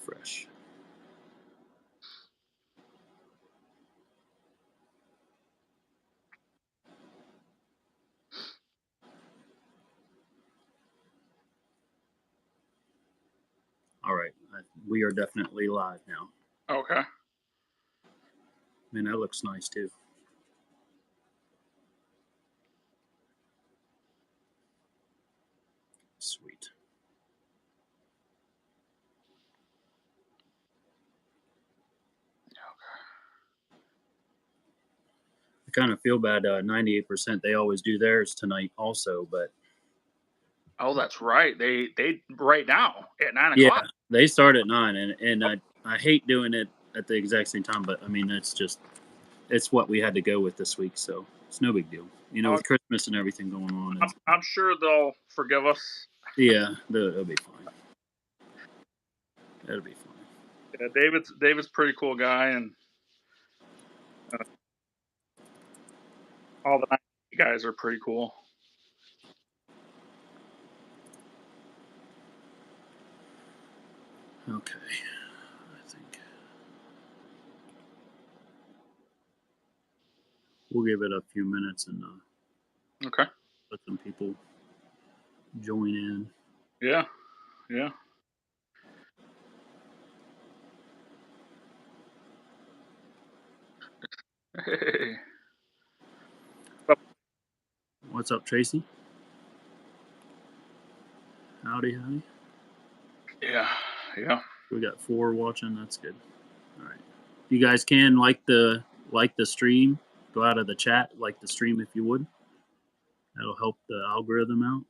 refresh. All right, we are definitely live now. Okay. Man, that looks nice too. Sweet. I kind of feel bad. 98%. They always do theirs tonight, also, but Oh, that's right. They right now at 9 yeah, o'clock. they start at 9, and I hate doing it at the exact same time, but I mean it's what we had to go with this week, so it's no big deal. You know, with Christmas and everything going on. I'm sure they'll forgive us. Yeah, it'll be fine. That'll be fine. Yeah, David's a pretty cool guy, and all the guys are pretty cool. Okay, I think we'll give it a few minutes and Okay. let some people join in. Yeah. Yeah. Hey. What's up, Tracy? Howdy. Yeah. Yeah. We got 4 watching. That's good. All right. You guys can like the stream. Go out of the chat, like the stream if you would. That'll help the algorithm out.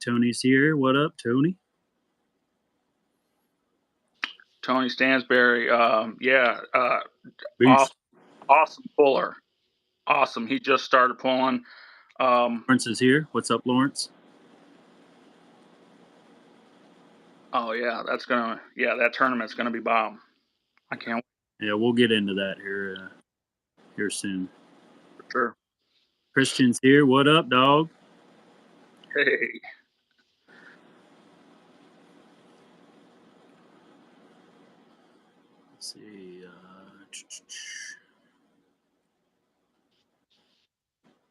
Tony's here. What up, Tony? Tony Stansberry. Yeah. Awesome puller. Awesome. He just started pulling. Lawrence is here. What's up, Lawrence? Oh yeah, that tournament's gonna be bomb. I can't wait. Yeah, we'll get into that here soon. For sure. Christian's here. What up, dog? Hey. Let's see.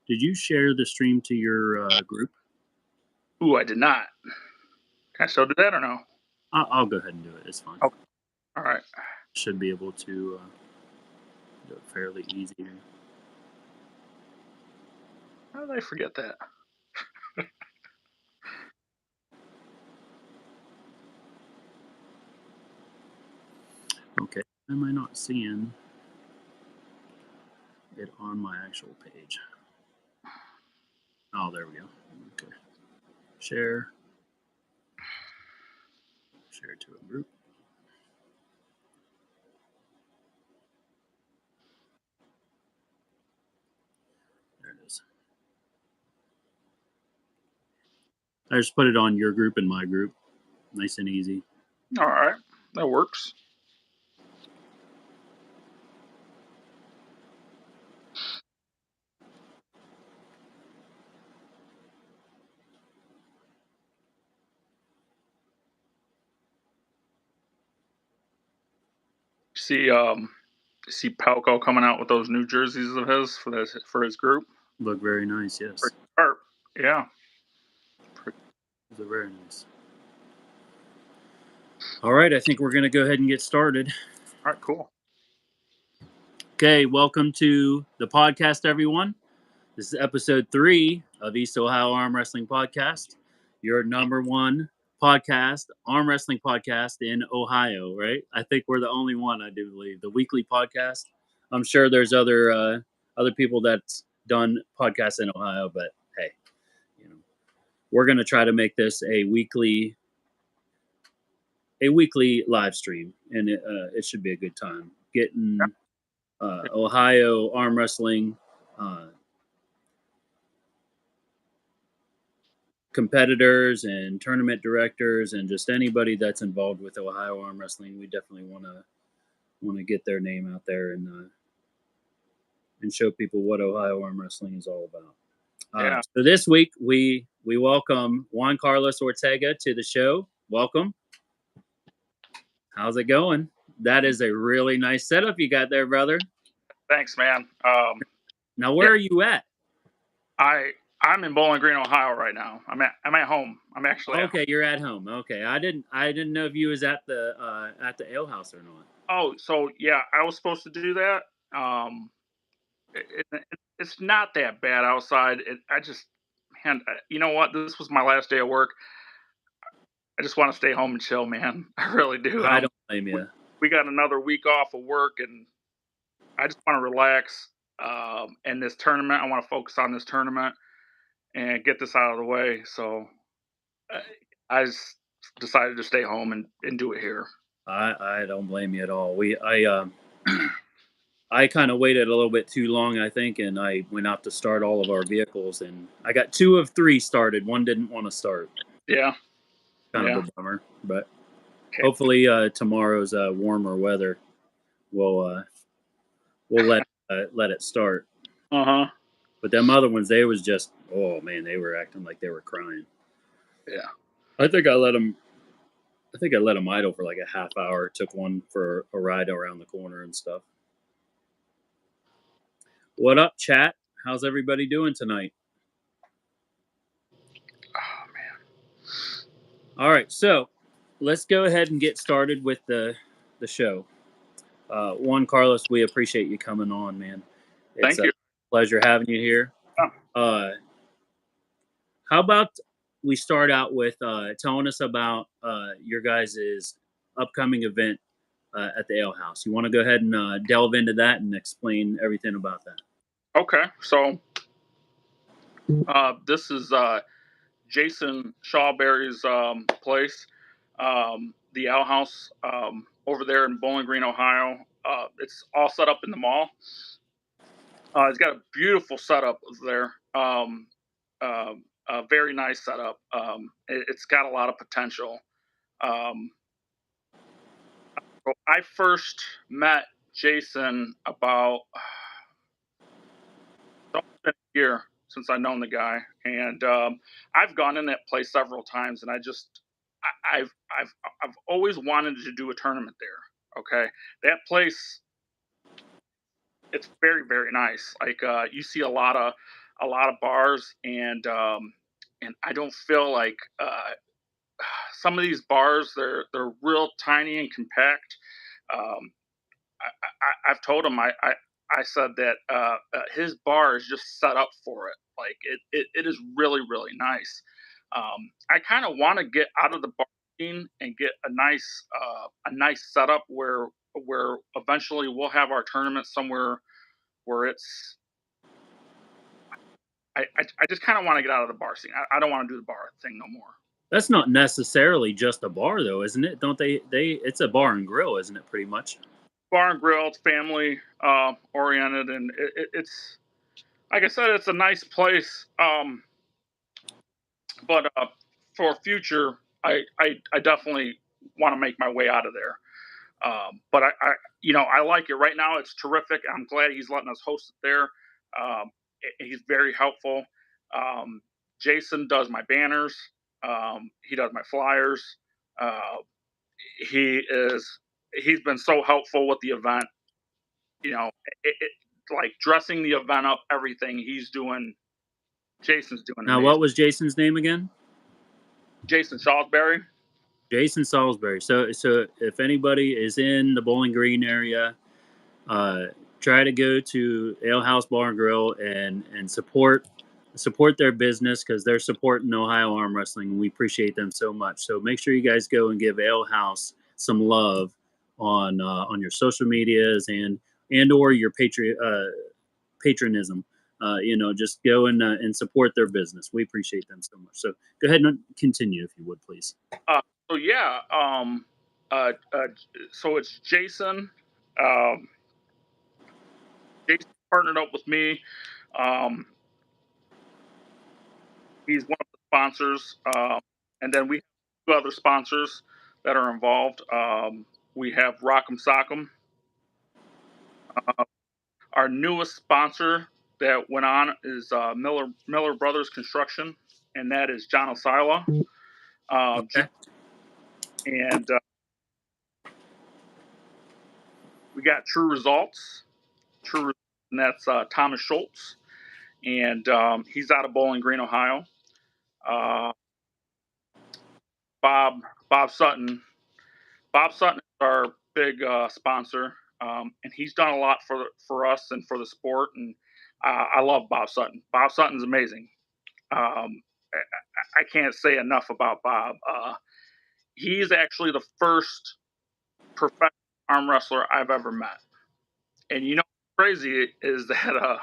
Did you share the stream to your group? Ooh, I did not. Can I still do that or no? I'll go ahead and do it. It's fine. Okay. All right. Should be able to do it fairly easy. How did I forget that? Okay. Am I not seeing it on my actual page? Oh, there we go. Okay. Share to a group. There it is. I just put it on your group and my group. Nice and easy. All right. That works. See Palco coming out with those new jerseys of his for his group. Look very nice, yes. Pretty sharp. Yeah. They're very nice. All right, I think we're going to go ahead and get started. All right, cool. Okay, welcome to the podcast, everyone. This is episode 3 of East Ohio Arm Wrestling Podcast, your number 1 podcast, arm wrestling podcast in Ohio, right? I think we're the only one, I do believe, the weekly podcast. I'm sure there's other people that's done podcasts in Ohio, but hey, we're going to try to make this a weekly live stream, and it should be a good time. Getting Ohio arm wrestling competitors and tournament directors and just anybody that's involved with Ohio arm wrestling. We definitely want to get their name out there and show people what Ohio arm wrestling is all about. So this week we welcome Juan-Carlos Ortega to the show. Welcome. How's it going? That is a really nice setup you got there, brother. Thanks, man. Now, where Yeah, are you at? I'm in Bowling Green, Ohio right now. I'm at home. I'm actually at home. Okay, you're at home. Okay, I didn't know if you was at the ale house or not. Oh, so yeah, I was supposed to do that. Um, it's not that bad outside. I just, man, you know what? This was my last day of work. I just want to stay home and chill, man. I really do. I don't blame We, you. we got another week off of work, and I just want to relax. And this tournament, I want to focus on this tournament and get this out of the way. So uh, I just decided to stay home and do it here. I don't blame you at all. I kind of waited a little bit too long, I think, and I went out to start all of our vehicles, and I got 2 of 3 started. One didn't want to start. Yeah, Kind of yeah. a bummer, but Okay. hopefully tomorrow's warmer weather will let it start. Uh huh. But them other ones, they was just, oh man, they were acting like they were crying. Yeah. I think I let them. I think I let them idle for like a half hour. Took one for a ride around the corner and stuff. What up, chat? How's everybody doing tonight? Oh man. All right, so let's go ahead and get started with the show. Juan-Carlos, we appreciate you coming on, man. It's Thank a you. pleasure having you here. Uh, how about we start out with telling us about your guys' upcoming event at the Ale House? You want to go ahead and delve into that and explain everything about that? Okay. So this is Jason Shawberry's place, the Owl House over there in Bowling Green, Ohio. It's all set up in the mall. It's got a beautiful setup there. A very nice setup. It's got a lot of potential. Um, so I first met Jason about it's been a year since I've known the guy, and I've gone in that place several times, and I've always wanted to do a tournament there. Okay, that place, it's very very nice. Like you see a lot of bars, and I don't feel like some of these bars they're real tiny and compact. Um, I've told him I said that his bar is just set up for it. Like it is really really nice. I kind of want to get out of the bar scene and get a nice setup where eventually we'll have our tournament somewhere where it's. I just kind of want to get out of the bar scene. I don't want to do the bar thing no more. That's not necessarily just a bar, though, isn't it? Don't they? It's a bar and grill, isn't it? Pretty much. Bar and grill, it's family oriented, and it's like I said, it's a nice place. But for future, I definitely want to make my way out of there. But I like it right now. It's terrific. I'm glad he's letting us host it there. He's very helpful. Um, Jason does my banners. He does my flyers. Uh, he's been so helpful with the event. You know, like dressing the event up, everything he's doing. Jason's doing Now, amazing. what was Jason's name again? Jason Salisbury. Jason Salisbury. So if anybody is in the Bowling Green area, uh, try to go to Ale House Bar and Grill and support their business because they're supporting Ohio arm wrestling, and we appreciate them so much. So make sure you guys go and give Ale House some love on your social medias and or your patronism. Just go and support their business. We appreciate them so much. So go ahead and continue if you would, please. So yeah, uh, uh, so it's Jason. Um, Jason partnered up with me. Um, he's one of the sponsors, and then we have two other sponsors that are involved. We have Rock'em Sock'em. Our newest sponsor that went on is Miller Brothers Construction, and that is John Osila. Okay. And We got True Results. And that's Thomas Schultz, and he's out of Bowling Green, Ohio. Uh, Bob Sutton. Bob Sutton is our big sponsor, and he's done a lot for us and for the sport. And I love Bob Sutton. Bob Sutton's amazing. I can't say enough about Bob. He's actually the first professional arm wrestler I've ever met. And you know what's crazy is that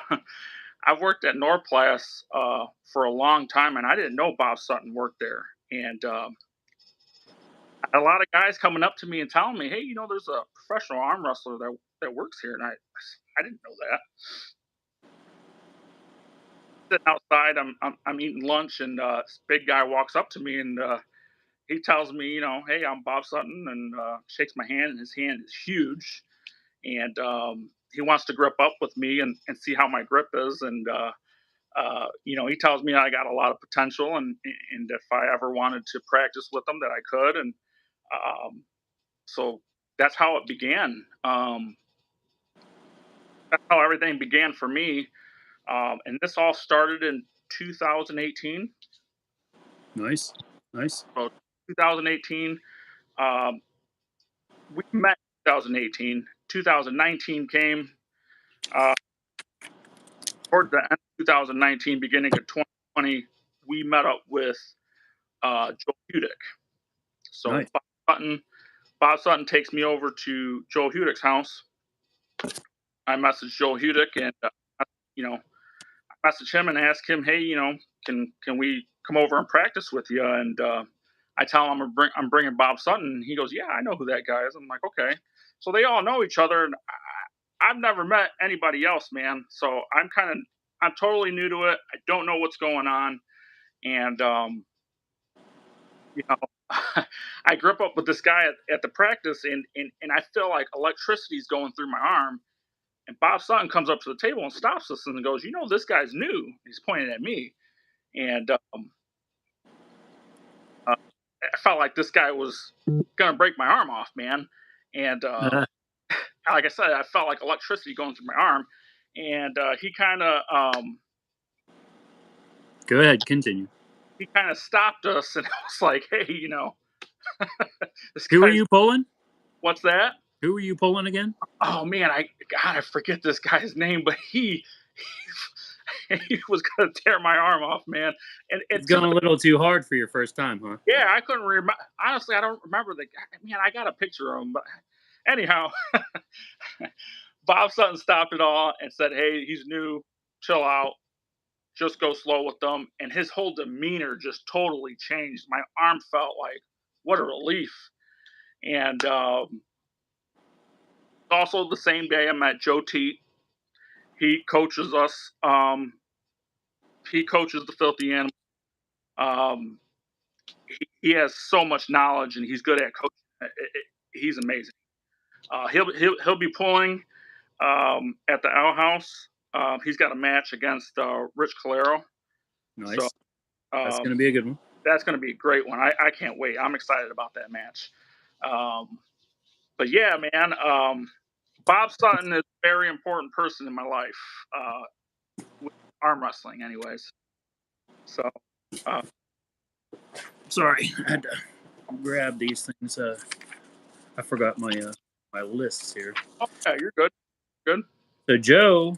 I've worked at Norplus for a long time, and I didn't know Bob Sutton worked there. And a lot of guys coming up to me and telling me, "Hey, you know, there's a professional arm wrestler that works here," and I didn't know that. Sitting outside, I'm eating lunch, and this big guy walks up to me and he tells me, you know, "Hey, I'm Bob Sutton," and shakes my hand, and his hand is huge, and he wants to grip up with me and see how my grip is, and you know, he tells me I got a lot of potential, and if I ever wanted to practice with him, that I could, and so that's how it began. That's how everything began for me, and this all started in 2018. Nice. So 2018, um, we met in 2018. 2019 came. Uh, Towards the end of 2019, beginning of 2020, we met up with Joe Hudick. So Nice. Bob Sutton takes me over to Joe Hudick's house. I message Joe Hudick, and you know, I message him and ask him, "Hey, you know, can we come over and practice with you?" And I tell him I'm bringing Bob Sutton. And he goes, "Yeah, I know who that guy is." I'm like, "Okay." So they all know each other, and I've never met anybody else, man. So I'm totally new to it. I don't know what's going on, and you know, I grip up with this guy at the practice, and I feel like electricity's going through my arm. And Bob Sutton comes up to the table and stops us and goes, "You know, this guy's new." He's pointing at me, and I felt like this guy was gonna break my arm off, man. And like I said, I felt like electricity going through my arm, and he kind of Go ahead, continue. stopped us, and I was like, "Hey, you know, Who are you pulling? What's that?" Who are you pulling again? Oh man, I forget this guy's name, but he was gonna tear my arm off, man. And It's going a little too hard for your first time, huh? yeah, I couldn't remember. Honestly, I don't remember the guy. Man, I got a picture of him, but anyhow, Bob Sutton stopped it all and said, "Hey, he's new. Chill out. Just go slow with them." And his whole demeanor just totally changed. My arm felt like, what a relief. And also the same day I met Joe Teat. He coaches us. He coaches the Filthy Animal. Um, he has so much knowledge, and he's good at coaching. He's amazing. He'll be pulling at the Owl House. He's got a match against Rich Calero. Nice. So that's going to be a good one. That's going to be a great one. I can't wait. I'm excited about that match. But yeah, man, Bob Sutton is a very important person in my life, with arm wrestling, anyways. So, sorry, I had to grab these things. I forgot my lists here. oh, yeah, you're good. Good. So Joe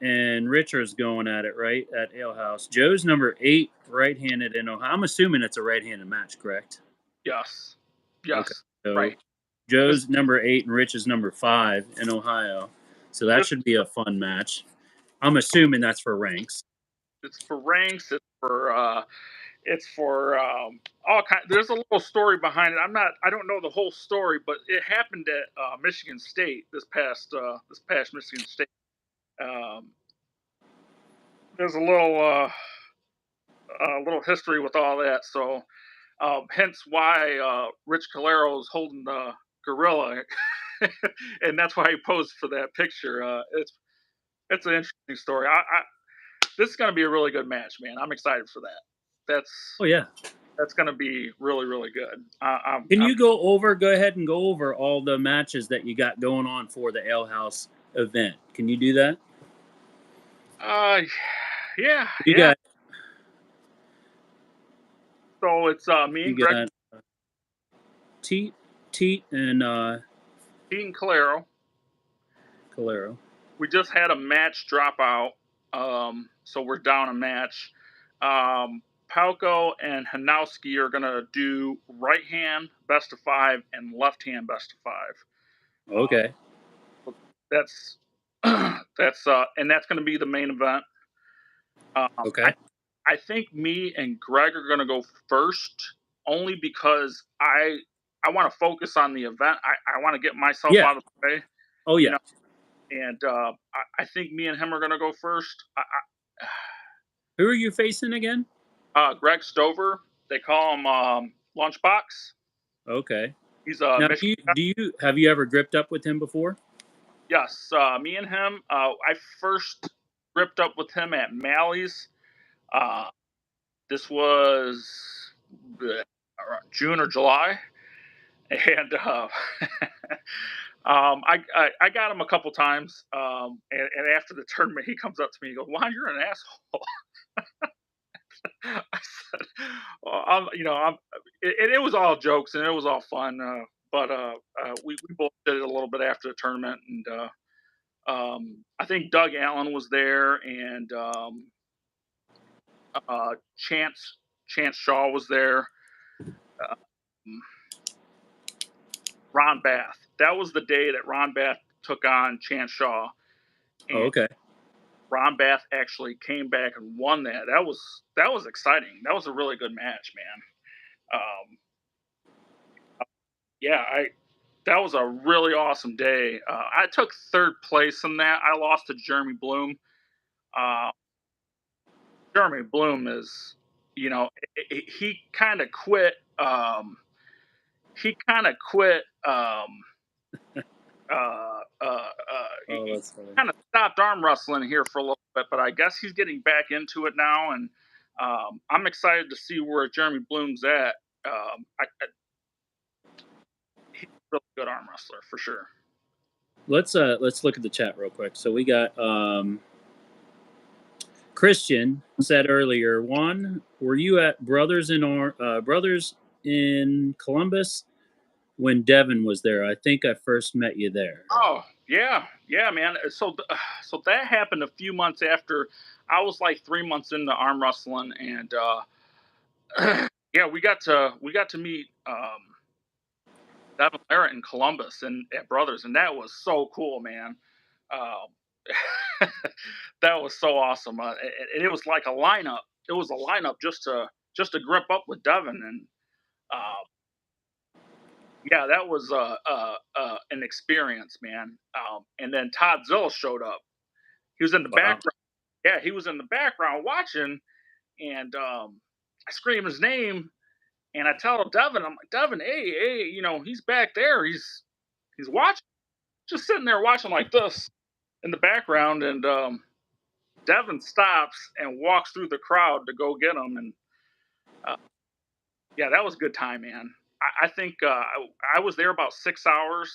and Richard's going at it, right, at Ale House. Joe's number 8 right-handed in Ohio. I'm assuming it's a right-handed match, correct? Yes. Okay. So Right. Joe's number 8 and Rich is number 5 in Ohio. So that should be a fun match. I'm assuming that's for ranks. It's for ranks. It's for all kind. There's a little story behind it. I don't know the whole story, but it happened at Michigan State this past Michigan State. There's a little history with all that. So hence why Rich Calero is holding the gorilla, and that's why he posed for that picture. It's an interesting story. This is going to be a really good match, man. I'm excited for that. Oh yeah, That's going to be really, really good. Can you go ahead and go over all the matches that you got going on for the Ale House event? Can you do that? Yeah, You yeah. got So it's me and Greg, Teat and Pete and Calero. Calero. We just had a match drop out, so we're down a match. Palco and Hanowski are gonna do right hand best of 5 and left hand best of 5. Okay. That's and that's gonna be the main event. Okay. I think me and Greg are gonna go first, only because I want to focus on the event. I want to get myself Yeah. out of the way, Oh you yeah. know. And I think me and him are gonna go first. Who are you facing again? Greg Stover, they call him Lunchbox. Okay. He's a Now, Michigan. have you ever gripped up with him before? Yes, me and him. I first ripped up with him at Mally's. Uh, this was around June or July, and I got him a couple times. And after the tournament, he comes up to me and goes, "Juan, you're an asshole." I said, well, it was all jokes and it was all fun. But we both did it a little bit after the tournament, and I think Doug Allen was there, and Chance Shaw was there. Um, Ron Bath. That was the day that Ron Bath took on Chance Shaw, Oh, and okay. Ron Bath actually came back and won that. That was exciting. That was a really good match, man. Yeah, I that was a really awesome day. I took third place in that. I lost to Jeremy Bloom. Uh, Jeremy Bloom is, you know, he kind of quit. He kind of quit. Oh, He that's funny. kind of stopped arm wrestling here for a little bit, but I guess he's getting back into it now, and I'm excited to see where Jeremy Bloom's at. He's a really good arm wrestler for sure. Let's look at the chat real quick. So we got Christian said earlier, Juan, were you at Brothers in Columbus when Devin was there? I think I first met you there. Oh yeah, man. So that happened a few months after. I was like 3 months into arm wrestling, and yeah, we got to meet Devin Lara in Columbus and at Brothers, and that was so cool, man. That was so awesome, and it was like a lineup. It was a lineup just to grip up with Devin, and uh, yeah, that was an experience, man. And then Todd Zilla showed up. He was in the Wow. background. Yeah, he was in the background watching, and I scream his name, and I tell Devin, I'm like, Devin, hey, he's back there. He's watching, just sitting there watching like this in the background, and Devin stops and walks through the crowd to go get him, and uh, yeah, that was a good time, man. I think I was there about 6 hours.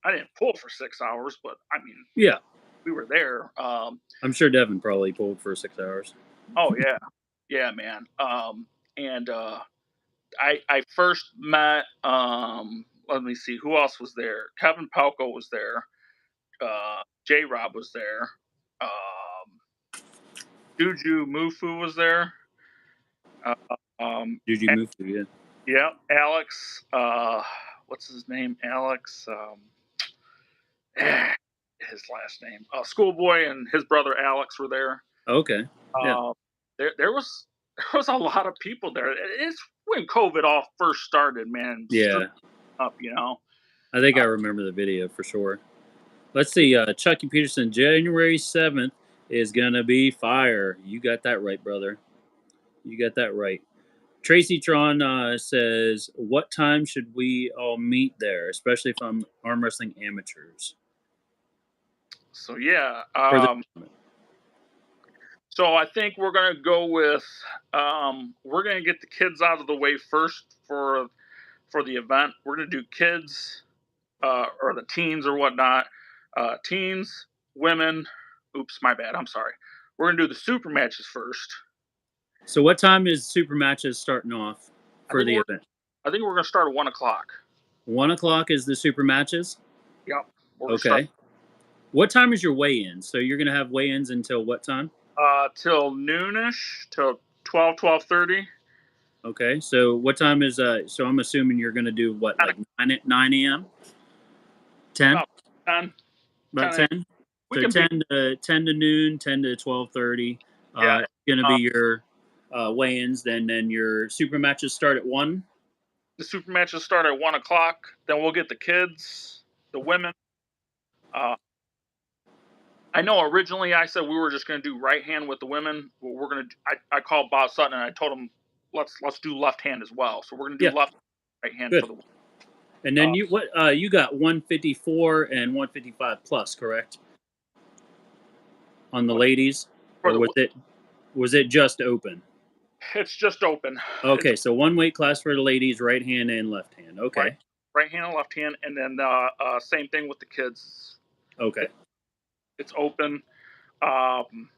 I didn't pull for 6 hours, but I mean, Yeah. we were there. I'm sure Devin probably pulled for 6 hours. Oh yeah, man. And I first met. Let me see, who else was there. Kevin Palco was there. J Rob was there. Juju Mufu was there. Uh, Juju moved to you. yeah, Alex. What's his name? Alex. His last name. Schoolboy and his brother Alex were there. Okay. Yeah. There was a lot of people there. It's when COVID all first started, man. Yeah. Up, I think I remember the video for sure. Let's see. Chucky Peterson, January 7th is going to be fire. You got that right, brother. You got that right. Tracy Tron says, what time should we all meet there, especially if I'm arm wrestling amateurs? So yeah. So I think we're gonna go with we're gonna get the kids out of the way first for the event. We're gonna do kids or the teens or whatnot. Teens, women. Oops, my bad. I'm sorry. We're gonna do the super matches first. So what time is super matches starting off I for think the we're event? I think we're gonna start at 1 o'clock. 1 o'clock is the super matches. Yep. We're gonna start Okay. What time is your weigh-in? So you're gonna have weigh-ins until what time? till noonish, till 12:30. Okay. So what time is so I'm assuming you're gonna do what, like 9 a.m.? 10? About 10, About 10 a.m. 10? We So can be 10 to noon, 10 to 12:30. yeah. Gonna be Uh, your weigh-ins. Then your super matches start at 1. the super matches start at 1 o'clock. Then we'll get the kids, the women. Uh, I know originally I said we were just going to do right hand with the women. But we're going to. I called Bob Sutton and I told him let's do left hand as well. So we're going to Yeah, do left right hand for good. the women. And then you got 154 and 155 plus, correct? On the ladies, For or the was it just open? it's just open. It's Okay, so one weight class for the ladies, right hand and left hand. right Okay, right hand and left hand, and then same thing with the kids. okay. It, it's open. Um,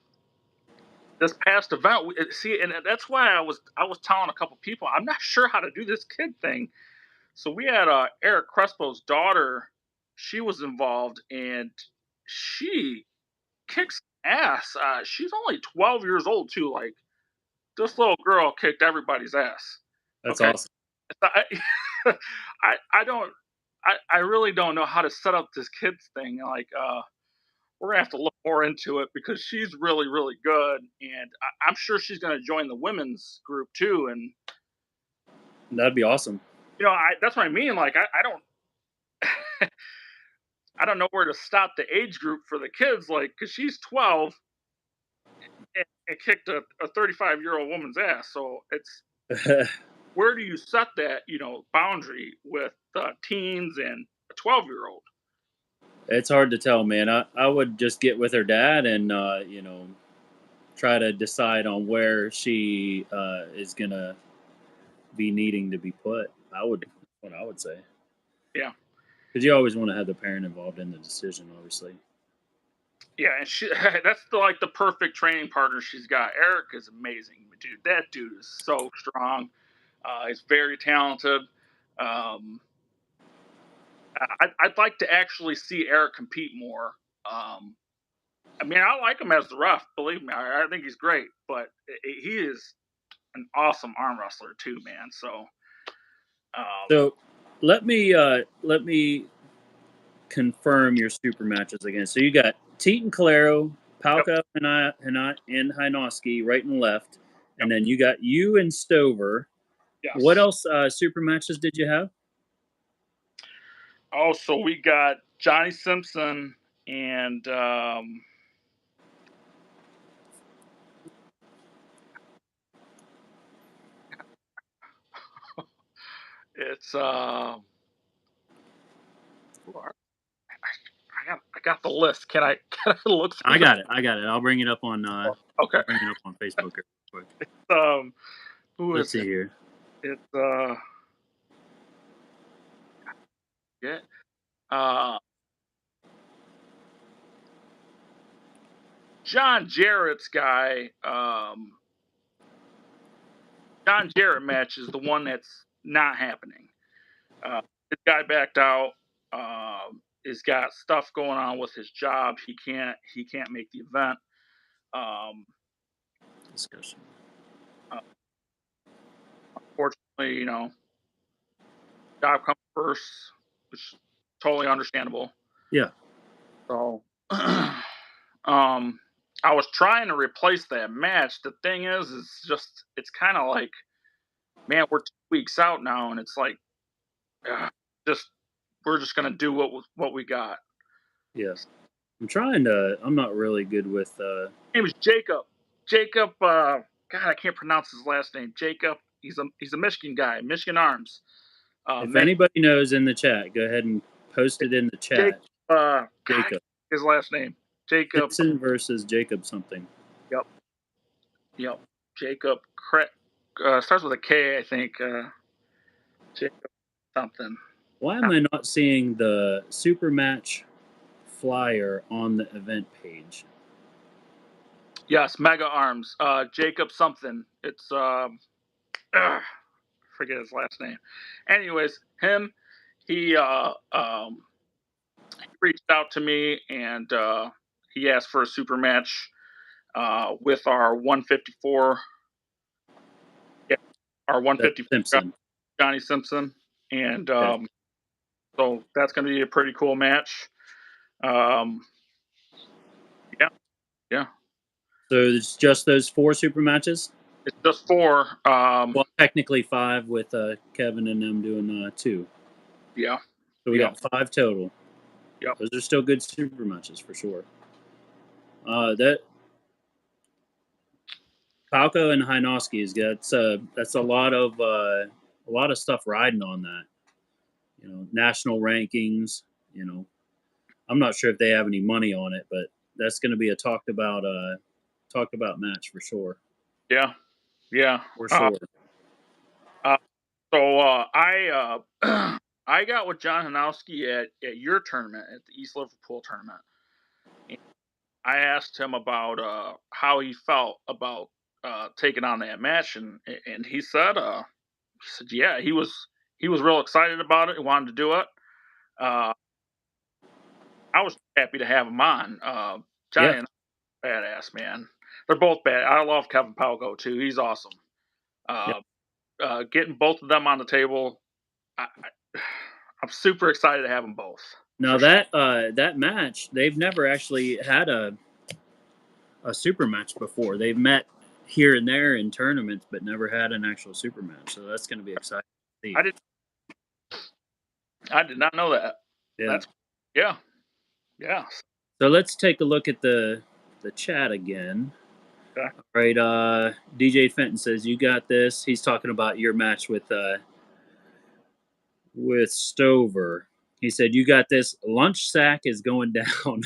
this past event, see, and that's why I was telling a couple people I'm not sure how to do this kid thing. So we had Eric Crespo's daughter. She was involved, and she kicks ass. She's only 12 years old too. Like this little girl kicked everybody's ass. That's Okay, awesome. I, I don't. I really don't know how to set up this kids thing. Like, we're gonna have to look more into it because she's really, really good, and I'm sure she's gonna join the women's group too. And That'd be awesome. that's what I mean. Like, I don't, I don't know where to stop the age group for the kids. Like, because she's 12 and kicked a 35-year-old woman's ass. So it's where do you set that boundary with teens and a 12-year-old? It's hard to tell, man. I would just get with her dad and try to decide on where she is gonna be needing to be put. What I would say, Yeah. because you always want to have the parent involved in the decision, obviously. Yeah, and she that's like the perfect training partner she's got. Eric is amazing, dude. That dude is so strong. He's very talented. Um, I'd like to actually see Eric compete more. Um, I mean, I like him as the ref. Believe me, I think he's great. But he is an awesome arm wrestler too, man. So So let me confirm your super matches again. So you got Teton Calero, yep, Palka and Hinoski right and left, yep, and then you got you and Stover. What yes. else super matches did you have? Also, we got Johnny Simpson and it's I got the list. Can I can I look through I the got it. I got it. I'll bring it up on okay. I'll bring it up on Facebook real quick. Um who Let's is see it? here. It's yeah. Uh John Jarrett's guy, John Jarrett match is the one that's not happening. This guy backed out. He's got stuff going on with his job. He can't make the event. Um, Discussion. Fortunately, job comes first, which is totally understandable. Yeah. So, I was trying to replace that match. The thing is just it's kind of like, man, we're 2 weeks out now, and it's like, uh, just we're just gonna do what we got. Yeah. I'm not really good with His name is Jacob. Jacob. God, I can't pronounce his last name. Jacob. He's a Michigan guy. Michigan Arms. if Man, anybody knows in the chat, go ahead and post it in the Jacob. chat. God, Jacob. his last name. Jacob. Simpson versus Jacob something. Yep. Yep. Jacob starts with a K, I think. Jacob something. Why am I not seeing the super match flyer on the event page? Yes, Mega Arms. Jacob something. It's forget his last name. Anyways, him, he reached out to me and he asked for a super match with our 154. Yeah, our 154 Simpson. Johnny Simpson, and Okay. so that's going to be a pretty cool match. Yeah, yeah. So it's just those 4 super matches? It's just 4. Well, technically 5 with Kevin and them doing 2. Yeah. So we Yep. got 5 total. Yep. Those are still good super matches for sure. That Palco and Hinoski is good. That's a lot of stuff riding on that. You know, national rankings. You know, I'm not sure if they have any money on it, but that's going to be a talked about match for sure. Yeah. Yeah. For sure. So I I got with John Hanowski at your tournament, at the East Liverpool tournament. And I asked him about how he felt about taking on that match, and he said yeah, he was real excited about it. He wanted to do it. Uh, I was happy to have him on. Johnny Yeah. and badass, man. They're both bad. I love Kevin Palco too. He's awesome. Yeah. Getting both of them on the table, I'm super excited to have them both. Now that match, they've never actually had a super match before. They've met here and there in tournaments, but never had an actual super match. So that's going to be exciting to see. I did not know that. Yeah. Yeah. So let's take a look at the chat again. Okay. All right. DJ Fenton says you got this. He's talking about your match with Stover. He said you got this. Lunch sack is going down.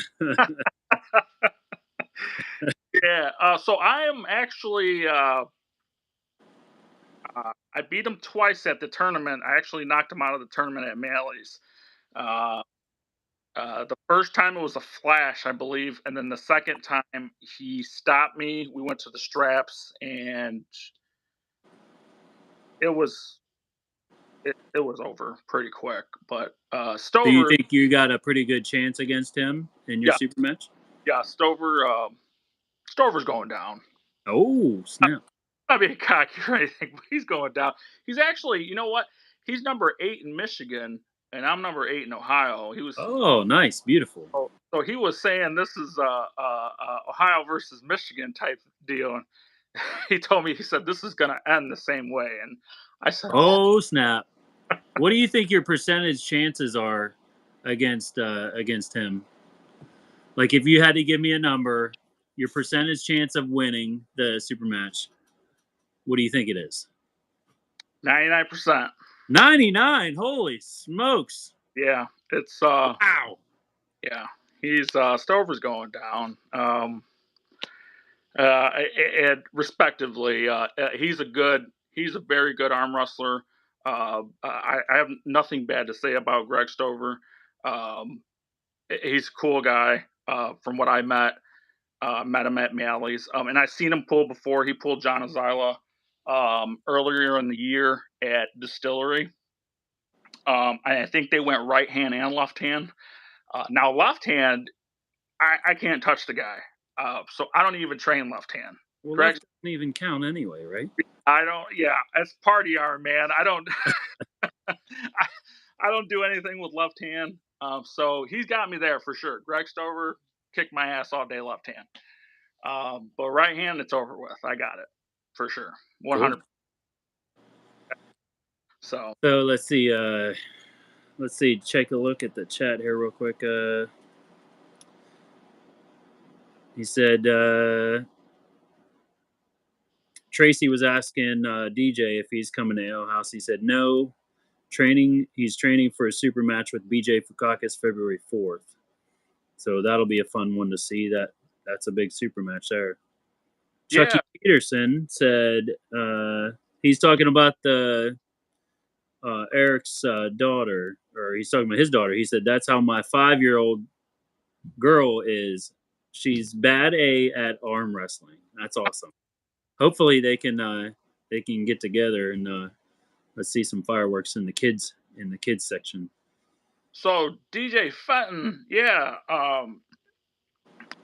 Yeah. So I am actually. I beat him twice at the tournament. I actually knocked him out of the tournament at Mally's. The first time it was a flash, I believe, and then the second time he stopped me. We went to the straps, and it was over pretty quick. But Do you Stover, think you got a pretty good chance against him in your yeah, super match? yeah, Stover's going down. Oh, snap. Not being cocky or anything, but he's going down. He's actually, you know what? He's number 8 in Michigan, and I'm number 8 in Ohio. Oh, nice, beautiful. So he was saying this is Ohio versus Michigan type deal, and he told me, he said this is going to end the same way, and I said, Oh, snap. What do you think your percentage chances are against him? Like, if you had to give me a number, your percentage chance of winning the super match, what do you think it is? 99%. 99. Holy smokes. Yeah, it's Wow. yeah, he's Stover's going down. And respectively, he's a very good arm wrestler. I have nothing bad to say about Greg Stover. He's a cool guy. From what I met him at Mally's, and I seen him pull before. He pulled John Azila earlier in the year at Distillery. I think they went right hand and left hand. Now left hand, I can't touch the guy, so I don't even train left hand. Well, Greg, left doesn't even count anyway, right? I don't. Yeah, it's party hour, man. I don't. I don't do anything with left hand. So he's got me there for sure. Greg Stover kicked my ass all day left hand. But right hand, it's over with. I got it for sure, 100. Cool. So let's see. Check a look at the chat here real quick. He said Tracy was asking DJ if he's coming to Ale House. He said no. He's training for a super match with BJ Fukakis February 4th. So that'll be a fun one to see. That's a big super match there. Chucky Yeah. Peterson said he's talking about the Eric's daughter, or he's talking about his daughter. He said that's how my 5-year-old girl is. She's bad A at arm wrestling. That's awesome. Hopefully they can get together and let's see some fireworks in the kids section. So DJ Fenton, yeah.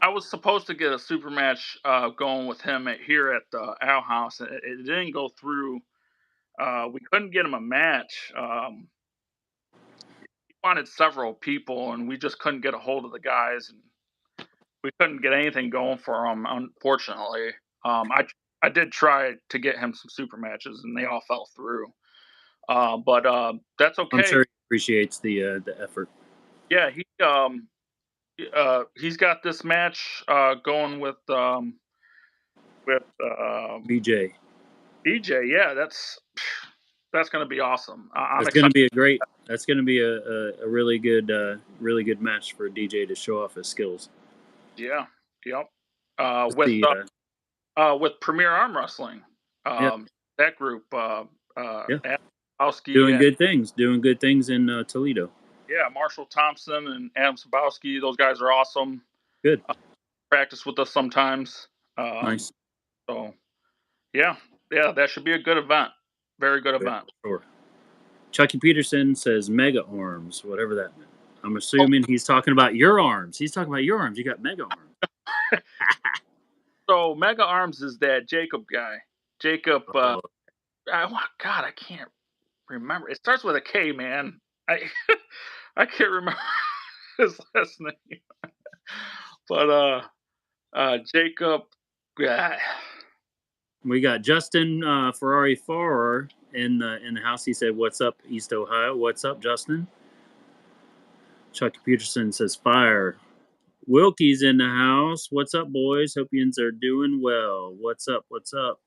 I was supposed to get a super match going with him here at the Owl House. It didn't go through. We couldn't get him a match. He wanted several people, and we just couldn't get a hold of the guys, and we couldn't get anything going for him. Unfortunately, I did try to get him some super matches, and they all fell through. But that's I'm okay. sure he appreciates the effort. Yeah, he's got this match going with BJ. DJ. Yeah, that's going to be awesome. I'm That's going to excited. be a great. That's going to be a really good match for DJ to show off his skills. Yeah, yep. Let's see, With Premier Arm Wrestling, yeah, that group, yeah, Sabowski, doing good things in Toledo. yeah, Marshall Thompson and Adam Sabowski. Those guys are awesome. Good, Practice with us sometimes. nice. So, yeah, that should be a good event. Very good Yeah, event. sure. Chucky Peterson says mega arms, whatever that meant. I'm Oh, assuming he's talking about your arms. He's talking about your arms. You got mega arms. so Mega Arms is that Jacob guy. Jacob, Oh, God, I can't remember. It starts with a K, man. I I can't remember his last name. But Jacob, yeah, we got Justin Ferrari Farrer in the house. He said, "What's up, East Ohio? What's up, Justin?" Chucky Peterson says, "Fire." Wilkie's in the house. What's up, boys? Hope yous are doing well. What's up? What's up?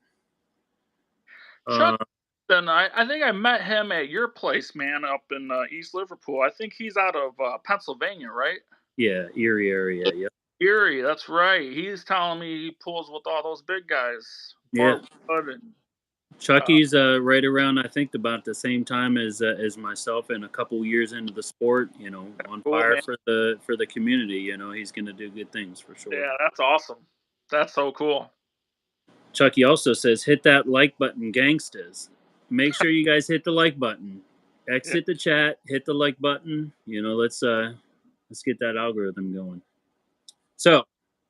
Chuck. Uh, Then I think I met him at your place, man, up in East Liverpool. I think he's out of Pennsylvania, right? yeah, Erie area. Yep. Erie, that's right. He's telling me he pulls with all those big guys, Yeah. Bart Wood and Chucky's right around, I think, about the same time as myself, and a couple years into the sport. You know, on cool, fire man. for the community. You know, he's going to do good things for sure. Yeah, that's awesome. That's so cool. Chucky also says, "Hit that like button, gangstas. Make sure you guys hit the like button. Yeah, Exit the chat, hit the like button. You know, let's get that algorithm going." So,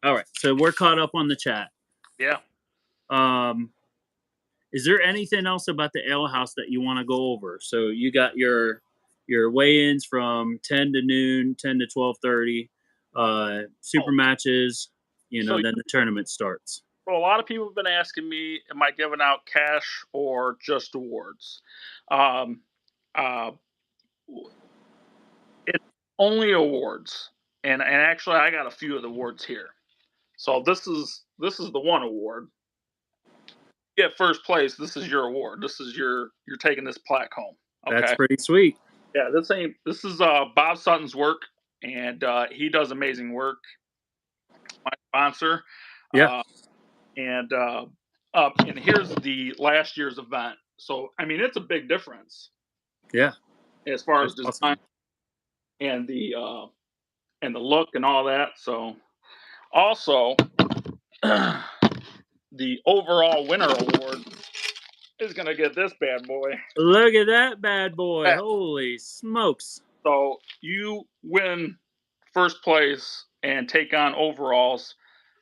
all right. So we're caught up on the chat. yeah. Um, is there anything else about the ale house that you want to go over? So you got your weigh-ins from 10 to noon, 10 to 12:30, super Oh, matches. You so know, then the tournament starts. a lot of people have been asking me, am I giving out cash or just awards? Um, uh, it's only awards, and actually, I got a few of the awards here. So this is the one award. You get first place. This is your award. This is you're taking this plaque home. That's Okay. pretty sweet. Yeah. This is Bob Sutton's work, and he does amazing work. My sponsor, Yeah, uh, and here's the last year's event. So I mean, it's a big difference yeah, as far as that's design awesome. and the look and all that. So also the overall winner award is gonna get this bad boy. Look at that bad boy! Holy smokes! So you win first place and take on overalls.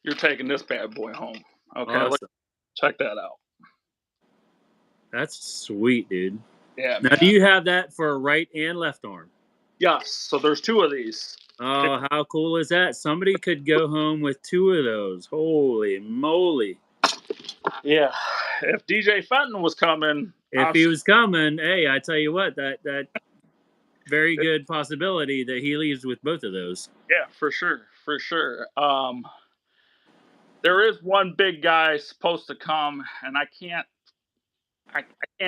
You're taking this bad boy home. Okay, Awesome. check that out. That's sweet, dude. Yeah, Now, do man. you have that for right and left arm? Yes. So there's two of these. Oh, how cool is that? Somebody could go home with two of those. Holy moly. Yeah. If DJ Fenton was coming, If he was coming, hey, I tell you what, that very good possibility that he leaves with both of those. yeah, for sure, for sure. There is one big guy supposed to come, and I can't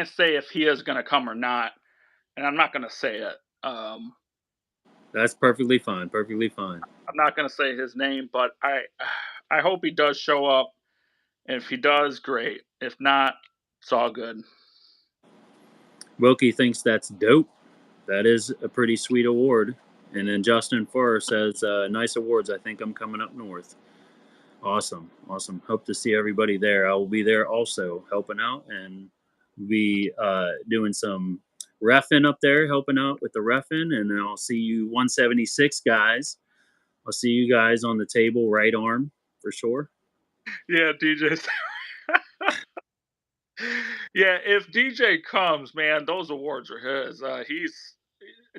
say if he is going to come or not, and I'm not going to say it. That's perfectly fine. Perfectly fine. I'm not going to say his name, but I hope he does show up. And if he does, great. If not, it's all good. Wilkie thinks that's dope. That is a pretty sweet award. And then Justin Furr says, nice awards. I think I'm coming up north. Awesome. Awesome. Hope to see everybody there. I will be there also helping out and be doing some reffing up there, helping out with the reffing. And then I'll see you 176 guys. I'll see you guys on the table, right arm for sure. Yeah, DJ's. Yeah, if DJ comes, man, those awards are his.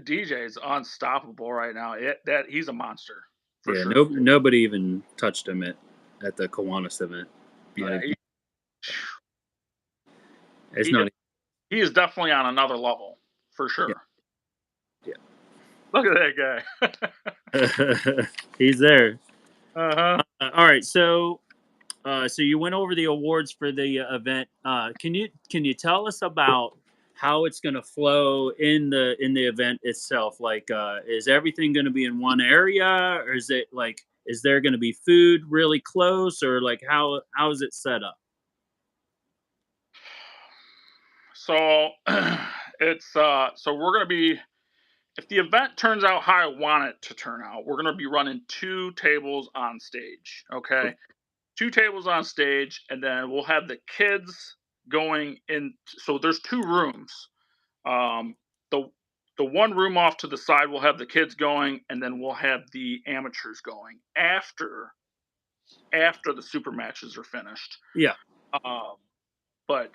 DJ's unstoppable right now. He's a monster for sure. Nobody even touched him at the Kiwanis event. Yeah, it's not. He is definitely on another level for sure. Yeah. Look at that guy. He's there. Uh-huh. All right, so you went over the awards for the event. Can you tell us about how it's going to flow in the event itself? Like, is everything going to be in one area, or is it like, is there going to be food really close, or like how is it set up? So it's so we're going to be, if the event turns out how I want it to turn out, we're going to be running 2 tables on stage. Okay. Cool. 2 tables on stage, and then we'll have the kids going in. So there's 2 rooms. The one room off to the side, we'll have the kids going, and then we'll have the amateurs going after the super matches are finished. Yeah. But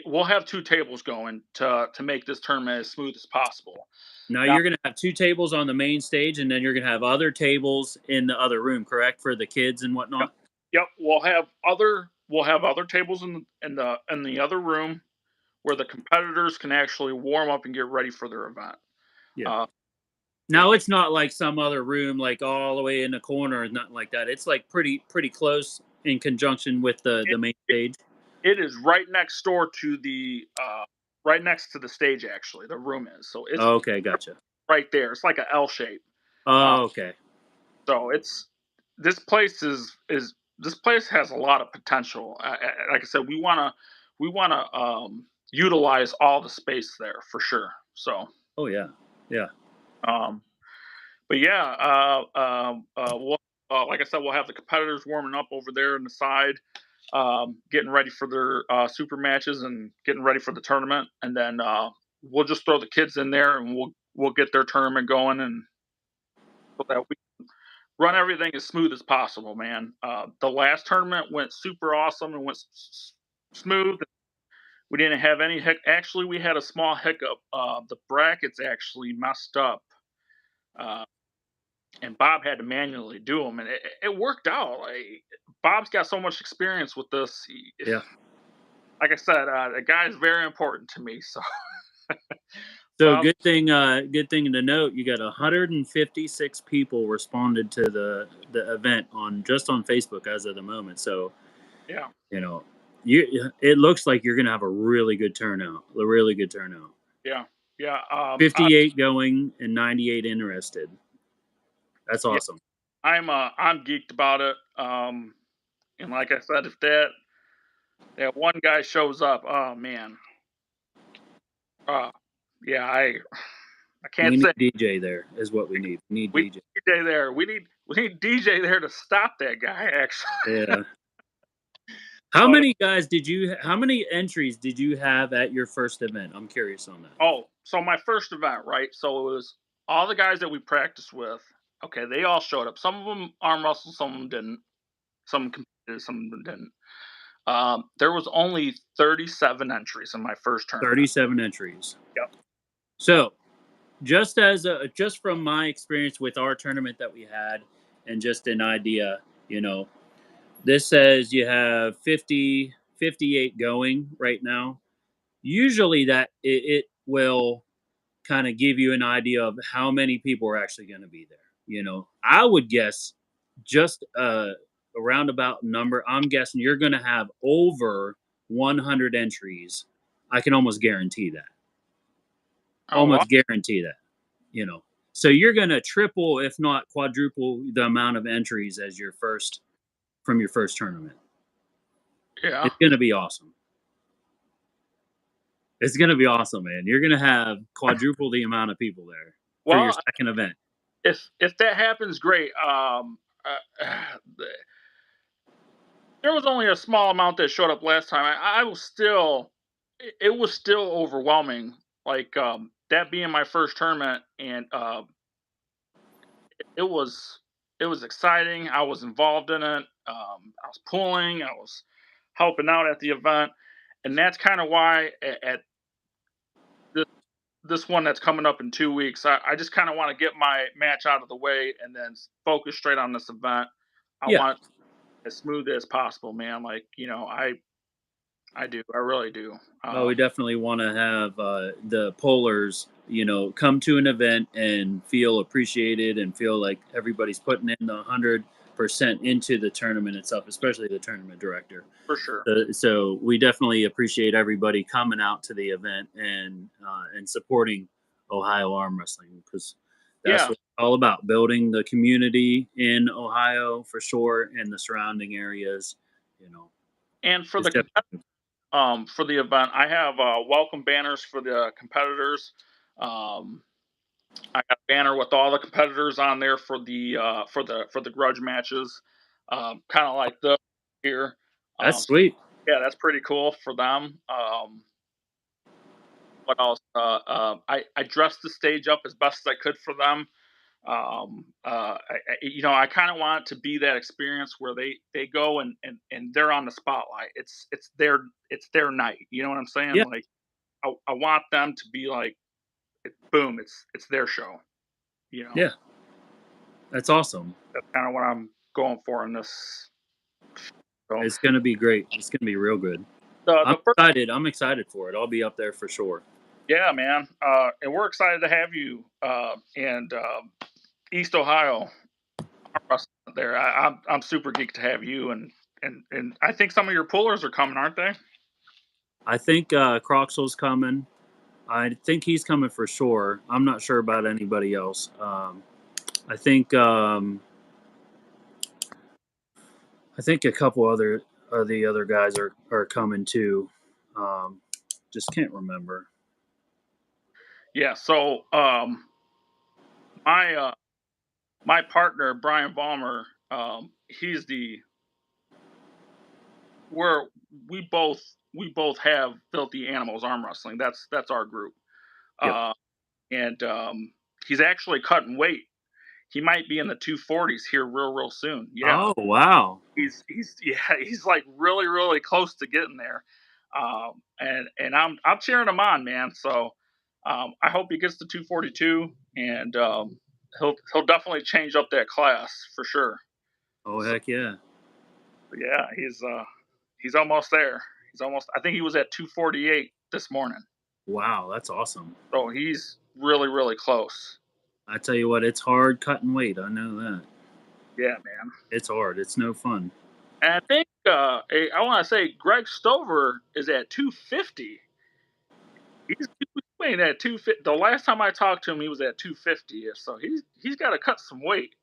we'll have 2 tables going to make this tournament as smooth as possible. Now you're going to have 2 tables on the main stage, and then you're going to have other tables in the other room, correct, for the kids and whatnot. Yep. We'll have other tables in the other room where the competitors can actually warm up and get ready for their event. Yeah. Now it's not like some other room, like all the way in the corner, or nothing like that. It's like pretty close in conjunction with the main stage. It is right next door to the right next to the stage. Actually, the room is, so it's okay. Gotcha. Right there. It's like an L shape. Oh, okay. So this place has a lot of potential. Like I said, we want to utilize all the space there for sure. So. Oh yeah. Yeah. But yeah, we'll, like I said, we'll have the competitors warming up over there on the side, getting ready for their super matches and getting ready for the tournament, and then we'll just throw the kids in there and we'll get their tournament going, and so that we run everything as smooth as possible, man. The last tournament went super awesome and went smooth. We didn't have any actually, we had a small hiccup. The brackets actually messed up. And Bob had to manually do them, and it worked out. Like, Bob's got so much experience with this. Yeah. Like I said, the guy is very important to me. So. So good thing to note. You got 156 people responded to the event on Facebook as of the moment. So yeah, it looks like you're gonna have a really good turnout. A really good turnout. Yeah. 58 going and 98 interested. That's awesome. Yeah, I'm geeked about it. And like I said, if that one guy shows up, oh man. Yeah, I can't say. We need DJ there is what we need. We need DJ there. We need DJ there to stop that guy. Actually. Yeah. How many entries did you have at your first event? I'm curious on that. Oh, so my first event, right? So it was all the guys that we practiced with. Okay, they all showed up. Some of them arm wrestled, some of them didn't. Some competed, some of them didn't. There was only 37 entries in my first tournament. 37 entries. Yep. So, just from my experience with our tournament that we had, and just an idea, this says you have 58 going right now. Usually that it will kind of give you an idea of how many people are actually going to be there. I would guess just a roundabout number. I'm guessing you're going to have over 100 entries. I can almost guarantee that. Guarantee that. So you're going to triple, if not quadruple, the amount of entries as from your first tournament. Yeah. It's gonna be awesome. It's gonna be awesome, man. You're gonna have quadruple the amount of people there for your Well, second event. if that happens, great. The- there was only a small amount that showed up last time. I was still, it was still overwhelming. Like that being my first tournament, and it was it was exciting. I was involved in it. I was pulling. I was helping out at the event, and that's kind of why at this this one that's coming up in 2 weeks, I just kind of want to get my match out of the way and then focus straight on this event. I Yeah. want it as smooth as possible, man. Like I do, I really do. Oh, we definitely want to have the pollers, come to an event and feel appreciated and feel like everybody's putting in the 100% into the tournament itself, especially the tournament director. For sure. So we definitely appreciate everybody coming out to the event and supporting Ohio Arm Wrestling, because that's Yeah, what it's all about, building the community in Ohio for sure and the surrounding areas. You know, and it's definitely for the event, I have welcome banners for the competitors. Um, I got a banner with all the competitors on there for the grudge matches, kind of like the here. that's So sweet. yeah, that's pretty cool for them. What else? I dressed the stage up as best as I could for them. I kind of want it to be that experience where they go and they're on the spotlight. It's their night. You know what I'm saying? Yeah, Like I want them to be like, boom, it's their show. You know, yeah, that's awesome. that's kind of what I'm going for in this. So It's gonna be great. It's gonna be real good. the I'm the first, excited. I'm excited for it. I'll be up there for sure. yeah, man, and we're excited to have you and East Ohio wrestling there. I'm super geeked to have you and I think some of your pullers are coming, aren't they? I think Croxel's coming. I think he's coming for sure. I'm not sure about anybody else. I think I think a couple other of the other guys are coming too. Um, just can't remember. Yeah. So my my partner Brian Balmer, he's the we're we both have Filthy Animals Arm Wrestling. That's our group. Yep. Uh, and he's actually cutting weight. He might be in the 240s here real soon. Yeah. Oh wow. He's yeah, he's like really close to getting there. And I'm cheering him on, man. So I hope he gets to 242 and he'll definitely change up that class for sure. Oh So heck yeah. yeah, he's almost there. He's almost. I think he was at 248 this morning. Wow, that's awesome. So he's really close. I tell you what, it's hard cutting weight. I know that. Yeah, man. It's hard. It's no fun. And I think I want to say Greg Stover is at 250. He's weighing at 250. The last time I talked to him, he was at 250. So he's got to cut some weight.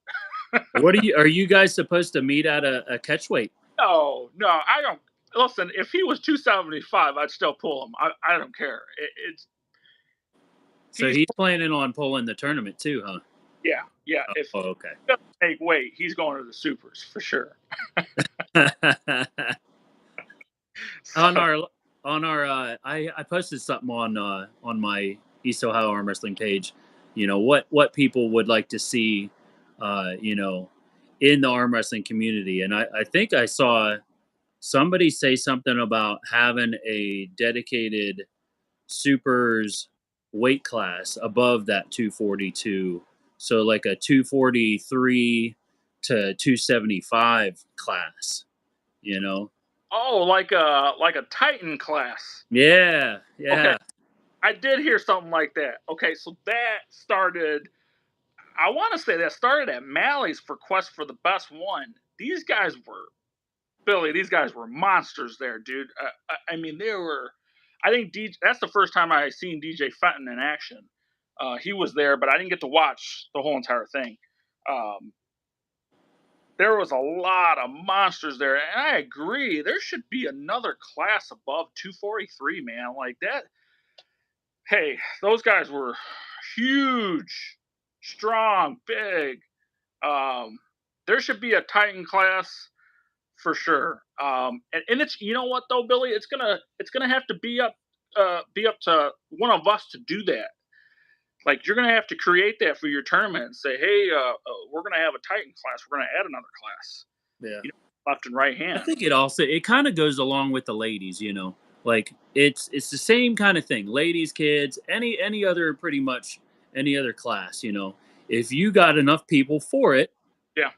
What are you guys supposed to meet at a catch weight? No, I don't. Listen, if he was 275, I'd still pull him. I don't care. It's So he's he's planning on pulling the tournament too, huh? yeah. If Oh, okay. he doesn't make weight, he's going to the supers for sure. on So our I posted something on my East Ohio Arm Wrestling page. What people would like to see, in the arm wrestling community, and I think I saw somebody say something about having a dedicated supers weight class above that 242, so like a 243 to 275 class. You know, like a Titan class. yeah, Okay, yeah. I did hear something like that. Okay, so that started. I want to say that started at Mally's for Quest for the Best One. These guys were Billy. These guys were monsters there, dude. I mean, they were. I think that's the first time I seen DJ Fenton in action. He was there, but I didn't get to watch the whole entire thing. Um, there was a lot of monsters there, and I agree. There should be another class above 243, man. Like that. Hey, those guys were huge, strong, big. Um, there should be a Titan class for sure. And it's, you know what though, Billy, it's gonna have to be up to one of us to do that. Like you're gonna have to create that for your tournament and say, hey, we're gonna have a Titan class. We're gonna add another class. Yeah. You know, left and right I hand. think it kind of goes along with the ladies, you know. Like it's the same kind of thing. Ladies, kids, any other pretty much any other class, you know. If you got enough people for it, Yeah.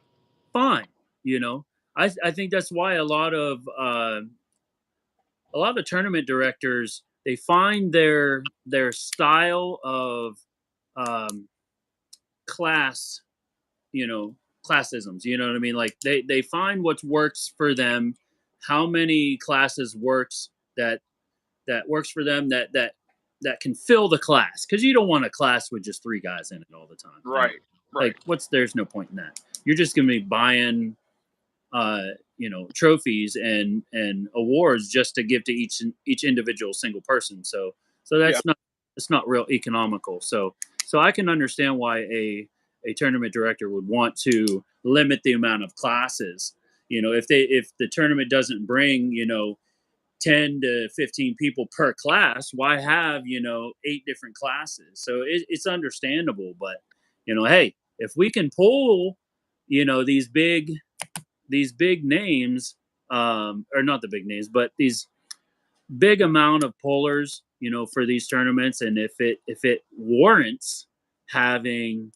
fine, you know. I think that's why a lot of tournament directors, they find their style of um, class, you know, classisms. You know what I mean? Like they find what works for them, how many classes that works for them that can fill the class, because you don't want a class with just three guys in it all the time. You know, Right. Right. like there's no point in that. You're just gonna be buying you know, trophies and awards just to give to each individual single person. So Yeah. that's not real economical. So I can understand why a tournament director would want to limit the amount of classes. You know, if the tournament doesn't bring, you know, 10 to 15 people per class, why have, you know, 8 different classes? So it's understandable, but you know, hey, if we can pull, you know, these big names, or not the big names, but these big amount of pullers, you know, for these tournaments, and if it warrants having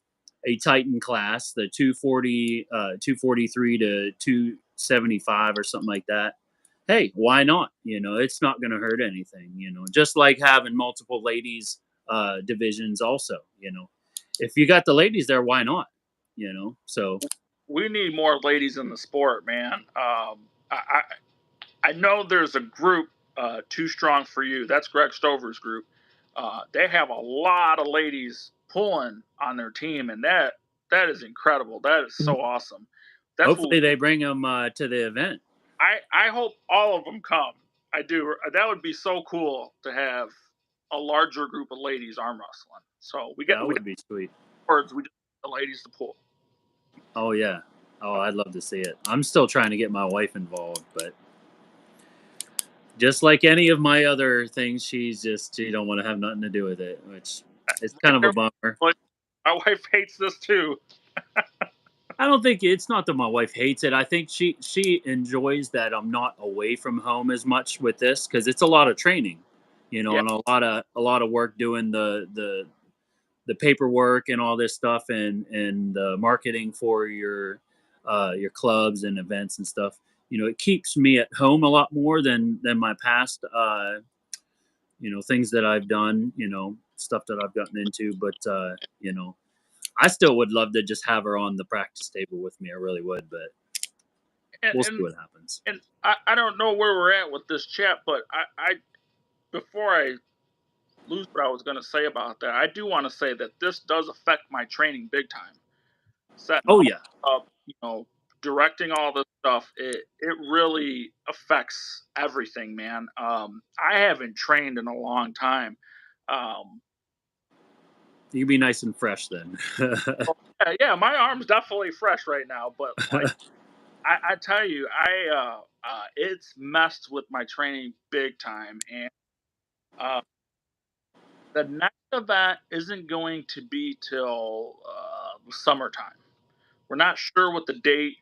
a Titan class, the 240, 243 to 275 or something like that. Hey, why not? You know, it's not going to hurt anything. You know, just like having multiple ladies divisions, also. You know, if you got the ladies there, why not? You know, so We need more ladies in the sport, man. I know there's a group, Too Strong for You. That's Greg Stover's group. They have a lot of ladies pulling on their team, and that is incredible. That is so awesome. That's what hopefully they bring them to the event. I hope all of them come. I do. That would be so cool to have a larger group of ladies arm wrestling. So That we got would be sweet. words. We just need the ladies to pull. Oh yeah. Oh, I'd love to see it. I'm still trying to get my wife involved, but just like any of my other things, she don't want to have nothing to do with it, which is kind Right of a there, bummer. my wife hates this too. I don't think it's not that my wife hates it. I think she enjoys that I'm not away from home as much with this, because it's a lot of training, you know, Yeah, and a lot of work doing the paperwork and all this stuff, and the marketing for your clubs and events and stuff. You know, it keeps me at home a lot more than my past you know, things that I've done, you know, stuff that I've gotten into. But you know, I still would love to just have her on the practice table with me. I really would, but and we'll see and, what happens. and I don't know where we're at with this chat, but I before I lose what I was going to say about that, I do want to say that this does affect my training big time. Setting Oh all yeah. up, you know, directing all this stuff, it really affects everything, man. I haven't trained in a long time. Um, You be nice and fresh then. yeah, my arm's definitely fresh right now, but like I tell you, it's messed with my training big time, and uh, the next event isn't going to be till summertime. We're not sure what the date.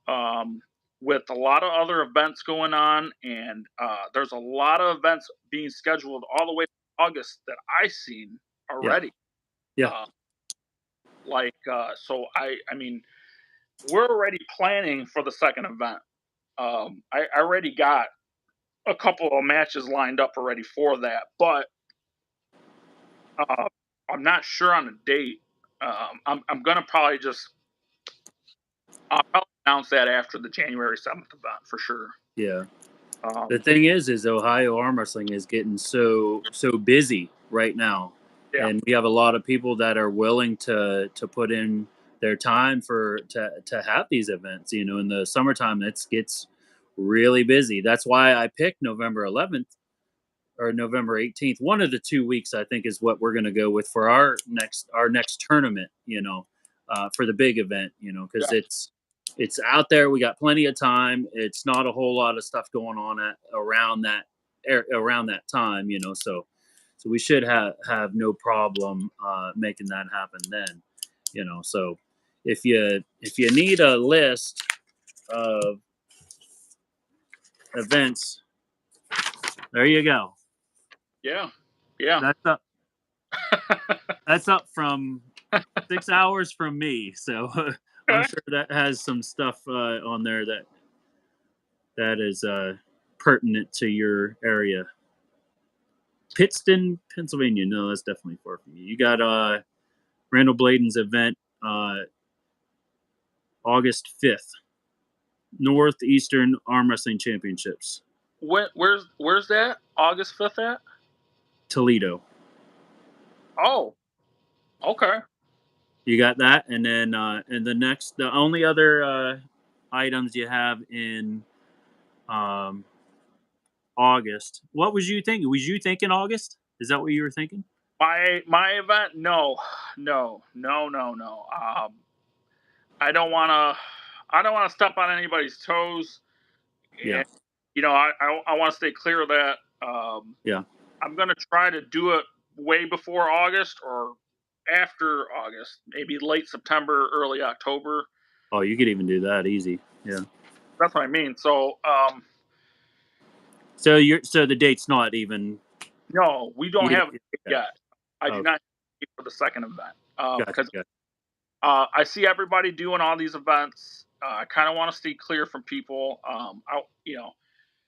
Um, with a lot of other events going on, and there's a lot of events being scheduled all the way to August that I've seen Yeah. already. Yeah. Uh, so I mean, we're already planning for the second event. I already got a couple of matches lined up already for that, but uh, I'm not sure on the date. I'm gonna probably just I'll probably announce that after the January 7th event for sure. Yeah. The Um, thing is Ohio arm wrestling is getting so busy right now, yeah, and we have a lot of people that are willing to put in their time to have these events. In the summertime, it gets really busy. That's why I picked November 11th or November 18th. One of the 2 weeks, I think, is what we're going to go with for our next tournament. For the big event. Because it's out there. We got plenty of time. It's not a whole lot of stuff going on around that time. So we should have no problem making that happen then. So if you need a list of events, there you go. Yeah. That's up. That's up from 6 hours from me. So I'm sure that has some stuff on there that is pertinent to your area. Pittston, Pennsylvania. No, that's definitely far from you. You got Randall Bladen's event August 5th. Northeastern Arm Wrestling Championships. Where's that? August 5th at? Toledo. Oh, okay. You got that, and then the only other items you have in August. What was you thinking? Was you thinking August? Is that what you were thinking? My event? No. I don't want to step on anybody's toes. Yeah. And, I want to stay clear of that. Yeah. I'm going to try to do it way before August or after August, maybe late September, early October. Oh, you could even do that easy. Yeah. That's what I mean. So, so the date's not even. No, we don't have it yet. I do not for the second event because I see everybody doing all these events. I kind of want to stay clear from people.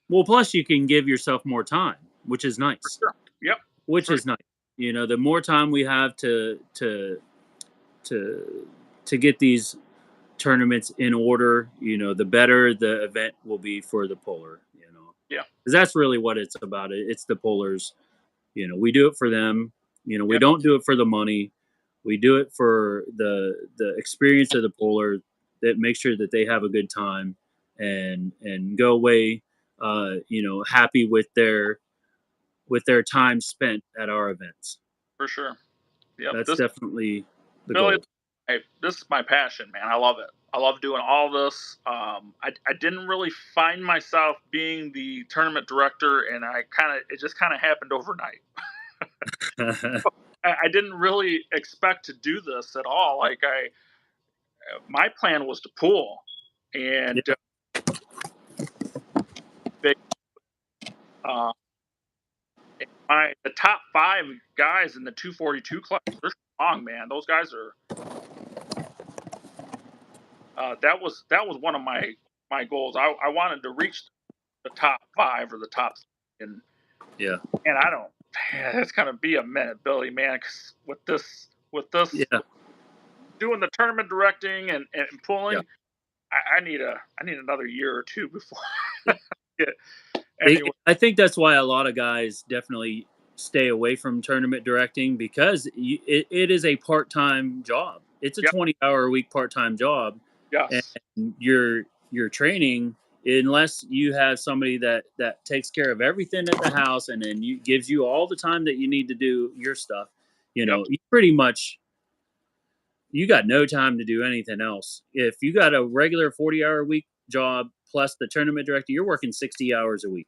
Well, plus you can give yourself more time, which is nice. Sure. Yep. Which is nice. The more time we have to get these tournaments in order, the better the event will be for the puller. Yeah. Because that's really what it's about. It's the pullers. We do it for them. We don't do it for the money. We do it for the experience of the puller, that make sure that they have a good time and go away, happy with their time spent at our events. For sure. Yeah. That's definitely the Billy, goal. This is my passion, man. I love it. I love doing all this. I didn't really find myself being the tournament director, and it just kind of happened overnight. I didn't really expect to do this at all. My plan was to pool, and the top 5 guys in the 242 class, they're strong, man. Those guys are. That was one of my goals. I wanted to reach the top 5 or the top, and I don't. That's gonna be a minute, Billy, man. Cause with this, doing the tournament directing and pulling, I need another year or 2 before. Anyway. I think that's why a lot of guys definitely stay away from tournament directing, because it is a part-time job. It's a 20-hour-a-week part-time job. Yes. And your training, unless you have somebody that takes care of everything at the house and then gives you all the time that you need to do your stuff, you pretty much, you got no time to do anything else. If you got a regular 40-hour-a-week job plus the tournament director, you're working 60 hours a week.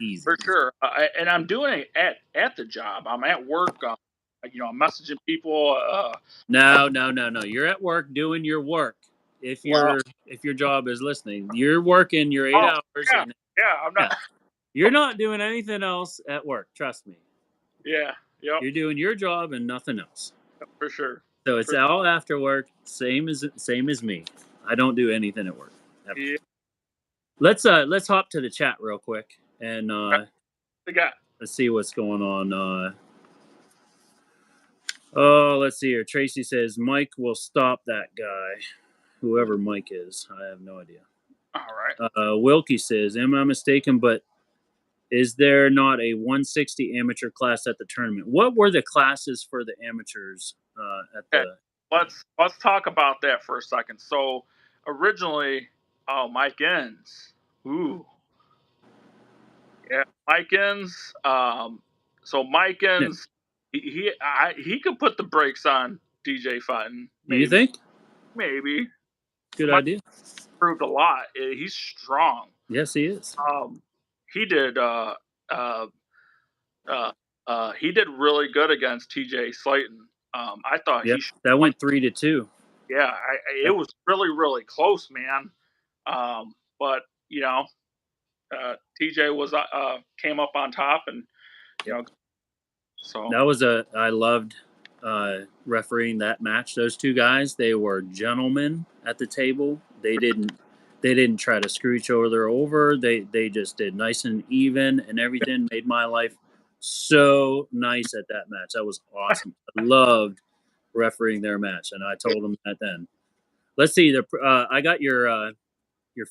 Easy. For sure. And I'm doing it at the job. I'm at work. I'm messaging people. No. You're at work doing your work. If your job is listening, you're working your 8 hours. I'm not. You're not doing anything else at work. Trust me. Yeah. Yep. You're doing your job and nothing else. For sure. So it's all after work. Same as me. I don't do anything at work. Ever. Yeah. Let's hop to the chat real quick and let's see what's going on. Let's see here. Tracy says Mike will stop that guy, whoever Mike is. I have no idea. All right. Wilkie says, am I mistaken? But is there not a 160 amateur class at the tournament? What were the classes for the amateurs at the let's talk about that for a second. So originally, oh, Mike Inns. Ooh, yeah, Mike Inns. So Mike Yeah. Inns, he could put the brakes on DJ Fenton. You Maybe, think? maybe. Good Mike idea. proved a lot. He's strong. Yes, he is. Um, he did. Uh, uh, he did really good against TJ Slayton. I thought Yep. he should That win. went 3-2. Yeah, it Yep. was really, really close, man. But TJ was came up on top, and you Yep. know, so That was I loved refereeing that match. Those two guys, they were gentlemen at the table. They didn't try to screw each other over. They just did nice and even and everything. Made my life so nice at that match. That was awesome. I loved refereeing their match, and I told them that then. Let's see. I got your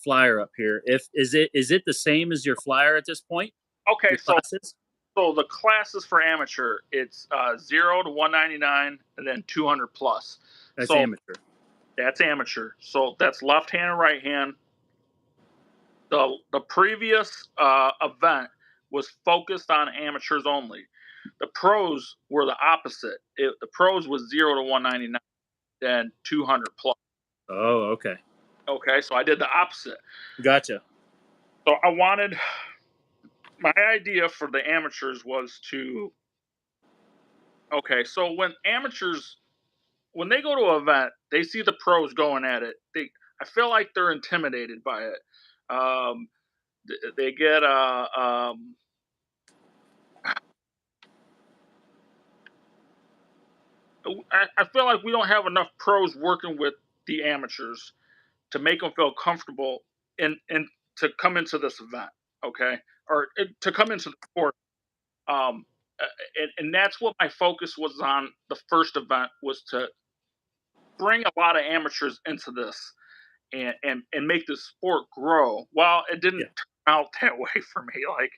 flyer up here. If is it the same as your flyer at this point? okay, Your classes? so the classes for amateur, it's 0 to 199, and then 200 plus. That's So amateur. that's amateur. So that's left hand and right hand. The previous event was focused on amateurs only. The pros were the opposite. The pros was 0 to 199, then 200 plus. Oh, okay. Okay, so I did the opposite. Gotcha. So my idea for the amateurs was to, okay, so when they go to an event, they see the pros going at it. I feel like they're intimidated by it. Um, they get I feel like we don't have enough pros working with the amateurs to make them feel comfortable and to come into this event, okay, or to come into the sport. Um, and that's what my focus was on. The first event was to bring a lot of amateurs into this and make the sport grow. Well, it didn't Yeah. turn out that way for me. Like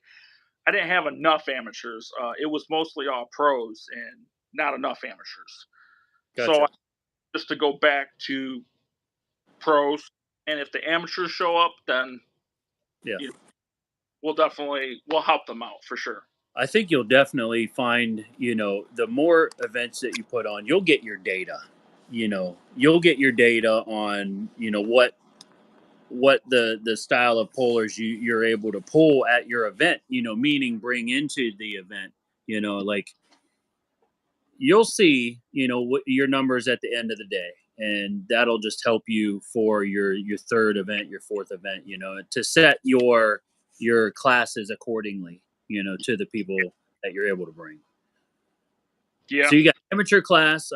I didn't have enough amateurs. It was mostly all pros and not enough amateurs. So Gotcha. just to go back to pros, and if the amateurs show up, then Yeah. you know, we'll help them out for sure. I think you'll definitely find, the more events that you put on, you'll get your data. You'll get your data on, what the style of pullers you're able to pull at your event, meaning bring into the event, like you'll see, what your numbers at the end of the day, and that'll just help you for your third event, your fourth event, to set your classes accordingly, to the people that you're able to bring. Yeah. So you got amateur class,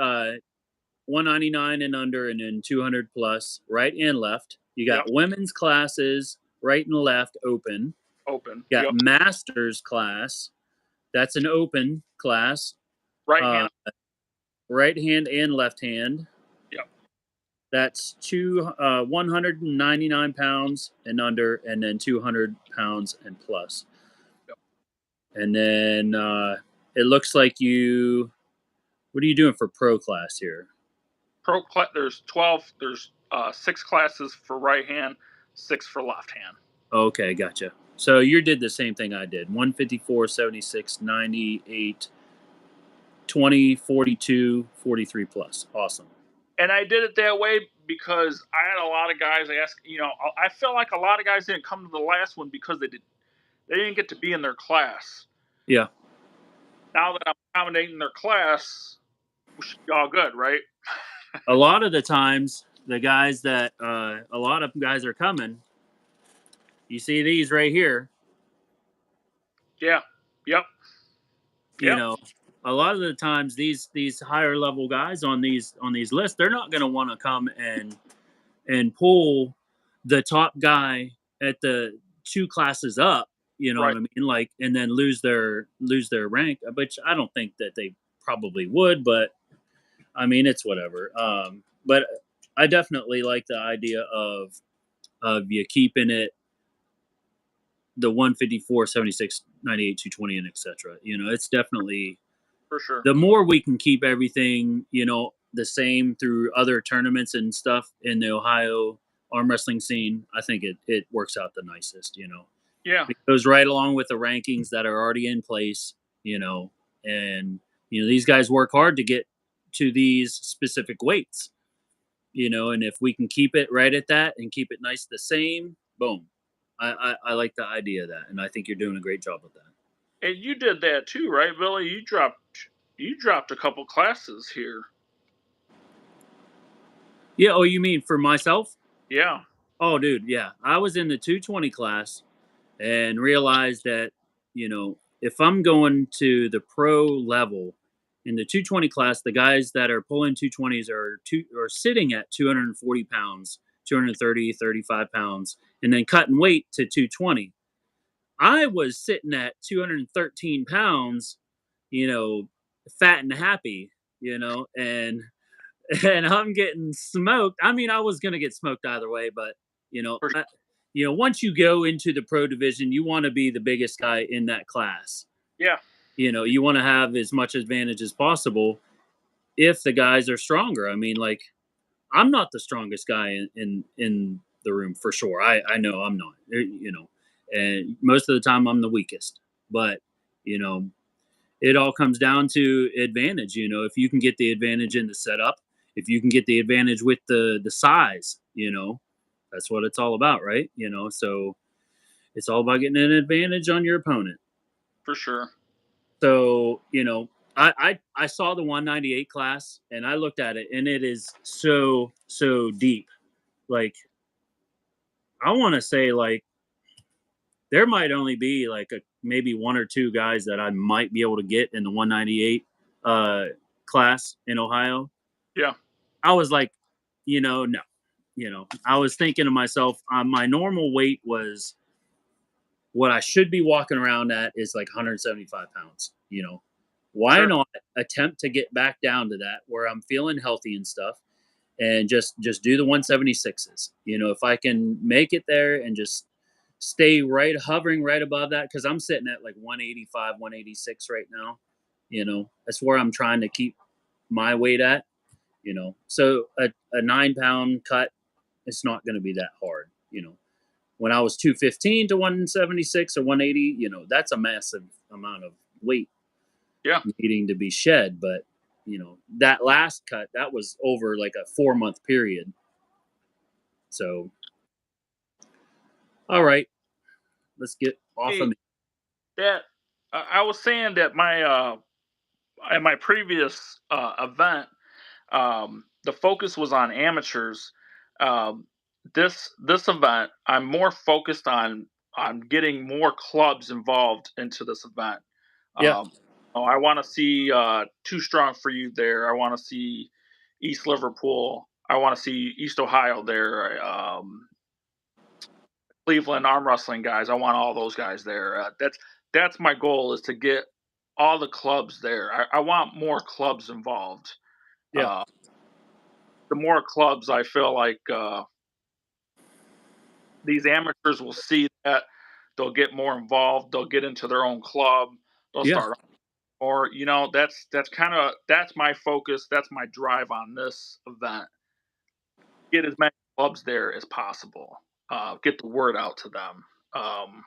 199 and under, and then 200 plus, right and left. You got Yep. women's classes, right and left, open. Open. You got Yep. masters class, that's an open class, Right uh, hand. right hand and left hand. Yep. That's 199 pounds and under, and then 200 pounds and plus. Yep. And then it looks like what are you doing for pro class here? There's 12. There's 6 classes for right hand, 6 for left hand. Okay, gotcha. So you did the same thing I did: 154, 76, 98, 20, 42, 43 plus. Awesome. And I did it that way because I had a lot of guys ask. I feel like a lot of guys didn't come to the last one because they didn't get to be in their class. Yeah. Now that I'm accommodating their class, we should be all good, right? A lot of the times, the guys that a lot of guys are coming. You see these right here. Yeah. Yep. You Yep. know, a lot of the times these higher level guys on these lists, they're not going to want to come and pull the top guy at the two classes up. You know what Right. I mean? Like, and then lose their rank, which I don't think that they probably would, but I mean, it's whatever. But I definitely like the idea of you keeping it the 154, 76, 98, 220, and etc. It's definitely For sure. the more we can keep everything, the same through other tournaments and stuff in the Ohio arm wrestling scene, I think it works out the nicest. Yeah. It goes right along with the rankings that are already in place. And these guys work hard to get to these specific weights. And if we can keep it right at that and keep it nice the same, boom. I like the idea of that, and I think you're doing a great job with that. And you did that too, right, Billy? You dropped a couple classes here. Yeah. Oh, you mean for myself? Yeah. Oh, dude. Yeah. I was in the 220 class and realized that, if I'm going to the pro level in the 220 class, the guys that are pulling 220s are sitting at 240 pounds, 230, 35 pounds, and then cutting weight to 220. I was sitting at 213 pounds, fat and happy, and and I'm getting smoked. I mean, I was gonna get smoked either way, but you know, For, I, once you go into the pro division, you want to be the biggest guy in that class. yeah. You want to have as much advantage as possible if the guys are stronger. I mean, like, I'm not the strongest guy in the room for sure. I know I'm not. And most of the time I'm the weakest. But you know, it all comes down to advantage. If you can get the advantage in the setup, if you can get the advantage with the size, that's what it's all about, right? So it's all about getting an advantage on your opponent. For sure. So I saw the 198 class and I looked at it and it is so deep. Like, I want to say, like, there might only be like maybe one or two guys that I might be able to get in the 198 class in Ohio. Yeah. I was like, no. I was thinking to myself, my normal weight was what I should be walking around at is like 175 pounds. Why Sure. not attempt to get back down to that where I'm feeling healthy and stuff, and just do the 176s. If I can make it there and just stay hovering right above that, because I'm sitting at like 185, 186 right now. That's where I'm trying to keep my weight at. So a 9 pound cut, it's not going to be that hard. When I was 215 to 176 or 180, that's a massive amount of weight Yeah. needing to be shed. But that last cut, that was over like a 4-month period. So, all right, let's get off of Hey, me. that I was saying that my at my previous event, the focus was on amateurs. Um, this event, I'm more focused on getting more clubs involved into this event. Yeah, Um, I want to see Too Strong for You there. I want to see East Liverpool. I want to see East Ohio there. Cleveland arm wrestling guys. I want all those guys there. That's my goal, is to get all the clubs there. I want more clubs involved. yeah, Uh, the more clubs, I feel like these amateurs will see that, they'll get more involved. They'll get into their own club. They'll yeah. start, or that's my focus. That's my drive on this event. Get as many clubs there as possible. Get the word out to them. And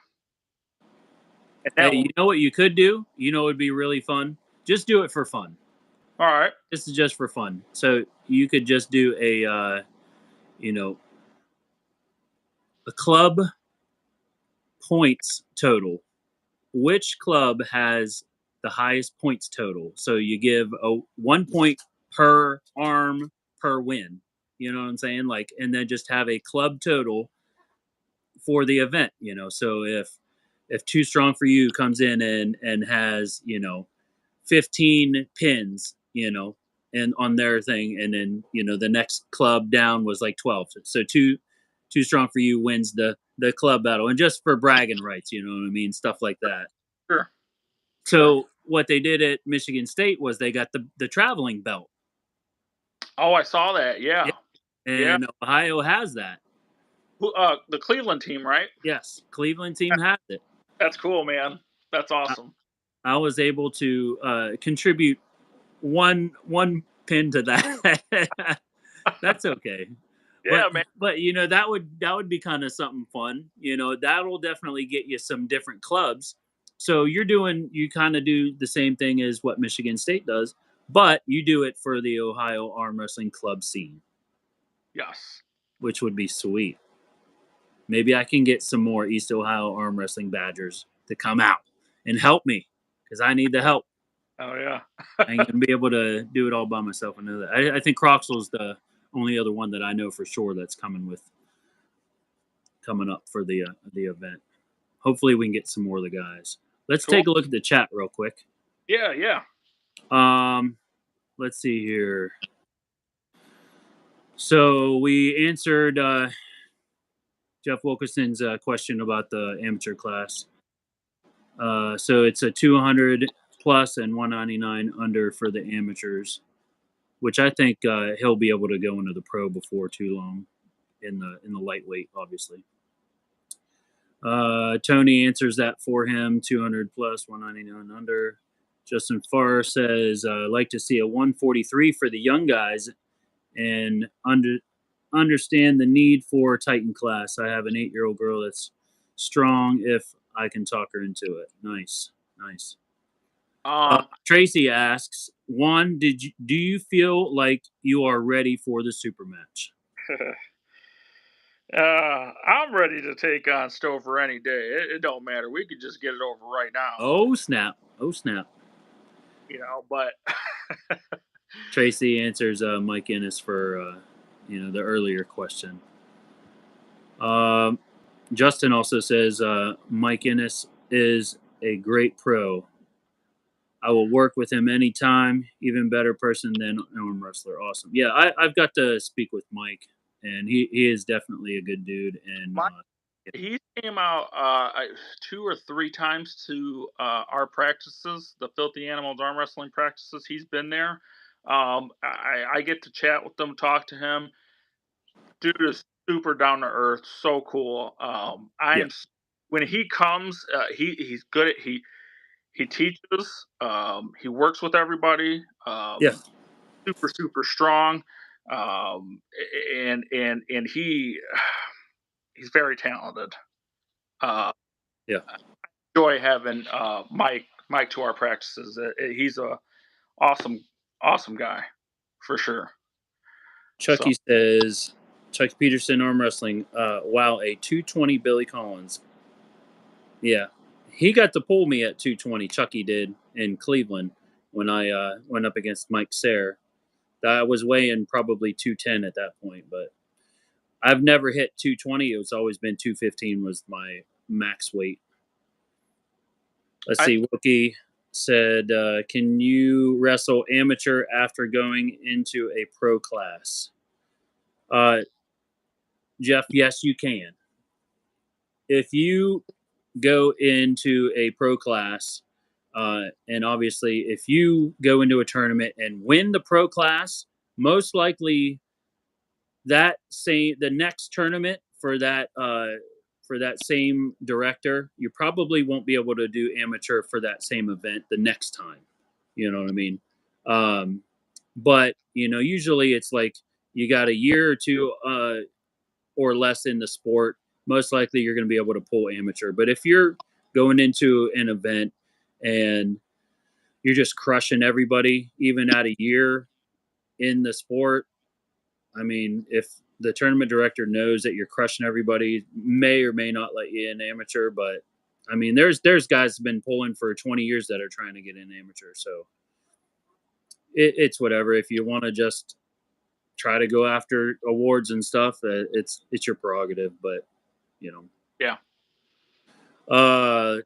that Hey, will you know what you could do? It would be really fun. Just do it for fun. all right. This is just for fun. So you could just do you know, a club points total. Which club has the highest points total? So you give a 1 point per arm per win. You know what I'm saying? Like, and then just have a club total for the event. So if Too Strong for You comes in and has 15 pins, and on their thing, and then the next club down was like 12. So Too Strong for You wins the club battle, and just for bragging rights, you know what I mean, stuff like that. Sure. Sure. So what they did at Michigan State was they got the traveling belt. Oh, I saw that. Yeah, Yeah. Yeah. and Ohio has that. The Cleveland team, right? Yes, Cleveland team has it. That's cool, man. That's I, awesome. I was able to contribute one pinned to that. That's okay. Yeah, man. But that would be kind of something fun. That'll definitely get you some different clubs. So you kind of do the same thing as what Michigan State does, but you do it for the Ohio arm wrestling club scene, Yes. which would be sweet. Maybe I can get some more East Ohio arm wrestling Badgers to come out and help me because I need the help. Oh yeah. I ain't gonna be able to do it all by myself. I know that. I think Croxel's the only other one that I know for sure that's coming up for the event. Hopefully, we can get some more of the guys. Let's Cool. take a look at the chat real quick. Yeah. Let's see here. So we answered Jeff Wilkerson's question about the amateur class. So it's a 200 plus and 199 under for the amateurs, which I think he'll be able to go into the pro before too long in the lightweight, obviously. Tony answers that for him, 200 plus, 199 under. Justin Farr says, like to see a 143 for the young guys and understand the need for Titan class. I have an 8-year-old girl that's strong if I can talk her into it. Nice. Tracy asks, Juan, do you feel like you are ready for the super match? I'm ready to take on Stover any day. It don't matter. We could just get it over right now. Oh snap! But Tracy answers Mike Ennis for the earlier question. Justin also says Mike Ennis is a great pro. I will work with him anytime. Even better person than arm wrestler. Awesome. Yeah, I've got to speak with Mike, and he is definitely a good dude. And he came out 2 or 3 times to our practices, the Filthy Animals arm wrestling practices. He's been there. I get to chat with them, talk to him. Dude is super down to earth, so cool. When he comes, he's good at he teaches, he works with everybody. Super strong, and he's very talented. Enjoy having Mike to our practices. He's a awesome guy for sure. Chucky says, Chuck Peterson arm wrestling. Wow, a 220 Billy Collins. Yeah, he got to pull me at 220. Chucky did in Cleveland when I went up against Mike Sayre. I was weighing probably 210 at that point, but I've never hit 220. It's always been 215 was my max weight. Let's see. Wookie said, can you wrestle amateur after going into a pro class? Jeff, yes, you can. If you go into a pro class, and obviously if you go into a tournament and win the pro class, most likely the next tournament for that same director, you probably won't be able to do amateur for that same event the next time. You know what I mean? But usually it's like you got a year or two or less in the sport. Most likely you're going to be able to pull amateur. But if you're going into an event and you're just crushing everybody, even at a year in the sport, I mean, if the tournament director knows that you're crushing everybody, may or may not let you in amateur. But I mean, there's guys have been pulling for 20 years that are trying to get in amateur. So it's whatever. If you want to just try to go after awards and stuff, it's your prerogative. But yeah.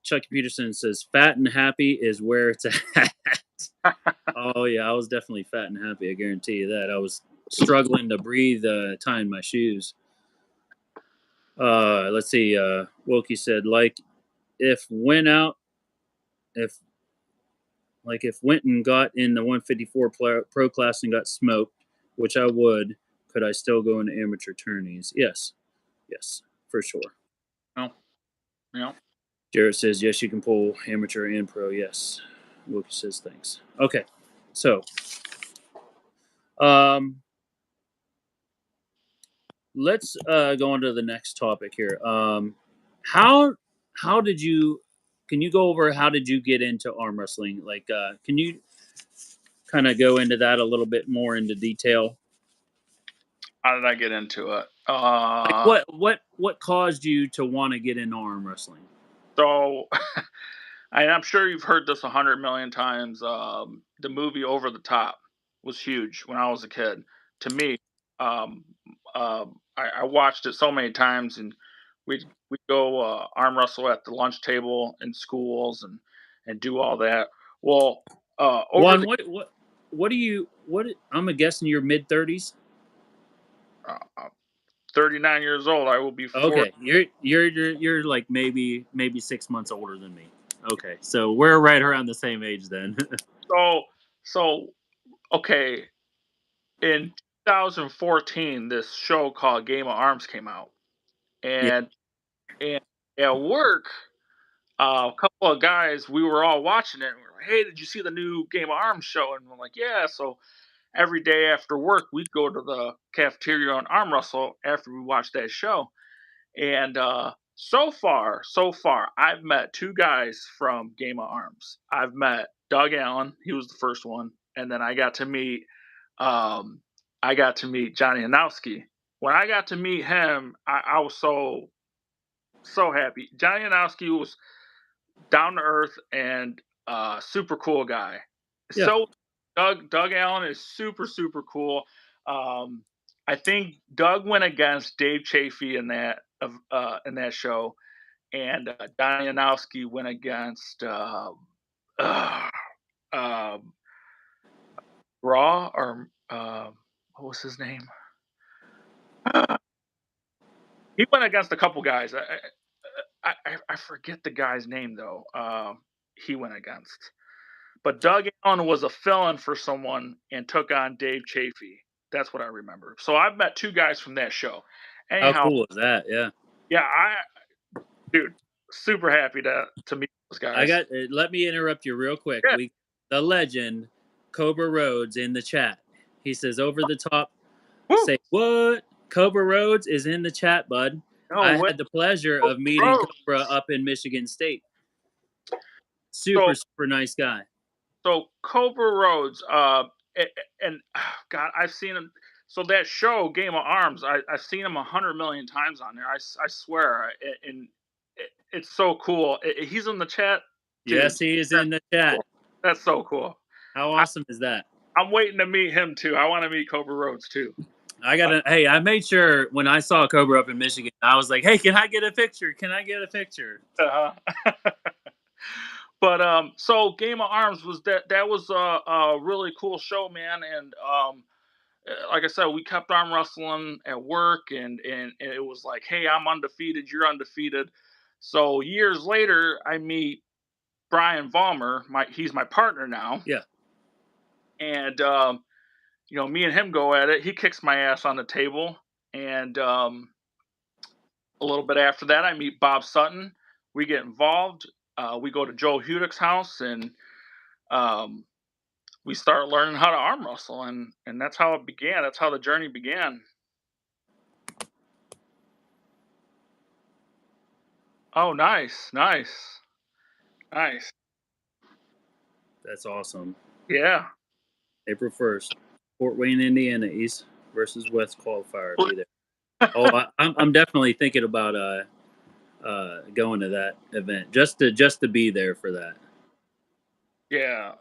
Chucky Peterson says, "Fat and happy is where it's at." Oh yeah, I was definitely fat and happy. I guarantee you that. I was struggling to breathe tying my shoes. Let's see. Wilkie said, if Winton got in the 154 pro class and got smoked, which I would, could I still go into amateur tourneys? Yes, for sure. No. Yeah. Jarrett says, yes, you can pull amateur and pro. Yes. Wilkie says, thanks. Okay, so Um, let's go on to the next topic here. How how did you? Can you go over how did you get into arm wrestling? Like, can you kind of go into that a little bit more into detail? How did I get into it? Like, what caused you to want to get into arm wrestling? So I'm sure you've heard this 100 million times. The movie Over the Top was huge when I was a kid. To me, um, I watched it so many times, and we go arm wrestle at the lunch table in schools and do all that. Well, over Juan, the what do you what? I'm guessing you're mid 30s. uh, 39 years old, I will be 40. Okay, you're like maybe 6 months older than me. Okay, so we're right around the same age then. So so okay, in 2014, this show called Game of Arms came out, Yeah. and and at work, a couple of guys, we were all watching it. And we are like, "Hey, did you see the new Game of Arms show?" And we're like, "Yeah." So every day after work, we'd go to the cafeteria and arm wrestle after we watched that show. And so far, I've met two guys from Game of Arms. I've met Doug Allen. He was the first one, and then um, I got to meet Johnny Anowski. When I got to meet him, I was so happy. Johnny Anowski was down to earth and super cool guy. Yeah. So Doug Allen is super cool. Um, I think Doug went against Dave Chafee in that show, and Johnny Anowski went against uh, um, Raw or what was his name? He went against a couple guys. I forget the guy's name though. He went against, but Doug Allen was a fill-in for someone and took on Dave Chafee. That's what I remember. So I've met two guys from that show. How Anyhow, cool is that? Yeah. yeah, dude, super happy to meet those I guys. got. Let me interrupt you real quick. Yeah. We the legend Cobra Rhodes in the chat. He says over the top. Woo! Say what? Cobra Rhodes is in the chat, bud. No I way, had the pleasure of meeting bro. Cobra up in Michigan State. So Super nice guy. so Cobra Rhodes, and God, I've seen him. So that show, Game of Arms, I've seen him 100 million times on there. I swear, and it's so cool. He's in the chat, dude. Yes, he is That's in the cool. chat. That's so cool. How I, awesome is that? I'm waiting to meet him too. I want to meet Cobra Rhodes too. I gotta. Hey, I made sure when I saw Cobra up in Michigan, I was like, "Hey, can I get a picture? Can I get a picture?" Uh-huh. But so Game of Arms was that was a really cool show, man. And like I said, we kept arm wrestling at work, and it was like, hey, I'm undefeated, you're undefeated. So years later, I meet Brian Vollmer. He's my partner now, Yeah. and me and him go at it. He kicks my ass on the table, and a little bit after that, I meet Bob Sutton. We get involved. We go to Joe Hudick's house, and um, we start learning how to arm wrestle, and that's how it began. That's how the journey began. Oh, nice. That's awesome. Yeah. April 1st, Fort Wayne, Indiana, East versus West qualifier. Be there. Oh, I'm definitely thinking about going to that event just to be there for that. Yeah.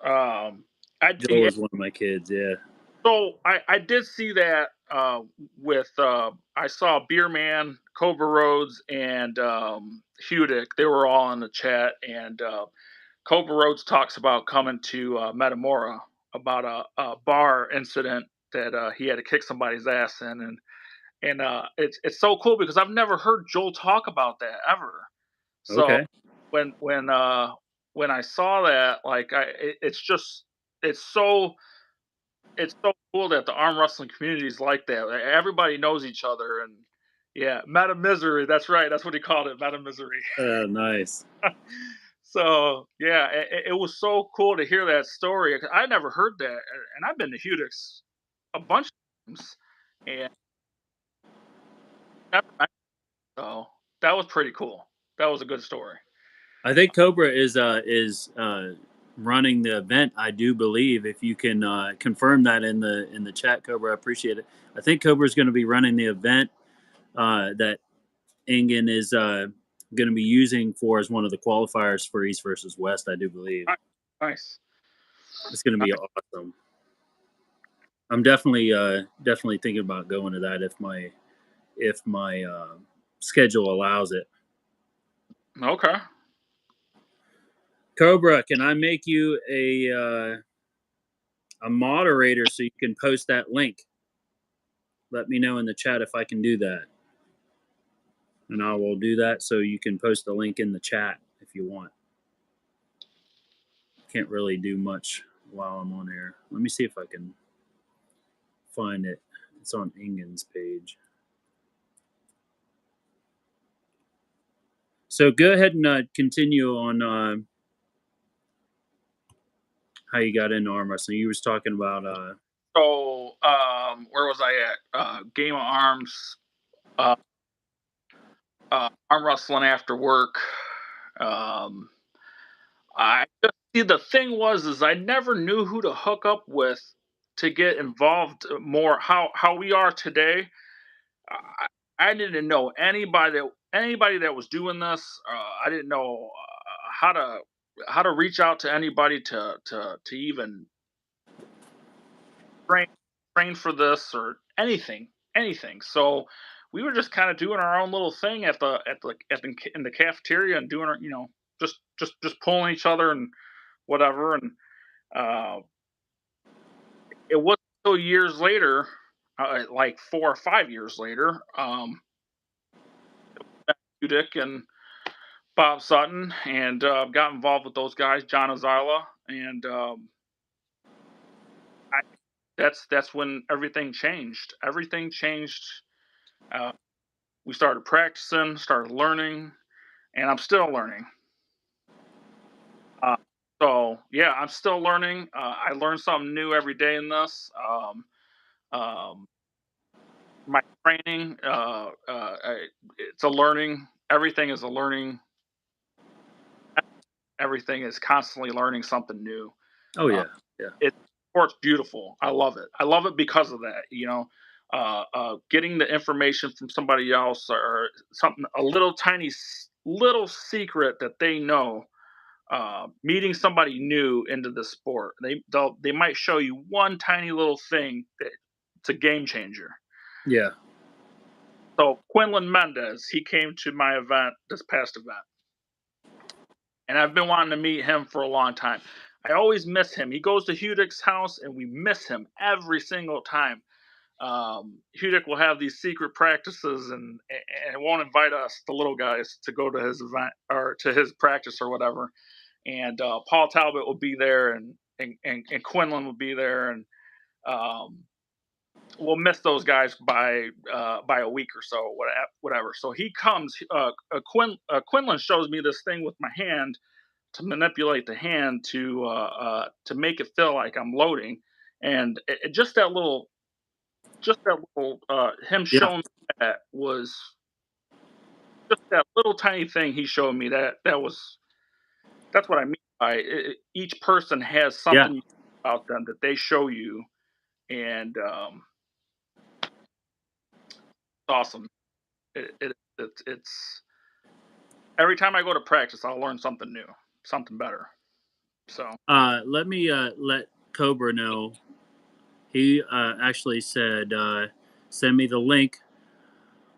Joel was one of my kids. Yeah. I did see that with I saw Beerman, Cobra Rhodes, and Hudick. They were all in the chat, and Cobra Rhodes talks about coming to Metamora about a bar incident that he had to kick somebody's ass in, and it's so cool because I've never heard Joel talk about that ever. So Okay. when when uh when I saw that, like it's so it's so cool that the arm wrestling community is like that. Like, everybody knows each other, and yeah, Meta Misery. That's right. That's what he called it, Meta Misery. Nice. So yeah, it was so cool to hear that story. I never heard that, and I've been to Hudix a bunch of times, and never met, so that was pretty cool. That was a good story. I think Cobra is running the event. I do believe. If you can confirm that in the chat, Cobra, I appreciate it. I think Cobra is going to be running the event that Ingen is going to be using for as one of the qualifiers for East versus West. I do believe Nice. it's going to be awesome. I'm definitely thinking about going to that if my schedule allows it. Okay. Cobra, can I make you a moderator so you can post that link? Let me know in the chat if I can do that, and I will do that so you can post the link in the chat if you want. Can't really do much while I'm on air. Let me see if I can find it. It's on Ingen's page. So go ahead and continue on how you got into arm wrestling. You was talking about So, where was I at? Game of Arms, arm wrestling after work. I just see the thing was is I never knew who to hook up with to get involved more. How we are today. I, I didn't know anybody that was doing this. I didn't know how to reach out to anybody to even train train for this or anything. So we were just kind of doing our own little thing in the cafeteria and doing our just pulling each other and whatever. And uh, it wasn't until years later, like 4 or 5 years later, Dick and Bob Sutton, and got involved with those guys, John Azala, and I, that's when everything changed. Everything changed. Uh, we started practicing, started learning, and I'm still learning. Uh, so yeah, I'm still learning. I learn something new every day in this. Um, my training, it's a learning. Everything is a learning. Everything is constantly learning something new. oh Uh, yeah, yeah. Sport's beautiful. I love it. I love it because of that. Getting the information from somebody else or something, a little tiny little secret that they know. Meeting somebody new into the sport, they might show you one tiny little thing that it's a game changer. Yeah. So Quinlan Mendez, he came to my event, this past event, and I've been wanting to meet him for a long time. I always miss him. He goes to Hudick's house, and we miss him every single time. Hudick will have these secret practices and won't invite us, the little guys, to go to his event or to his practice or whatever. And Paul Talbot will be there, and Quinlan will be there, and um, we'll miss those guys by a week or so, whatever. So he comes. Quinlan shows me this thing with my hand to manipulate the hand to make it feel like I'm loading, and just that little him Yeah. showing me that was just that little tiny thing he showed me that's what I mean by each person has Yeah. something about them that they show you, and it's awesome. It's every time I go to practice, I'll learn something new, something better. So Let me let Cobra know. He actually said, send me the link.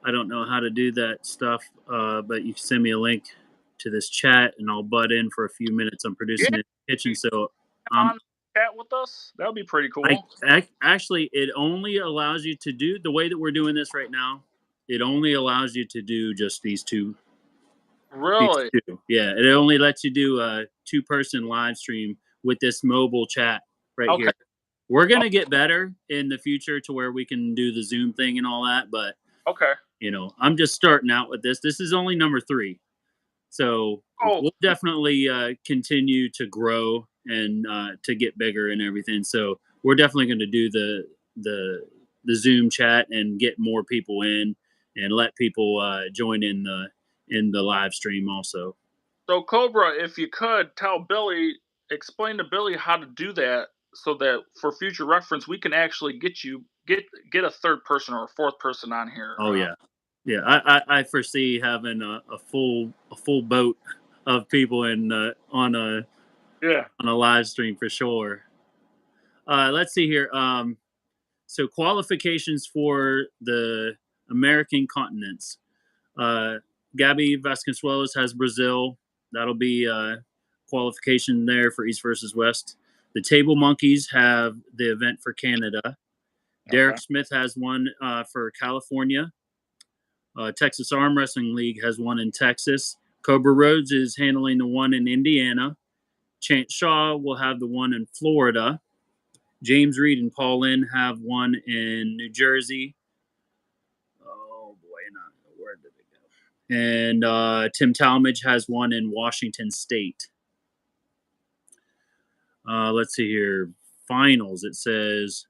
I don't know how to do that stuff, but you can send me a link to this chat and I'll butt in for a few minutes. I'm yeah, producing in the kitchen. So on chat with us, that would be pretty cool. actually, it only allows you to do the way that we're doing this right now. It only allows you to do just these two. Really? Yeah, it only lets you do a 2-person live stream with this mobile chat right Okay. here. We're gonna get better in the future to where we can do the Zoom thing and all that, but Okay. I'm just starting out with this. This is only number 3, so Oh, we'll definitely continue to grow and to get bigger and everything. So we're definitely going to do the Zoom chat and get more people in and let people join in the live stream also. So Cobra, if you could explain to Billy how to do that, so that for future reference we can actually get a third person or a fourth person on here. Oh yeah, yeah. I foresee having a full boat of people in Yeah. on a live stream for sure. Let's see here. So qualifications for the American continents. Uh, Gabby Vasconcelos has Brazil. That'll be qualification there for East versus West. The Table Monkeys have the event for Canada. Okay. Derek Smith has one for California. Texas Arm Wrestling League has one in Texas. Cobra Rhodes is handling the one in Indiana. Chance Shaw will have the one in Florida. James Reed and Paul Lynn have one in New Jersey. Oh boy, where did it go? And Tim Talmadge has one in Washington State. Let's see here. Finals. It says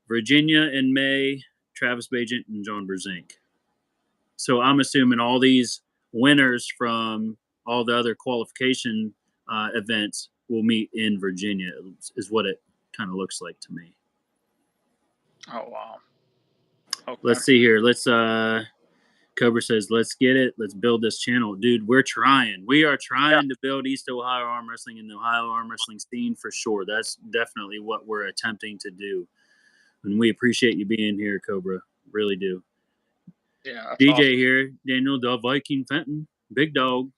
Virginia in May, Travis Bajent and John Brzenk. So I'm assuming all these winners from all the other qualification events will meet in Virginia, is what it kind of looks like to me. Oh wow. Okay. Let's see here. Cobra says, let's get it. Let's build this channel. Dude, we're trying. We are trying to build East Ohio arm wrestling and the Ohio arm wrestling scene for sure. That's definitely what we're attempting to do. And we appreciate you being here, Cobra. Really do. Yeah. DJ awesome. here, Daniel the Viking Fenton, big dog.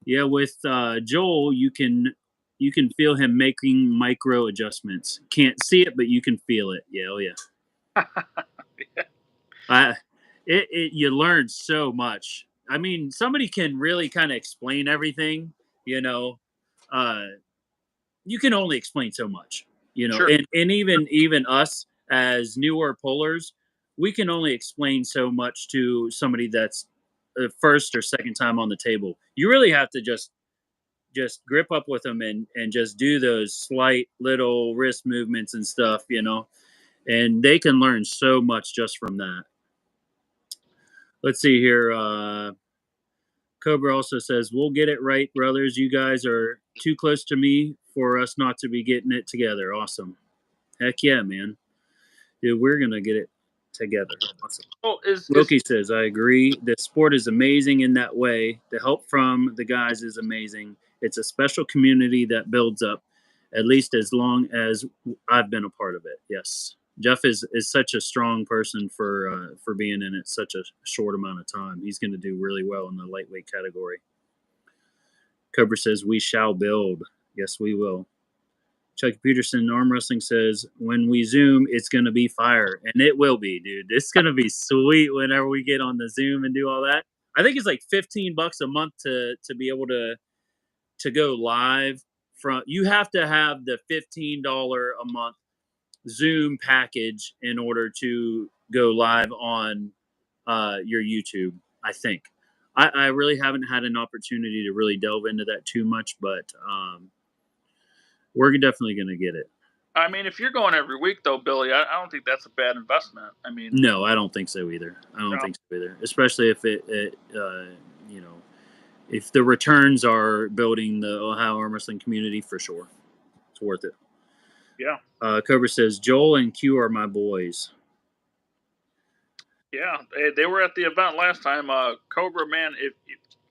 Yeah, with Joel, you can feel him making micro adjustments. Can't see it, but you can feel it. Yeah, oh yeah. Yeah. You learn so much. I mean, somebody can really kind of explain everything, you know. You can only explain so much, you know. Sure. And even us as newer pullers, we can only explain so much to somebody that's first or second time on the table. You really have to just grip up with them and just do those slight little wrist movements and stuff, you know. And they can learn so much just from that. Let's see here. Cobra also says, we'll get it right, brothers. You guys are too close to me for us not to be getting it together. Awesome. Heck yeah, man. Dude, we're going to get it together. Awesome. Oh, Wilkie says, I agree. The sport is amazing in that way. The help from the guys is amazing. It's a special community that builds up, at least as long as I've been a part of it. Yes. Jeff is such a strong person for being in it such a short amount of time. He's going to do really well in the lightweight category. Cobra says, we shall build. Yes, we will. Chucky Peterson Arm Wrestling says, when we Zoom, it's going to be fire. And it will be, dude. It's going to be sweet whenever we get on the Zoom and do all that. I think it's like $15 a month to be able to go live. You have to have the $15 a month Zoom package in order to go live on your YouTube, I think. I really haven't had an opportunity to really delve into that too much, but we're definitely going to get it. I mean, if you're going every week, though, Billy, I don't think that's a bad investment. I mean, no, I don't think so either. Especially if it you know, if the returns are building the Ohio arm wrestling community, for sure, it's worth it. Yeah. Cobra says, Joel and Q are my boys. Yeah, they were at the event last time. Cobra, man, if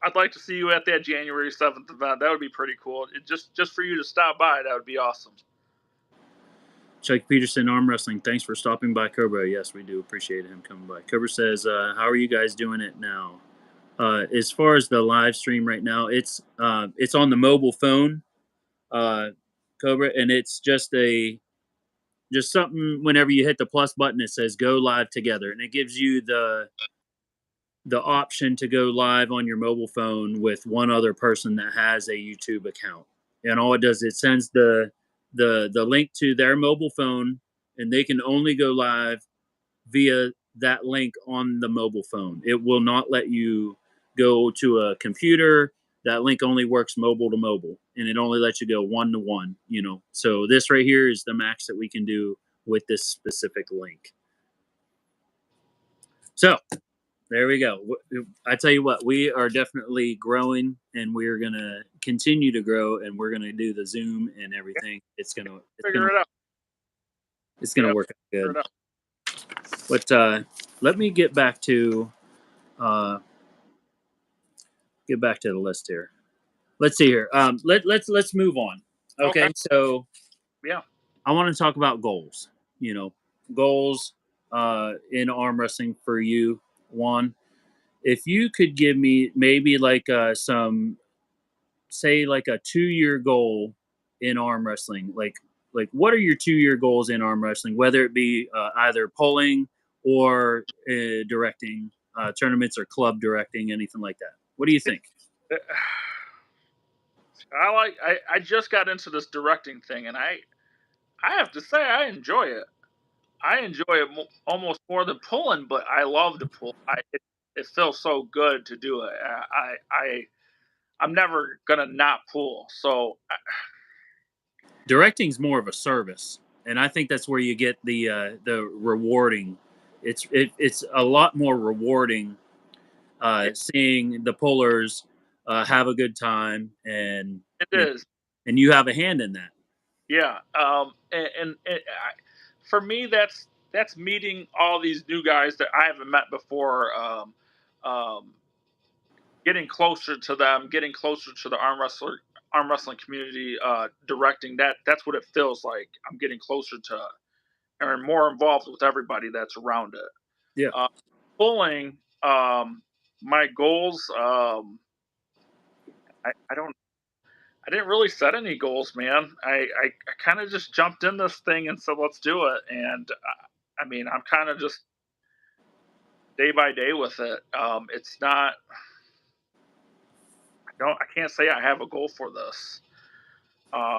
I'd like to see you at that January 7th event. That would be pretty cool. Just for you to stop by, that would be awesome. Chuck Peterson Arm Wrestling, thanks for stopping by, Cobra. Yes, we do appreciate him coming by. Cobra says, how are you guys doing it now? As far as the live stream right now, it's on the mobile phone, Cobra, and it's just something. Whenever you hit the plus button, it says go live together, and it gives you the option to go live on your mobile phone with one other person that has a YouTube account. And all it does, it sends the link to their mobile phone, and they can only go live via that link on the mobile phone. It will not let you go to a computer. That link only works mobile to mobile, and it only lets you go 1-to-1, you know. So this right here is the max that we can do with this specific link. So there we go. I tell you what, we are definitely growing, and we're gonna continue to grow, and we're gonna do the Zoom and everything. It's gonna Figure it out. work out Figure good. it out. But let me get back to the list here. Let's see here. Let's move on. Okay. So Yeah. I want to talk about goals. Goals in arm wrestling for you, Juan. If you could give me maybe like some, say like a 2-year goal in arm wrestling, like what are your 2-year goals in arm wrestling, whether it be either pulling or directing tournaments or club directing, anything like that. What do you think? I just got into this directing thing, and I have to say I enjoy it. I enjoy it almost more than pulling, but I love to pull. It feels so good to do it. I'm never gonna not pull. So Directing's more of a service, and I think that's where you get the rewarding. It's a lot more rewarding seeing the pullers have a good time, and it is. and you have a hand in that. Yeah. For me, that's meeting all these new guys that I haven't met before. Um, Getting closer to them, getting closer to the arm wrestling community, directing that's what it feels like. I'm getting closer to and more involved with everybody that's around it. Yeah. Pulling, my goals. I don't. I didn't really set any goals, man. I kind of just jumped in this thing and said, let's do it. And I mean, I'm kind of just day by day with it. It's not. I can't say I have a goal for this. Uh,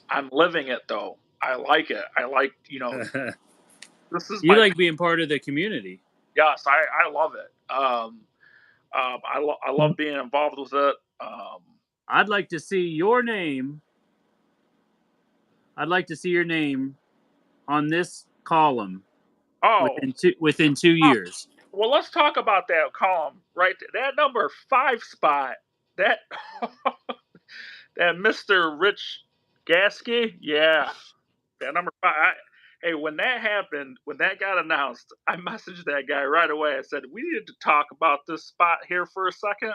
I'm living it though. I like it. I like, this is You my, like being part of the community. yes, I love it. I love being involved with it. I'd like to see your name. I'd like to see your name on this column Oh, within 2 years. well, let's talk about that column right there. That number 5 spot, that, that Mr. Rich Gasky. Yeah. That number 5. Hey, when that happened, when that got announced, I messaged that guy right away. I said, we needed to talk about this spot here for a second.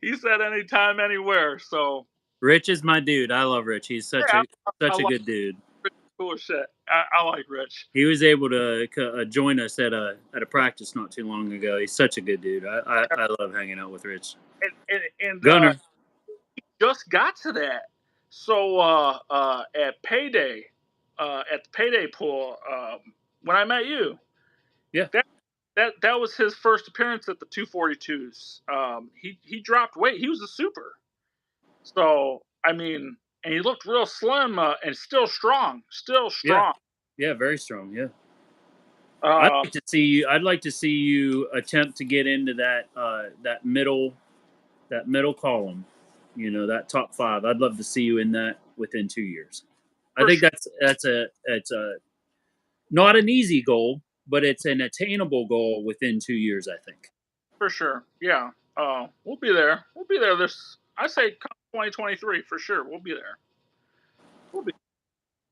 He said anytime, anywhere. So Rich is my dude. I love Rich. He's such yeah, a I like good dude. Rich. Cool shit. I like Rich. He was able to join us at a practice not too long ago. He's such a good dude. I love hanging out with Rich. And Gunner. just got to that. So at payday, at the payday pool, when I met you, Yeah. That was his first appearance at the 242s. He dropped weight. He was a super. So I mean, and he looked real slim and still strong. Still strong. Yeah, very strong. Yeah. Uh, I'd like to see you attempt to get into that middle column. That top 5. I'd love to see you in that within 2 years. I think that's a not an easy goal, but it's an attainable goal within 2 years, I think. For sure. Yeah. We'll be there. We'll be there. I say 2023 for sure. We'll be there.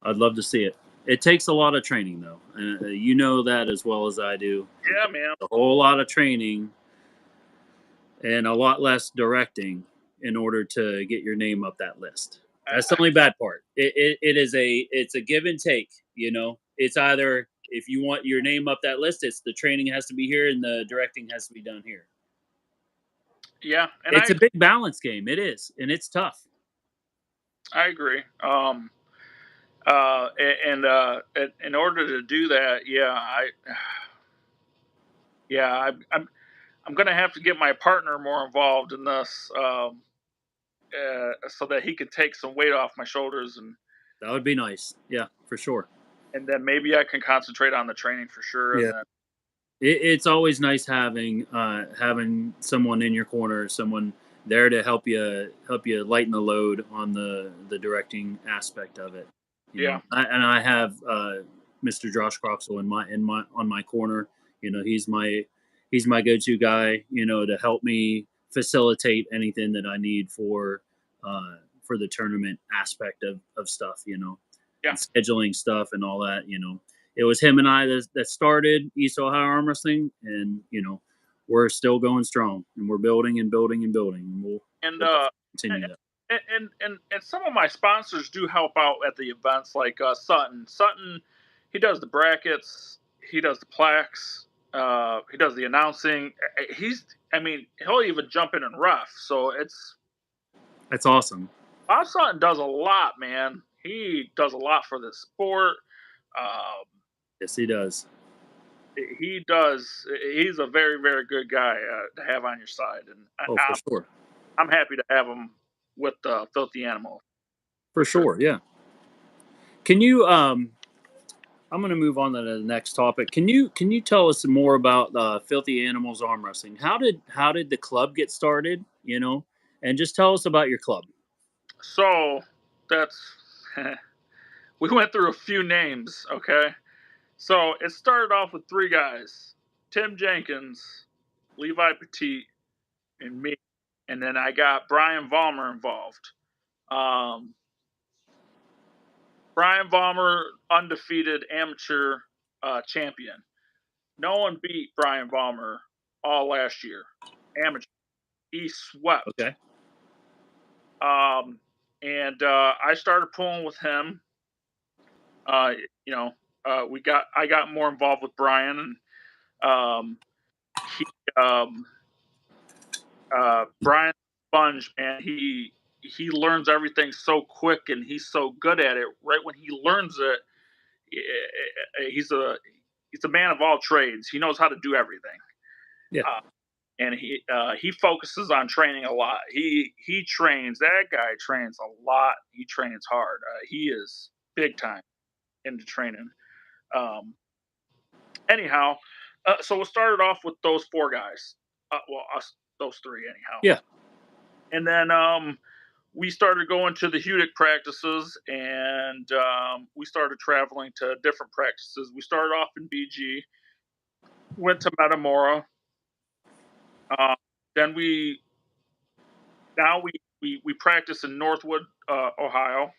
I'd love to see it. It takes a lot of training, though, and you know that as well as I do. Yeah, man. A whole lot of training and a lot less directing in order to get your name up that list. That's the only bad part. It's a give and take. It's either if you want your name up that list, it's the training has to be here and the directing has to be done here. Yeah, and it's a big balance game. It is, and it's tough. I agree. In order to do that, I'm going to have to get my partner more involved in this, so that he can take some weight off my shoulders, and that would be nice. Yeah, for sure. And then maybe I can concentrate on the training for sure. Yeah. And then, it's always nice having someone in your corner, someone there to help you lighten the load on the directing aspect of it. Yeah. I have Mr. Josh Croxel on my corner. He's my go-to guy. To help me facilitate anything that I need for the tournament aspect of stuff. Yeah. And scheduling stuff and all that. It was him and I that started East Ohio Arm Wrestling, and we're still going strong, and we're building and building and building, and we'll And continue that. and some of my sponsors do help out at the events, like Sutton. Sutton, he does the brackets, he does the plaques, he does the announcing. He'll even jump in and ref. So That's awesome. Bob Sutton does a lot, man. He does a lot for the sport. Yes, he does. He does. He's a very, very good guy to have on your side, and For sure. I'm happy to have him with Filthy Animal. For sure, yeah. Can you? I'm going to move on to the next topic. Can you tell us more about Filthy Animals Arm Wrestling? How did the club get started? And just tell us about your club. So that's we went through a few names, okay? So it started off with three guys: Tim Jenkins, Levi Petit, and me. And then I got Brian Vollmer involved. Brian Vollmer, undefeated amateur champion. No one beat Brian Vollmer all last year. Amateur. He swept. Okay. And I started pulling with him. I got more involved with Brian, and Brian Sponge, man, he learns everything so quick, and he's so good at it. Right when he learns it, he's a man of all trades. He knows how to do everything. Yeah. And he focuses on training a lot. He trains. That guy trains a lot. He trains hard. He is big time into training. Anyhow, so we started off with those four guys. Those three, anyhow. Yeah. And then we started going to the Hudic practices, and we started traveling to different practices. We started off in BG, went to Metamora. Then we practice in Northwood, Ohio.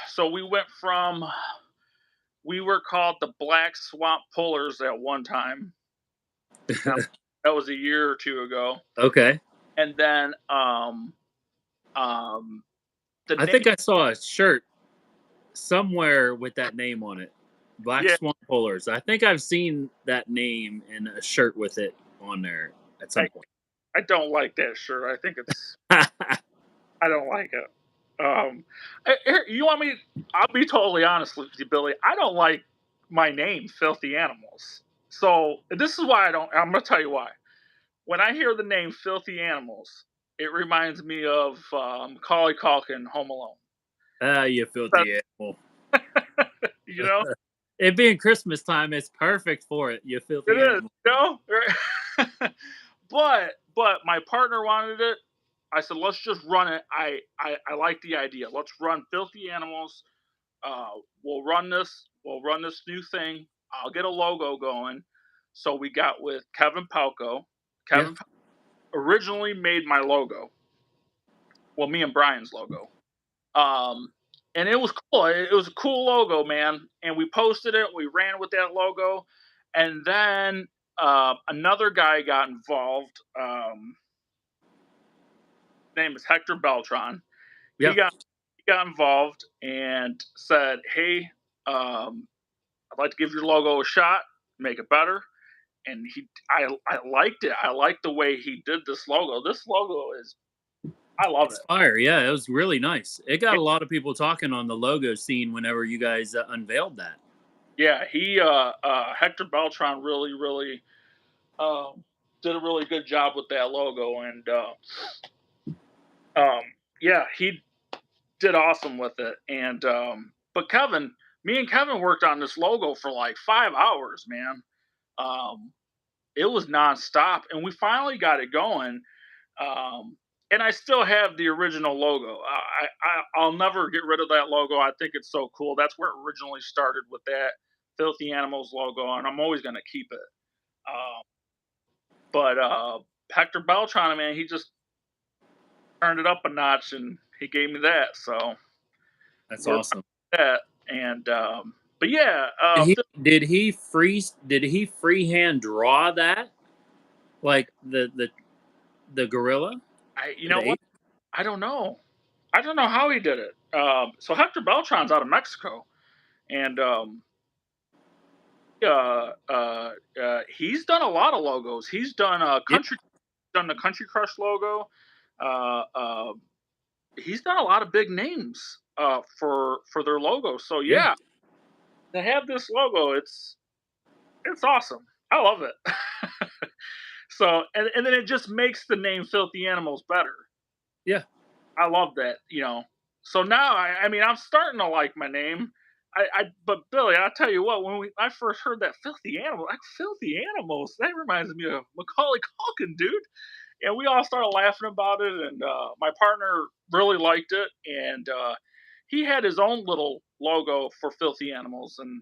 So we were called the Black Swamp Pullers at one time. That was a year or two ago. Okay. And then I think I saw a shirt somewhere with that name on it. Black Swamp Pullers. I think I've seen that name and a shirt with it on there at some point. I don't like that shirt. I think it's I don't like it. You want me? I'll be totally honest with you, Billy. I don't like my name, Filthy Animals. So this is why I don't. I'm gonna tell you why. When I hear the name Filthy Animals, it reminds me of Macaulay Culkin, Home Alone. You filthy animal. You know, it being Christmas time, it's perfect for it. You filthy animal. But my partner wanted it. I said, let's just run it. I like the idea. Let's run Filthy Animals. We'll run this new thing. I'll get a logo going. So we got with Kevin Palco. Kevin originally made my logo. Well, me and Brian's logo. And it was cool. It was a cool logo, man. And we posted it. We ran with that logo. And then another guy got involved. His name is Hector Beltran. Yeah. He got involved and said, hey, I'd like to give your logo a shot, make it better. And I liked it. I liked the way he did this logo. This logo I love it. Fire, yeah, it was really nice. It got a lot of people talking on the logo scene whenever you guys unveiled that. Yeah, Hector Beltran really, really did a really good job with that logo, and he did awesome with it. And but me and Kevin worked on this logo for like 5 hours, man. it was nonstop, and we finally got it going. And I still have the original logo. I'll never get rid of that logo. I think it's so cool. That's where it originally started, with that Filthy Animals logo, and I'm always going to keep it. Um, but Hector Beltran, man, he just turned it up a notch, and he gave me that. So That's we're awesome. that. And but yeah, Did he freehand draw that, like the gorilla you or know the what? ape? I don't know. I don't know how he did it. So Hector Beltran's out of Mexico, and he's done a lot of logos. He's done Yeah, done the Country Crush logo. Uh, uh, he's done a lot of big names for their logo. So yeah. yeah, to have this logo, it's awesome. I love it. So and then it just makes the name Filthy Animals better. Yeah. I love that, you know. So now, I mean, I'm starting to like my name. But Billy, I'll tell you what. When I first heard that filthy animals, that reminds me of Macaulay Culkin, dude. And we all started laughing about it, and my partner really liked it, and he had his own little logo for Filthy Animals, and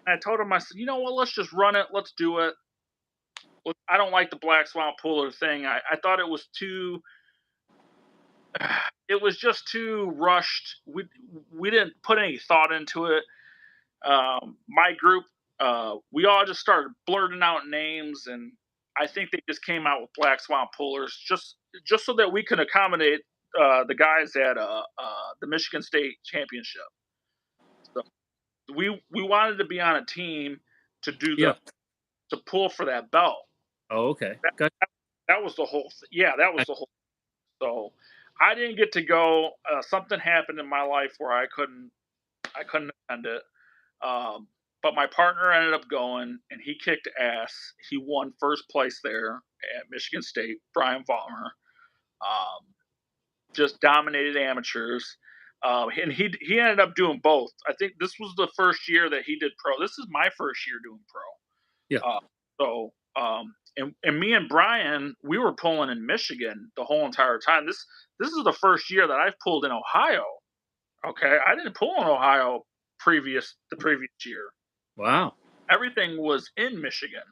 I told him, I said, you know what, let's just run it, let's do it. Look, I don't like the Black Swamp Pooler thing. I thought it was too it was just too rushed. We didn't put any thought into it. My group, we all just started blurting out names, and I think they just came out with Black Swamp Pullers just so that we can accommodate the guys at the Michigan State Championship. So we wanted to be on a team to do Yeah. to pull for that belt. Oh, okay. That, Gotcha. that was the whole. Yeah, that was the whole. So I didn't get to go. Something happened in my life where I couldn't attend it. Um, but my partner ended up going, and he kicked ass. He won first place there at Michigan State. Brian Vollmer just dominated amateurs, and he ended up doing both. I think this was the first year that he did pro. This is my first year doing Yeah. pro. And me and Brian, we were pulling in Michigan the whole entire time. This is the first year that I've pulled in Ohio. Okay, I didn't pull in Ohio the previous year. Wow. Everything was in Michigan.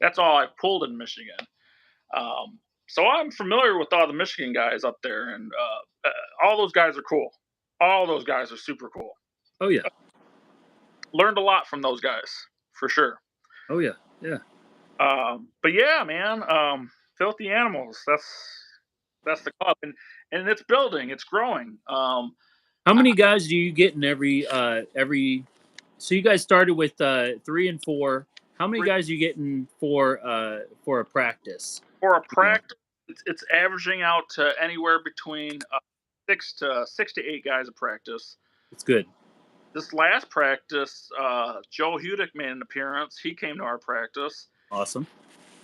That's all I've pulled in Michigan. Um, so I'm familiar with all the Michigan guys up there, and all those guys are cool. All those guys are super cool. Oh yeah. Learned a lot from those guys for sure. Oh yeah. Yeah. But yeah, man, Filthy Animals. That's the club, and it's building. It's growing. How many guys do you get in every? So you guys started with 3 and 4. How many guys are you getting for a practice? For a You know, practice, it's averaging out to anywhere between 6 to 8 guys a practice. it's good. This last practice, Joe Hudick made an appearance. He came to our practice. Awesome.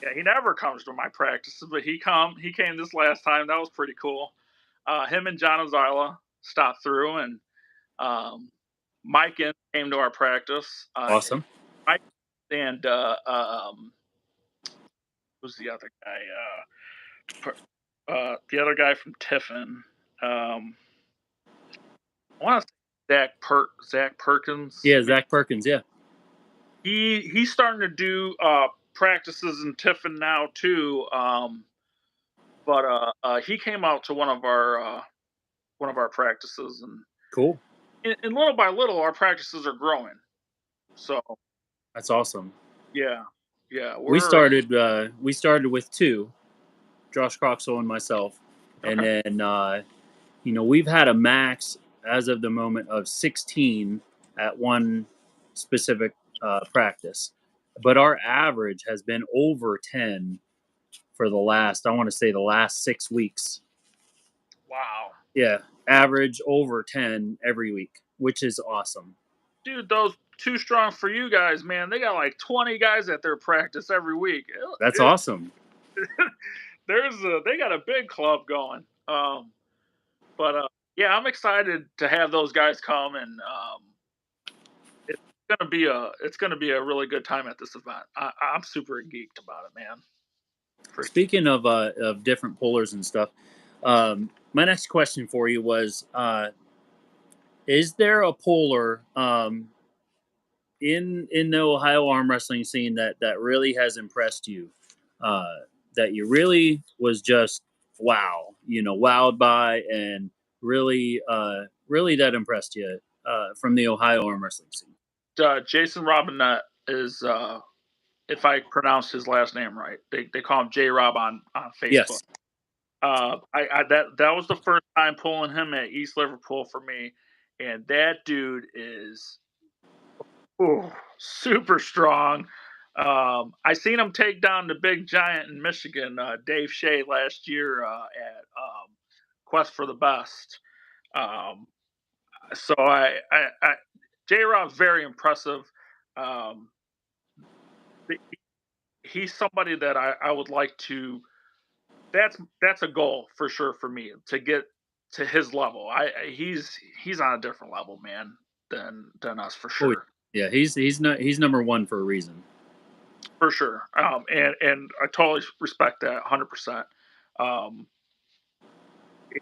Yeah, he never comes to my practices, but he came this last time. That was pretty cool. Him and John Azarla stopped through, and Mike came to our practice. Awesome. Mike and who's the other guy? The other guy from Tiffin. I want to say Zach Perkins. Yeah, Zach Perkins. Yeah. He's starting to do practices in Tiffin now too. But he came out to one of our practices, Cool. and little by little, our practices are growing. So That's awesome. yeah, We started with 2, Josh Croxall and myself, and okay. then we've had a max as of the moment of 16 at one specific practice, but our average has been over 10 for I want to say the last 6 weeks. Wow, Yeah, average over 10 every week, which is awesome. dude, those Too Strong for You guys, man, they got like 20 guys at their practice every week. That's awesome. They got a big club going. But yeah, I'm excited to have those guys come, and it's gonna be a really good time at this event. I'm super geeked about it, man. Speaking of different pullers and stuff, my next question for you was: is there a puller in the Ohio arm wrestling scene that really has impressed you? That you really was just wowed by, and really that impressed you from the Ohio arm wrestling scene? Jason Robinette is, if I pronounced his last name right, they call him J Rob on Facebook. Yes, That was the first time pulling him at East Liverpool for me, and that dude is super strong. I seen him take down the big giant in Michigan, Dave Shea, last year at Quest for the Best. Um, so J Rob's very impressive. Um, he's somebody that I would like to. That's a goal for sure for me to get to his level. He's on a different level, man, than us for oh sure. yeah, he's number one for a reason. For sure. And I totally respect that 100%. Um,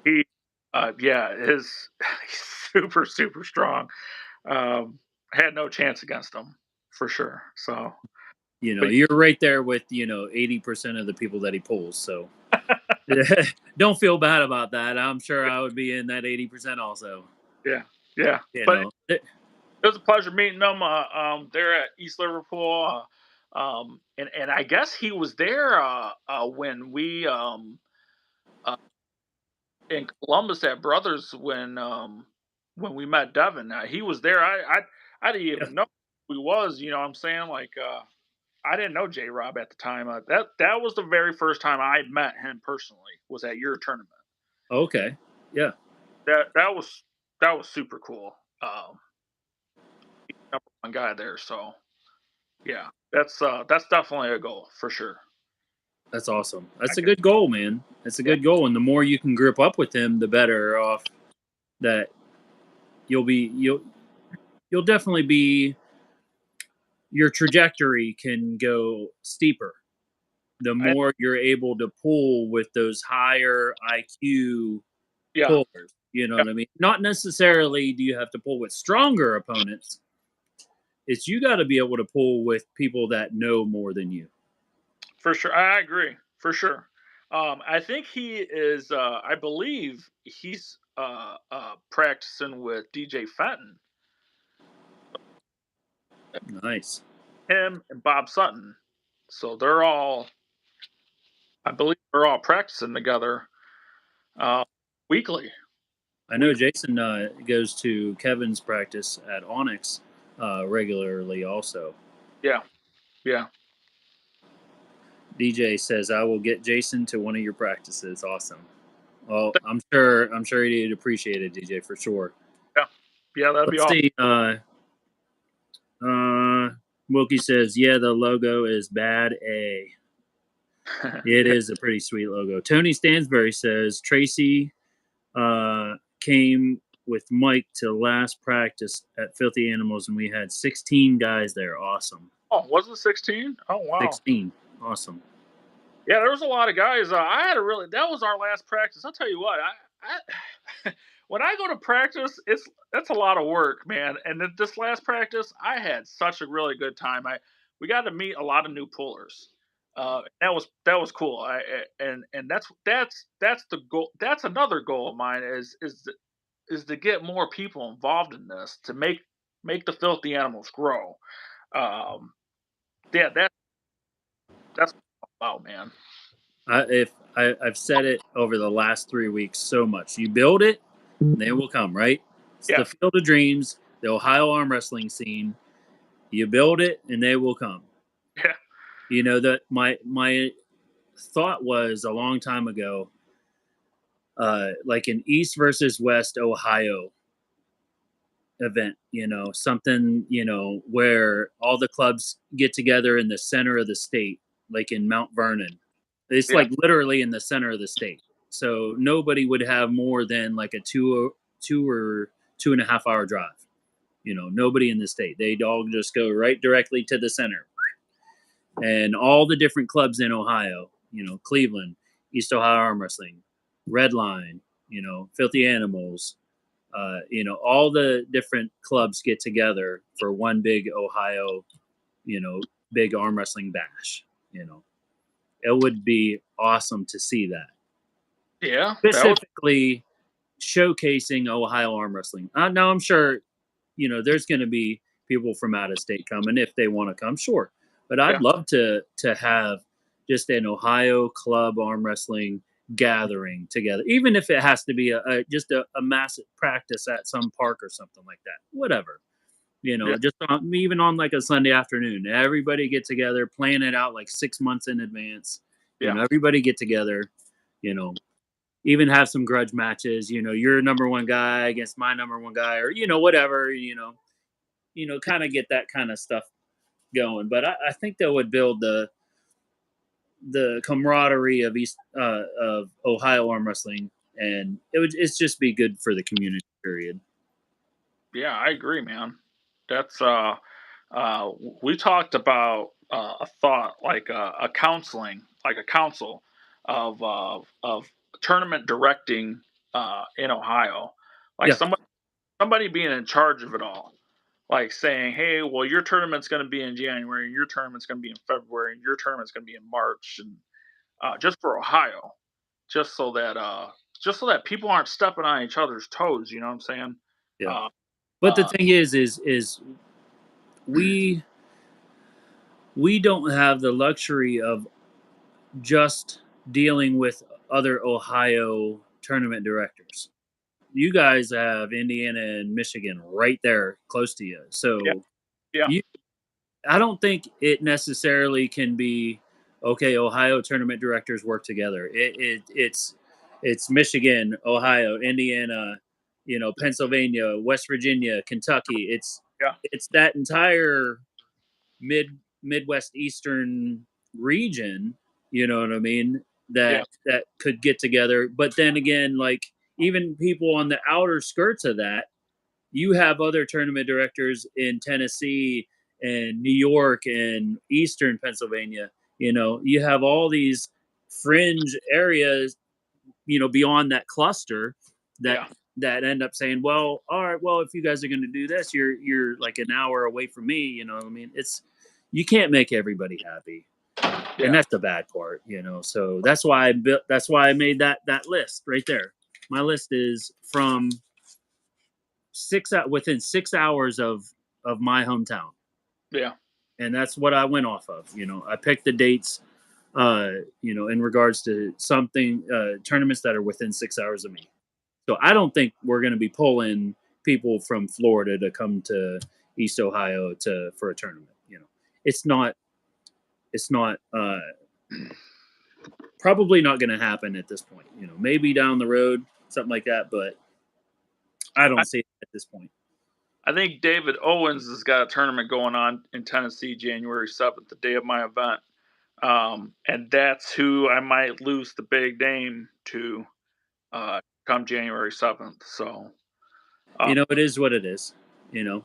he, yeah, he's super, super strong. Had no chance against him for sure. So, but You're right there with 80% of the people that he pulls. So don't feel bad about that. I'm sure I would be in that 80% also. yeah, yeah. You But know, it was a pleasure meeting them. There at East Liverpool. And I guess he was there when we in Columbus at Brothers when we met Devin. He was there. I didn't yeah. even know who he was. You know what I'm saying? Like I didn't know J Rob at the time. That was the very first time I met him personally. Was at your tournament. Okay. Yeah. That was super cool. Number one guy there. So yeah, that's definitely a goal for sure. That's awesome. That's a Okay. good goal, man. That's a Yeah, good goal. And the more you can grip up with him, the better off that you'll be. You'll definitely be. Your trajectory can go steeper the I, more you're able to pull with those higher IQ yeah, pullers. You know yeah, what I mean? Not necessarily do you have to pull with stronger opponents. It's you got to be able to pull with people that know more than you. for sure. I agree for sure. I think he is. I believe he's practicing with DJ Fenton, Nice. him and Bob Sutton. So they're all. I believe they're all practicing together uh, weekly. I know Weekly. Jason goes to Kevin's practice at Onyx regularly. Also, Yeah, yeah. DJ says I will get Jason to one of your practices. Awesome. Well, I'm sure he'd appreciate it, DJ, for sure. Yeah, yeah. That'd be Let's awesome. see. Wilkie says, yeah, the logo is bad A. It is a pretty sweet logo. Tony Stansbury says, Tracy came with Mike to last practice at Filthy Animals, and we had 16 guys there. Awesome. Oh, was it 16? Oh, wow. 16. Awesome. Yeah, there was a lot of guys. I had a really. That was our last practice. I'll tell you what. When I go to practice, that's a lot of work, man. And this last practice, I had such a really good time. We got to meet a lot of new pullers. That was cool. And that's the goal. That's another goal of mine is to get more people involved in this to make the filthy animals grow. Um, yeah, that's wow, man. I've said it over the last 3 weeks so much. You build it, they will come, right? It's Yeah, the Field of Dreams, the Ohio arm wrestling scene. You build it, and they will come. yeah, That my thought was a long time ago, like an East versus West Ohio event, something, where all the clubs get together in the center of the state, like in Mount Vernon. It's yeah, like literally in the center of the state. So nobody would have more than like a two or 2.5 hour drive. Nobody in the state. They'd all just go right directly to the center. And all the different clubs in Ohio, Cleveland, East Ohio Arm Wrestling, Redline, Filthy Animals, all the different clubs get together for one big Ohio, big arm wrestling bash. It would be awesome to see that. Yeah, Specifically showcasing Ohio arm wrestling. Now I'm sure, there's going to be people from out of state coming if they want to come, sure. But I'd love to have just an Ohio club arm wrestling gathering together, even if it has to be just a massive practice at some park or something like that. Whatever, just even on like a Sunday afternoon, everybody get together, plan it out like 6 months in advance. Everybody get together, even have some grudge matches, your number one guy against my number one guy, or whatever, kind of get that kind of stuff going. But I think that would build the camaraderie of Ohio arm wrestling, and it's just be good for the community. Period. Yeah, I agree, man. That's we talked about a thought like a counseling, like a council of tournament directing in Ohio, like somebody being in charge of it all, like saying, hey, well, your tournament's going to be in January, your tournament's going to be in February, and your tournament's going to be in March, and just for Ohio, just so that people aren't stepping on each other's toes. You know what I'm saying? Yeah. But the thing is we don't have the luxury of just dealing with other Ohio tournament directors. You guys have Indiana and Michigan right there close to you. So I don't think it necessarily can be okay. Ohio tournament directors work together. It's Michigan, Ohio, Indiana, Pennsylvania, West Virginia, Kentucky. It's that entire Midwest Eastern region. You know what I mean? That could get together. But then again, like even people on the outer skirts of that, you have other tournament directors in Tennessee and New York and Eastern Pennsylvania. You have all these fringe areas, beyond that cluster that end up saying, well, all right, well, if you guys are going to do this, you're like an hour away from me. You know what I mean? You can't make everybody happy. And that's the bad part, So that's why I made that list right there. My list is from within 6 hours of my hometown. Yeah. And that's what I went off of. I picked the dates, in regards to something, tournaments that are within 6 hours of me. So I don't think we're going to be pulling people from Florida to come to East Ohio for a tournament. It's not probably not going to happen at this point. Maybe down the road, something like that, but I don't see it at this point. I think David Owens has got a tournament going on in Tennessee, January 7th, the day of my event. And that's who I might lose the big name to come January 7th. So, it is what it is, Yeah.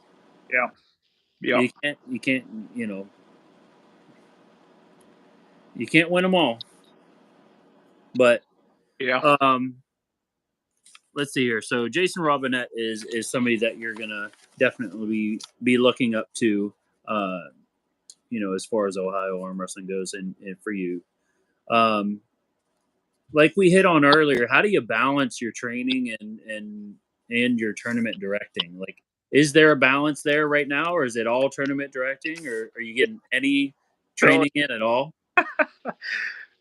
You can't, you can't win them all. But, let's see here. So Jason Robinette is somebody that you're gonna definitely be looking up to, as far as Ohio arm wrestling goes, and for you, like we hit on earlier, how do you balance your training and your tournament directing? Like, is there a balance there right now, or is it all tournament directing, or are you getting any training in at all?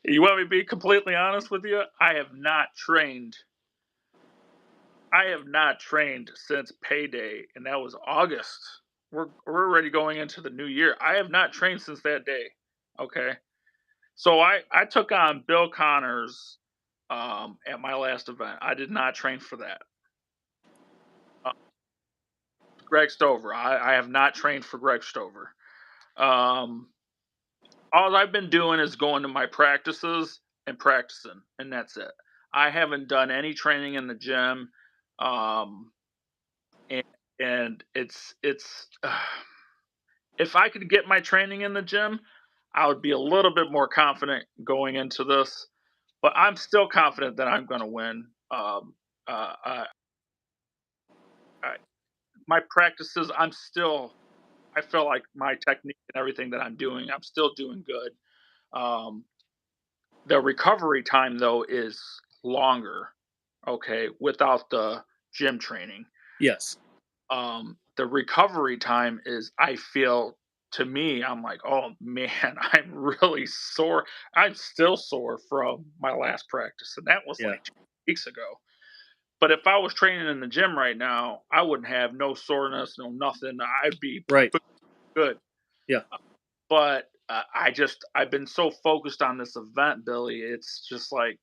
You want me to be completely honest with you? I have not trained since payday, and that was August. We're already going into the new year. I have not trained since that day. Okay. So I took on Bill Connors at my last event. I did not train for that. Greg Stover. I have not trained for Greg Stover. All I've been doing is going to my practices and practicing, and that's it. I haven't done any training in the gym. And and it's if I could get my training in the gym, I would be a little bit more confident going into this. But I'm still confident that I'm going to win. Uh, uh, I, my practices, I feel like my technique and everything that I'm doing, I'm still doing good. Um, the recovery time though is longer. Okay, without the gym training. Yes. The recovery time is, I feel, to me, I'm like, oh man, I'm really sore. I'm still sore from my last practice, and that was Yeah. like 2 weeks ago. But if I was training in the gym right now, I wouldn't have no soreness, no nothing. I'd be Right. good. Yeah. But I've been so focused on this event, Billy. It's just like,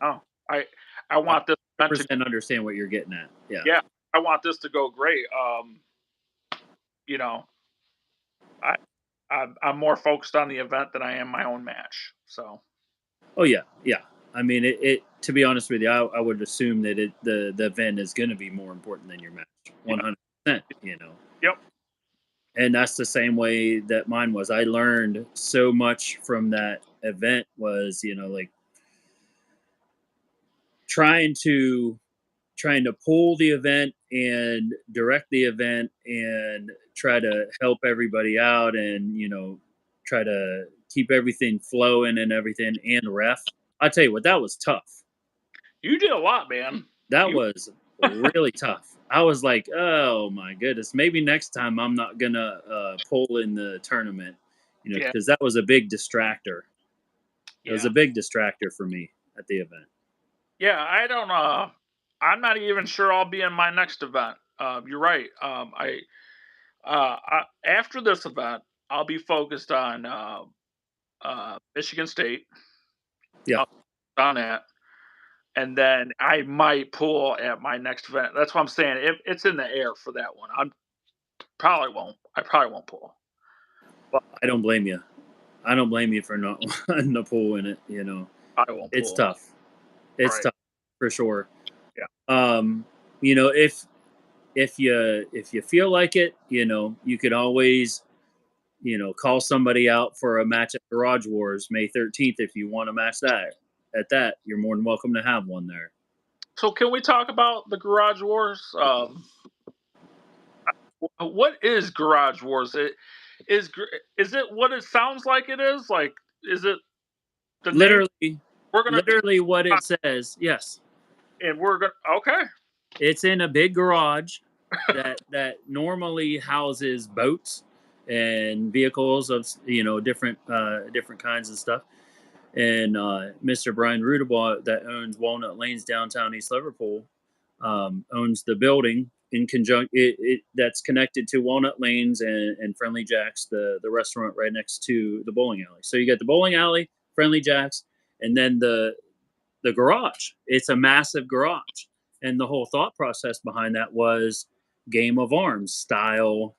oh, I I I want this event to, 100% understand what you're getting at. Yeah. yeah, I want this to go great. You know, I I'm more focused on the event than I am my own match. So Oh yeah. Yeah. I mean, it to be honest with you, I would assume that the event is going to be more important than your match. yeah, 100%. You know. yep, And that's the same way that mine was. I learned so much from that event. Was, like trying to trying to pull the event and direct the event and try to help everybody out, and try to keep everything flowing and everything, and ref. I tell you what, that was tough. you did a lot, man. That You was really tough. I was like, oh my goodness, maybe next time I'm not gonna pull in the tournament, yeah, because that was a big distractor. It was yeah, a big distractor for me at the event. yeah. I don't. I'm not even sure I'll be in my next event. You're right. After this event, I'll be focused on Michigan State. Yeah, I'll on that, and then I might pull at my next event. That's what I'm saying. It's in the air for that one. I probably won't pull. But I don't blame you. I don't blame you for not wanting to pull in it. I won't It's pull. tough. It's Right. tough for sure. Yeah. Um, if you feel like it, you could always call somebody out for a match at Garage Wars May 13th if you want to match that. At that, you're more than welcome to have one there. So can we talk about the Garage Wars? What is Garage Wars? Is it what it sounds like it is? Like, is it the name? Literally, We're gonna be literally what it says. Yes, and we're gonna okay. it's in a big garage that normally houses boats and vehicles of different kinds of stuff. And Mr. Brian Rudabaugh, that owns Walnut Lanes downtown East Liverpool, owns the building in conjunction that's connected to Walnut Lanes and Friendly Jacks, the restaurant right next to the bowling alley. So you got the bowling alley, Friendly Jacks, and then the garage. It's a massive garage, and the whole thought process behind that was Game of Arms style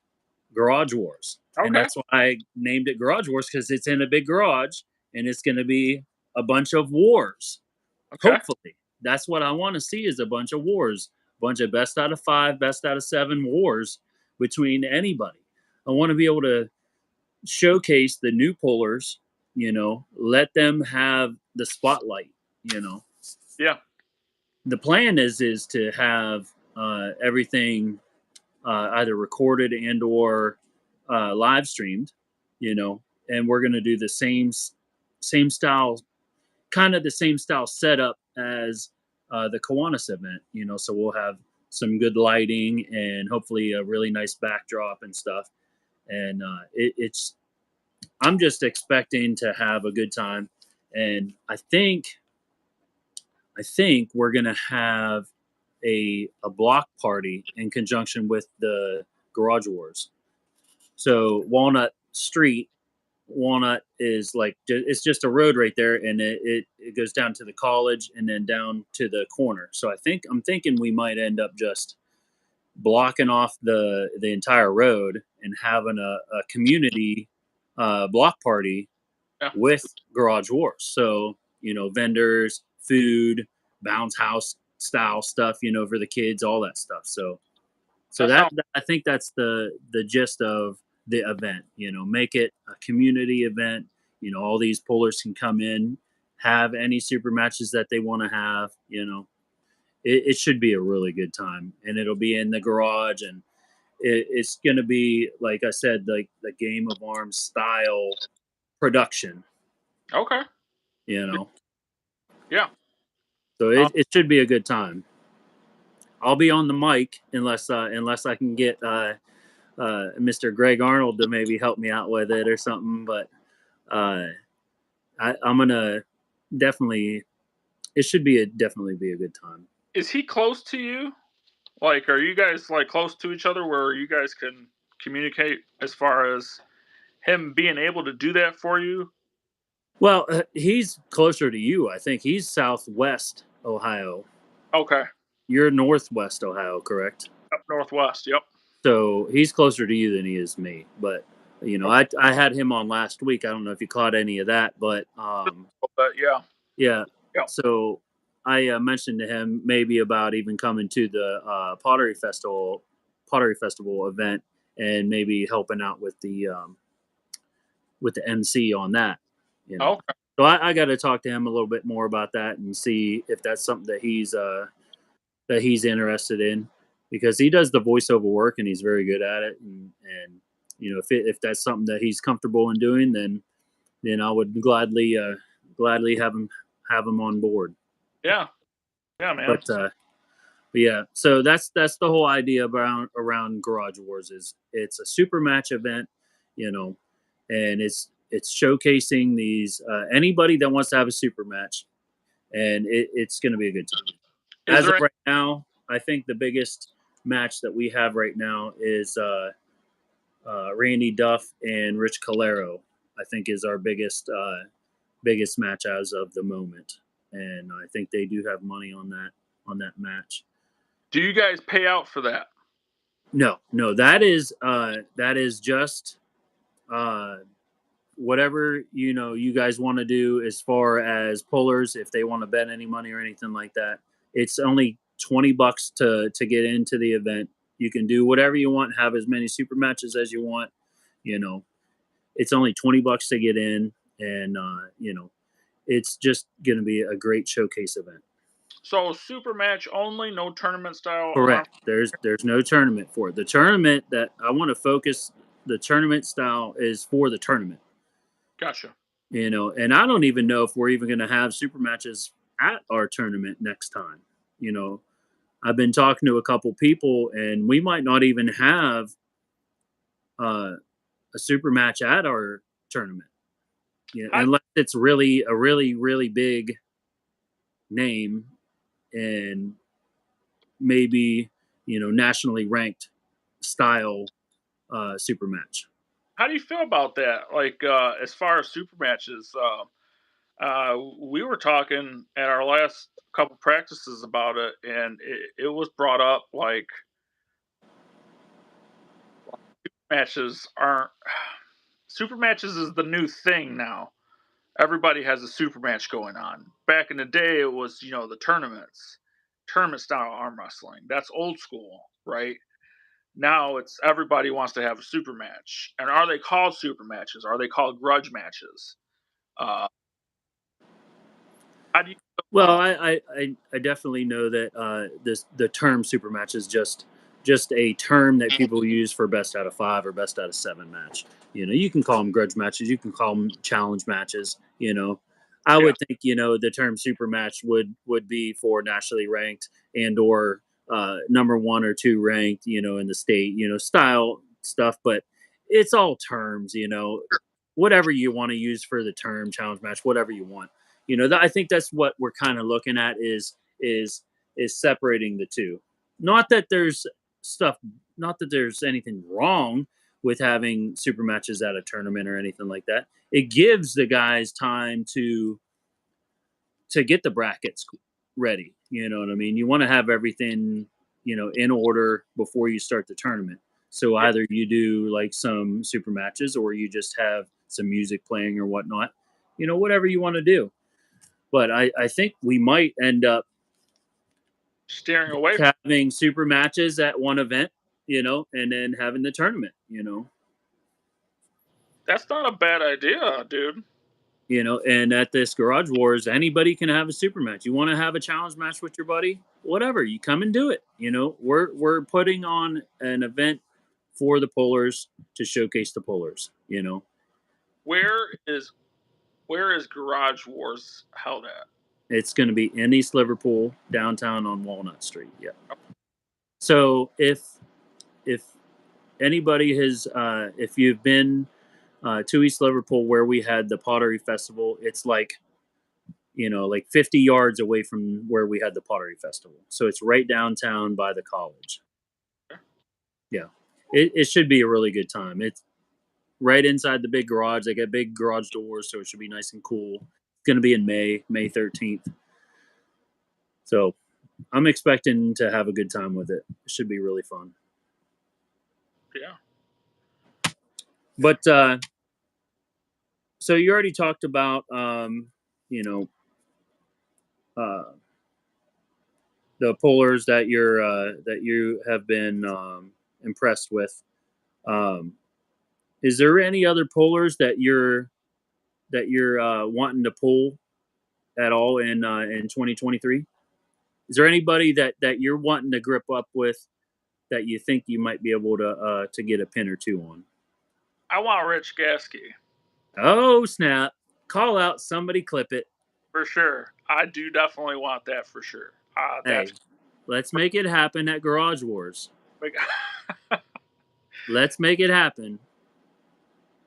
Garage Wars, and Okay. that's why I named it Garage Wars, because it's in a big garage and it's going to be a bunch of wars. Okay. Hopefully, that's what I want to see, is a bunch of wars, a bunch of best out of 5, best out of 7 wars between anybody. I want to be able to showcase the new pullers, let them have the spotlight. you know Yeah. the plan is to have everything either recorded and or live streamed, and we're going to do the same style, kind of the same style setup as the Kiwanis event, so we'll have some good lighting and hopefully a really nice backdrop and stuff. And it's I'm just expecting to have a good time, and I think we're gonna have a block party in conjunction with the Garage Wars. So Walnut is like, it's just a road right there, and it goes down to the college and then down to the corner. So I'm thinking we might end up just blocking off the entire road and having a community block party Yeah. with Garage Wars. So vendors, food, bounce house style stuff, for the kids, all that stuff. So That I think that's the gist of the event. Make it a community event. All these pullers can come in, have any super matches that they want to have. It should be a really good time, and it'll be in the garage, and it's going to be, like I said, like the Game of Arms style production. okay. Yeah. So it should be a good time. I'll be on the mic unless I can get Mr. Greg Arnold to maybe help me out with it or something. But I'm gonna definitely. It should definitely be a good time. Is he close to you? Like, are you guys like close to each other where you guys can communicate as far as him being able to do that for you? Well, he's closer to you. I think he's Southwest Ohio. Okay. You're Northwest Ohio, correct? Up northwest. Yep. So he's closer to you than he is me. But I had him on last week. I don't know if you caught any of that, but yeah. yeah. Yep. So I mentioned to him maybe about even coming to the Pottery Festival event, and maybe helping out with the MC on that. Okay. So I got to talk to him a little bit more about that and see if that's something that he's interested in, because he does the voiceover work and he's very good at it. And if that's something that he's comfortable in doing, then I would gladly have him on board. Yeah. Yeah, man. But yeah, so that's the whole idea around Garage Wars. Is it's a super match event, and it's showcasing these anybody that wants to have a super match, and it's going to be a good time. As of right now, I think the biggest match that we have right now is Randy Duff and Rich Calero. I think is our biggest match as of the moment, and I think they do have money on that match. Do you guys pay out for that? No, that is just whatever you guys want to do as far as pullers. If they want to bet any money or anything like that, it's only $20 to get into the event. You can do whatever you want, have as many super matches as you want. It's only $20 to get in, and it's just going to be a great showcase event. So super match only, no tournament style. Correct. There's no tournament for it. The tournament that I want to focus, the tournament style is for the tournament. Gotcha. And I don't even know if we're even going to have super matches at our tournament next time. I've been talking to a couple people, and we might not even have a super match at our tournament. Unless it's really a really, really big name, and maybe nationally ranked style super match. How do you feel about that? Like as far as super matches, we were talking at our last couple practices about it, and it was brought up like super matches is the new thing now. Everybody has a super match going on. Back in the day, it was the tournament style arm wrestling. That's old school, right? Now it's everybody wants to have a super match. And are they called super matches? Are they called grudge matches? How do you? Well, I definitely know that the term super match is just a term that people use for best out of 5 or best out of 7 match. You can call them grudge matches, you can call them challenge matches. I would think the term super match would be for nationally ranked and or number 1 or 2 ranked, in the state, style stuff. But it's all terms, whatever you want to use for the term challenge match, whatever you want. I think that's what we're kind of looking at is separating the two. Not that there's anything wrong with having super matches at a tournament or anything like that. It gives the guys time to get the brackets ready. You know what I mean? You want to have everything, in order before you start the tournament. So either you do like some super matches, or you just have some music playing or whatnot, whatever you want to do. But I think we might end up Steering away from having super matches at one event, and then having the tournament, that's not a bad idea, dude. and at this Garage Wars, anybody can have a super match. You want to have a challenge match with your buddy, whatever, you come and do it. We're putting on an event for the pullers to showcase the pullers. Where is Garage Wars held at? It's going to be in East Liverpool, downtown on Walnut Street. Yeah. So if anybody has, if you've been to East Liverpool where we had the Pottery Festival, it's like 50 yards away from where we had the Pottery Festival. So it's right downtown by the college. Yeah. It should be a really good time. It's right inside the big garage. They got big garage doors, so it should be nice and cool. It's going to be in May 13th. So I'm expecting to have a good time with it. It should be really fun. Yeah. But so you already talked about the pullers that you have been impressed with. Is there any other pullers that you're wanting to pull at all in 2023? Is there anybody that you're wanting to grip up with that you think you might be able to get a pin or two on? I want Rich Gasky. Oh snap! Call out, somebody clip it. For sure. I do definitely want that for sure. Hey, let's make it happen at Garage Wars. Let's make it happen.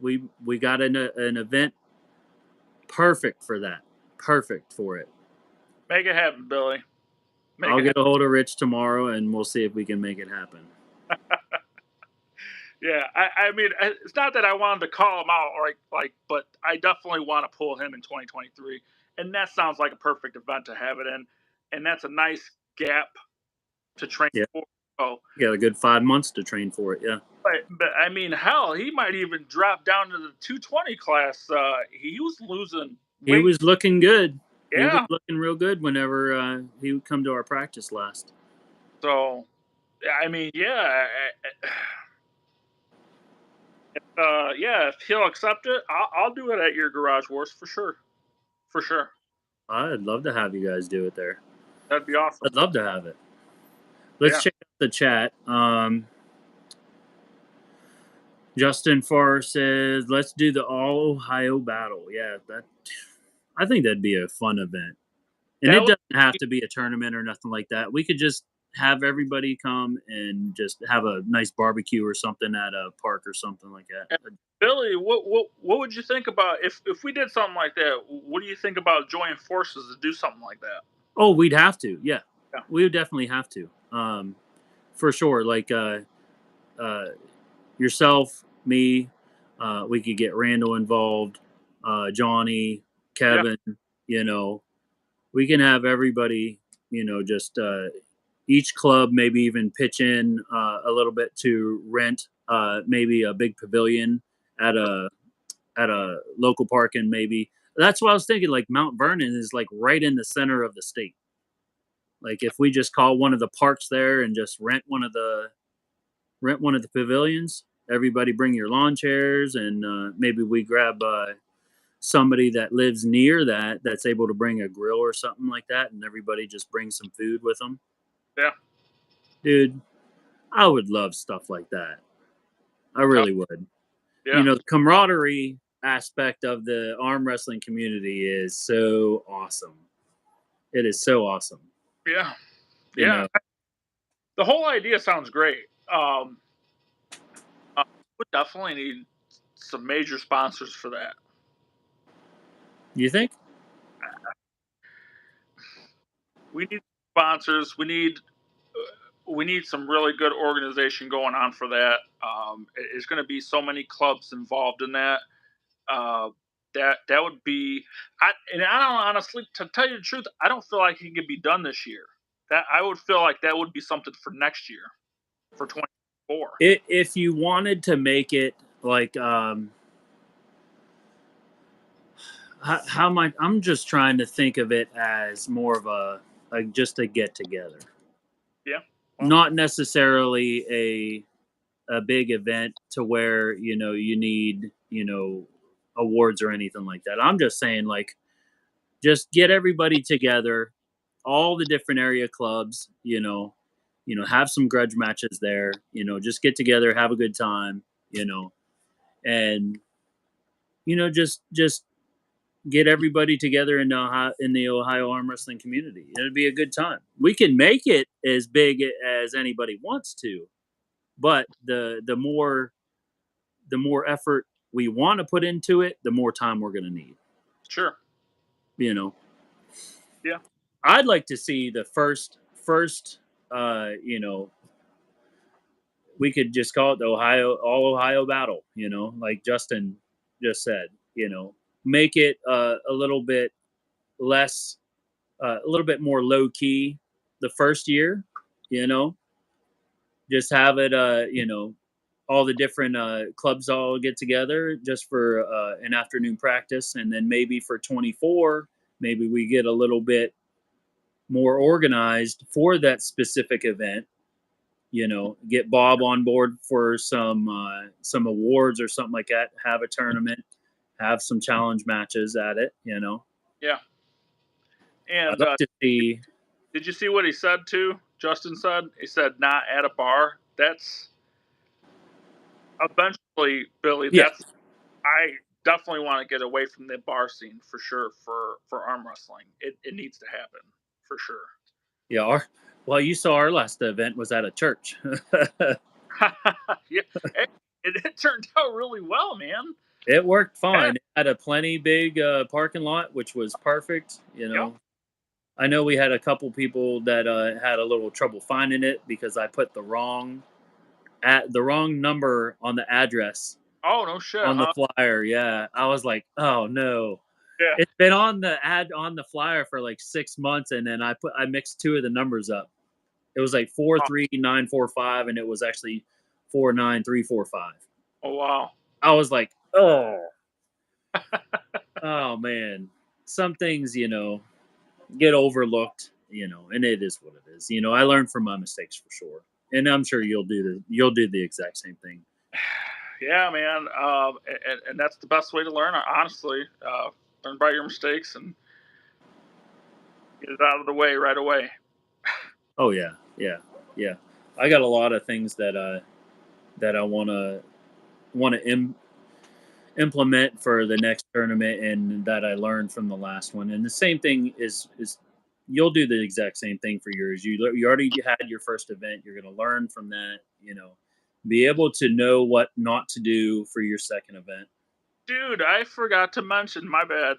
We got an event perfect for that. Perfect for it. Make it happen, Billy. I'll get a hold of Rich tomorrow, and we'll see if we can make it happen. Yeah, I mean, it's not that I wanted to call him out, but I definitely want to pull him in 2023, and that sounds like a perfect event to have it in, and that's a nice gap to train for. So, yeah, a good 5 months to train for it. Yeah, but I mean, hell, he might even drop down to the 220 class. He was losing weight. He was looking good. Yeah. He was looking real good whenever he would come to our practice last. So, I mean, yeah. If he'll accept it, I'll do it at your Garage Wars for sure. For sure. I'd love to have you guys do it there. That'd be awesome. I'd love to have it. Let's check out the chat. Justin Farr says, "Let's do the All Ohio Battle." Yeah, I think that'd be a fun event, and it doesn't have to be a tournament or nothing like that. We could just have everybody come and just have a nice barbecue or something at a park or something like that. Billy, what would you think about if we did something like that? What do you think about joining forces to do something like that? Oh, we'd have to. Yeah. We would definitely have to. For sure. Like yourself, me, we could get Randall involved, Johnny, Kevin. We can have everybody. Just each club maybe even pitch in a little bit to rent maybe a big pavilion at a local park, and maybe that's what I was thinking. Like Mount Vernon is like right in the center of the state. Like if we just call one of the parks there and just rent one of the pavilions, everybody bring your lawn chairs, and maybe we grab somebody that lives near that's able to bring a grill or something like that, and everybody just bring some food with them. Yeah. Dude, I would love stuff like that. I really would. Yeah. The camaraderie aspect of the arm wrestling community is so awesome. It is so awesome. Yeah. Yeah. The whole idea sounds great. We definitely need some major sponsors for that. You think? We need sponsors. We need some really good organization going on for that. There's going to be so many clubs involved in that. That would be, I don't honestly, to tell you the truth, I don't feel like it could be done this year. That I would feel like that would be something for next year, for 2024. If you wanted to make it like, how am I'm just trying to think of it as more of just a get together. not necessarily a big event to where you need awards or anything like that. I'm just saying, like, just get everybody together, all the different area clubs, have some grudge matches there, just get together, have a good time, and just get everybody together in the Ohio arm wrestling community. It'd be a good time. We can make it as big as anybody wants to, but the more effort we want to put into it, the more time we're going to need. Sure. You know, Yeah. I'd like to see the first. You know, we could just call it the all Ohio battle. Like Justin just said. Make it a little bit less, a little bit more low key the first year. You know, just have it. All the different clubs all get together just for an afternoon practice, and then maybe for 24, maybe we get a little bit more organized for that specific event. Get Bob on board for some awards or something like that. Have a tournament, have some challenge matches at it. Yeah. I'd And like to see. did you see what he said too? Justin said he said not at a bar. That's eventually, Billy. Yeah, That's I definitely want to get away from the bar scene for sure for arm wrestling. It needs to happen for sure. yeah. Well, you saw our last event was at a church. Yeah, it turned out really well, man. It worked Yeah, fine. It had a plenty big parking lot, which was perfect. yep. I know we had a couple people that had a little trouble finding it because I put the wrong number on the address Oh no shit, on the huh? flyer. Yeah, I was like, oh no. Yeah. It's been on the flyer for like 6 months, and then I mixed two of the numbers up. It was like four Oh, three nine four five, and it was actually 49345. oh wow. I was like, oh man. Some things, get overlooked, and it is what it is. I learned from my mistakes for sure, and I'm sure you'll do the exact same thing. Yeah, man. And that's the best way to learn. Honestly, learn by your mistakes and get it out of the way right away. Oh yeah, yeah, yeah. I got a lot of things that I want to implement for the next tournament, and that I learned from the last one. And the same thing is you'll do the exact same thing for yours. You already had your first event. You're going to learn from that. Be able to know what not to do for your second event. Dude, I forgot to mention. My bad.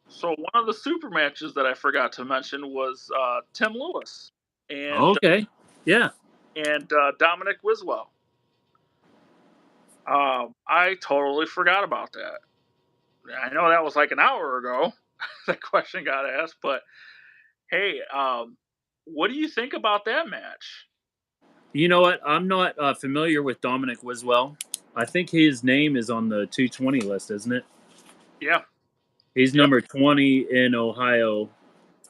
So one of the super matches that I forgot to mention was Tim Lewis and Okay. Yeah. Dominic Wiswell. I totally forgot about that. I know that was like an hour ago. That question got asked, but hey, what do you think about that match? You know what? I'm not familiar with Dominic Wiswell. I think his name is on the 220 list, isn't it? Yeah, He's yep. number 20 in Ohio,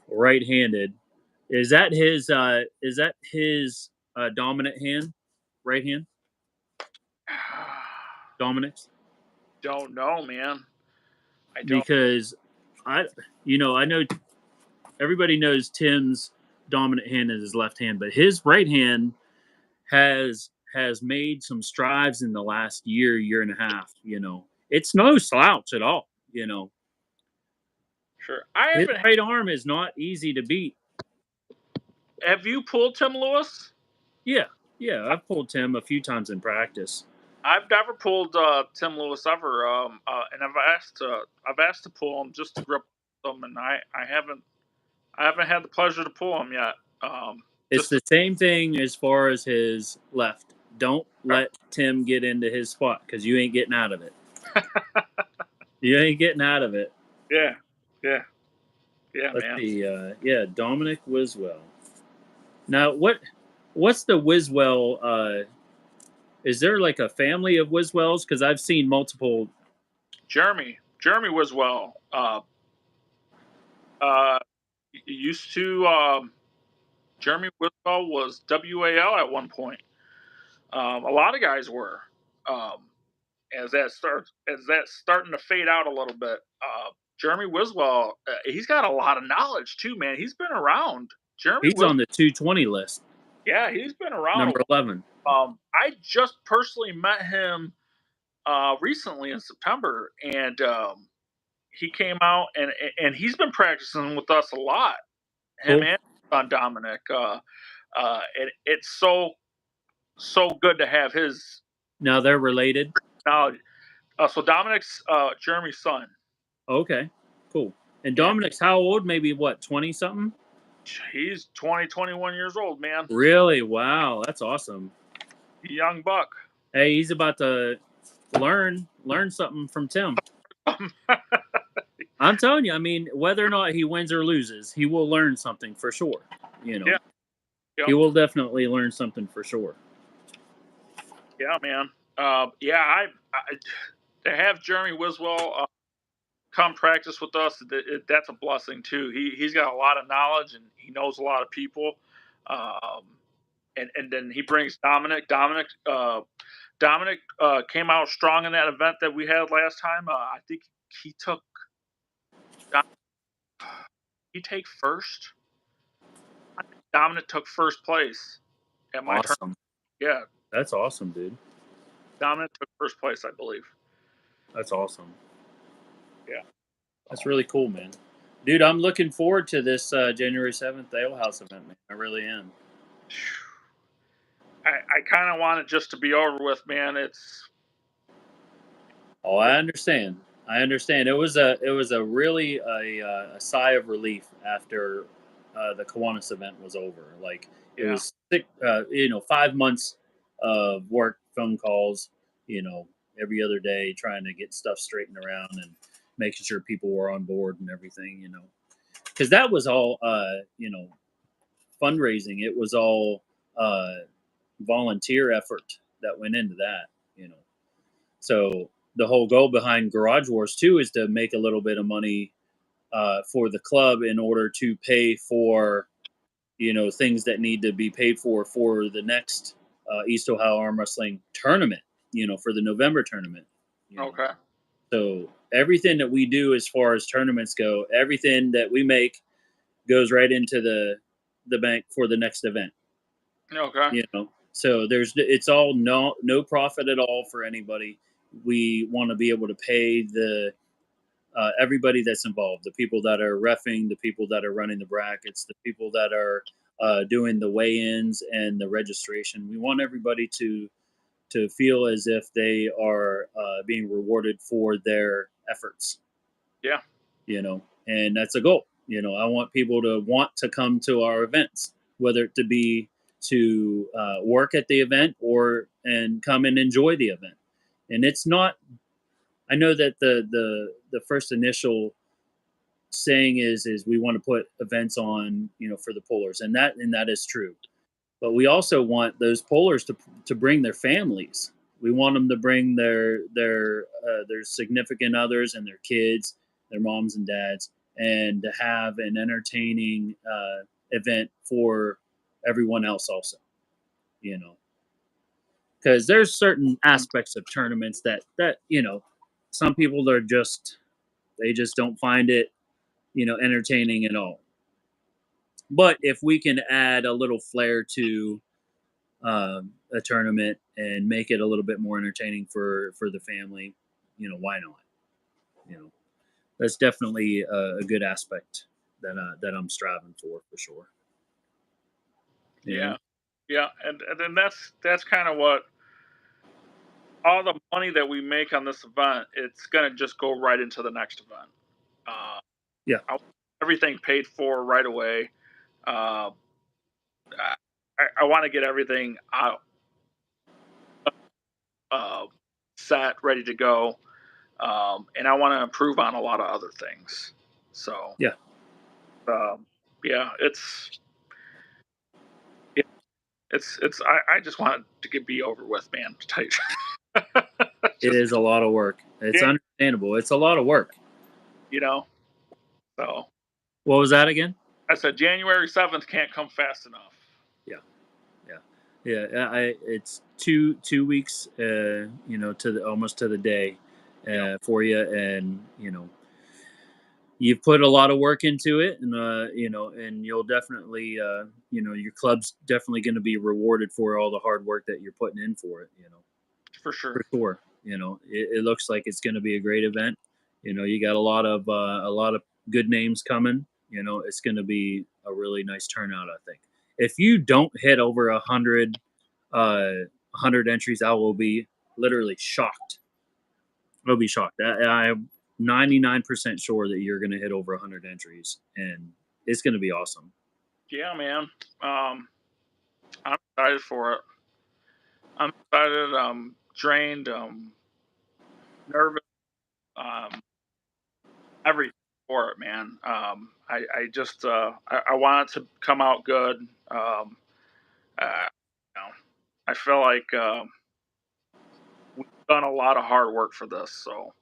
right-handed. Is that his dominant hand? Right hand? Dominic's? Don't know, man. I don't. Because I know everybody knows Tim's dominant hand is his left hand, but his right hand has made some strides in the last year and a half. It's no slouch at all. Sure. I His haven't. right arm is not easy to beat. Have you pulled Tim Lewis? Yeah, yeah, I've pulled Tim a few times in practice. I've never pulled Tim Lewis ever, and I've asked to pull him just to grip him, and I haven't had the pleasure to pull him yet. It's Just the same thing as far as his left. Don't okay. let Tim get into his spot because you ain't getting out of it. You ain't getting out of it. Yeah, yeah, yeah, Let's man. see. Yeah, Dominic Wiswell. Now, what's the Wiswell? Is there like a family of Wiswells? Because I've seen multiple. Jeremy Wiswell. Uh, used to. Jeremy Wiswell was WAL at one point. A lot of guys were. As that's starting to fade out a little bit. Jeremy Wiswell, he's got a lot of knowledge too, man. He's been around. Jeremy He's Wiswell, on the 220 list, yeah, he's been around a number 11. while. I just personally met him recently in September, and he came out and he's been practicing with us a lot. Him Cool. and Dominic. It's so good to have his Now they're related. knowledge. So Dominic's Jeremy's son. Okay, cool. And Yeah. Dominic's how old? Maybe what, 20 something? He's 20, 21 years old, man. Really? Wow, that's awesome. Young buck. Hey, he's about to learn something from Tim. I'm telling you, I mean, whether or not he wins or loses, he will learn something for sure. You know, Yeah. Yep. He will definitely learn something for sure. Yeah, man. I to have Jeremy Wiswell come practice with us, that's a blessing too. He's got a lot of knowledge and he knows a lot of people. And then he brings Dominic. Dominic came out strong in that event that we had last time. I think he took. He take first. I think Dominic took first place at my turn. Awesome. Yeah, That's awesome, dude. Dominic took first place, I believe. That's awesome. Yeah. That's really cool, man. Dude, I'm looking forward to this January 7th Ale House event, man. I really am. I kind of want it just to be over with, man. Oh, I understand. I understand. It was a really a sigh of relief after the Kiwanis event was over. Like it Yeah. was 5 months of work, phone calls, every other day trying to get stuff straightened around and making sure people were on board and everything, because that was all fundraising. It was all volunteer effort that went into that. So the whole goal behind Garage Wars too is to make a little bit of money for the club in order to pay for things that need to be paid for the next East Ohio Arm Wrestling tournament. For the November tournament. Okay. So everything that we do as far as tournaments go, everything that we make goes right into the bank for the next event. Okay. So it's all no profit at all for anybody. We want to be able to pay the everybody that's involved, the people that are reffing, the people that are running the brackets, the people that are doing the weigh-ins and the registration. We want everybody to feel as if they are being rewarded for their efforts. Yeah. And that's a goal. I want people to want to come to our events, whether it to be to work at the event and come and enjoy the event. And it's not. I know that the first initial saying is we want to put events on, for the pullers, and that is true. But we also want those pullers to bring their families. We want them to bring their significant others and their kids, their moms and dads, and to have an entertaining event for everyone else also. Because there's certain aspects of tournaments that some people they just don't find it entertaining at all. But if we can add a little flair to a tournament and make it a little bit more entertaining for the family, why not? That's definitely a good aspect that I'm striving for sure. Yeah. And then that's kind of what all the money that we make on this event, it's gonna just go right into the next event. Yeah. Everything paid for right away. I want to get everything out, set, ready to go, and I want to improve on a lot of other things. So yeah, it's I just want it to be over with, man. It is a lot of work. It's understandable. It's a lot of work. So What was that again? I said January 7th can't come fast enough. Yeah. It's two weeks, to almost to the day, Yep, for you, and you've put a lot of work into it, and and you'll definitely, your club's definitely going to be rewarded for all the hard work that you're putting in for it. for sure. For sure. It looks like it's going to be a great event. You got a lot of good names coming. It's going to be a really nice turnout, I think. If you don't hit over 100 entries, I will be literally shocked. I'll be shocked. I'm 99% sure that you're going to hit over 100 entries, and it's going to be awesome. Yeah, man. I'm excited for it. I'm excited. I'm drained. Nervous. Um, everything for it, man. I just I want it to come out good. You know, I feel like we've done a lot of hard work for this, so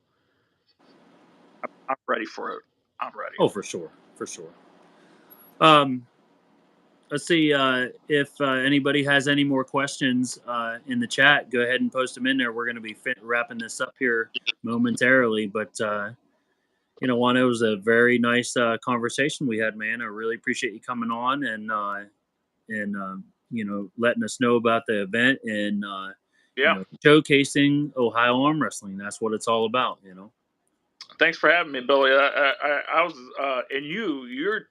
I'm ready for it. I'm ready. Oh, for sure, for sure. Um, let's see, if anybody has any more questions in the chat. Go ahead and post them in there. We're going to be wrapping this up here momentarily, but Juan, it was a very nice conversation we had, man. I really appreciate you coming on and letting us know about the event and Yeah. showcasing Ohio arm wrestling. That's what it's all about. Thanks for having me, Billy. I was and you're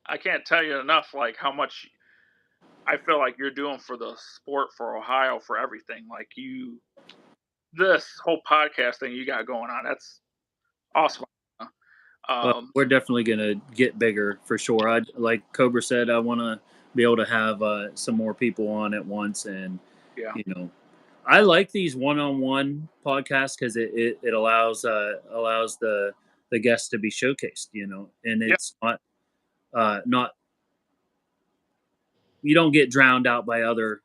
I can't tell you enough like how much I feel like you're doing for the sport, for Ohio, for everything. Like this whole podcast thing you got going on. That's awesome. Well, Um, we're definitely gonna get bigger for sure. I like Cobra said, I want to be able to have some more people on at once, and yeah, you know, I like these one-on-one podcasts because it allows the guests to be showcased. And yeah, it's not you don't get drowned out by other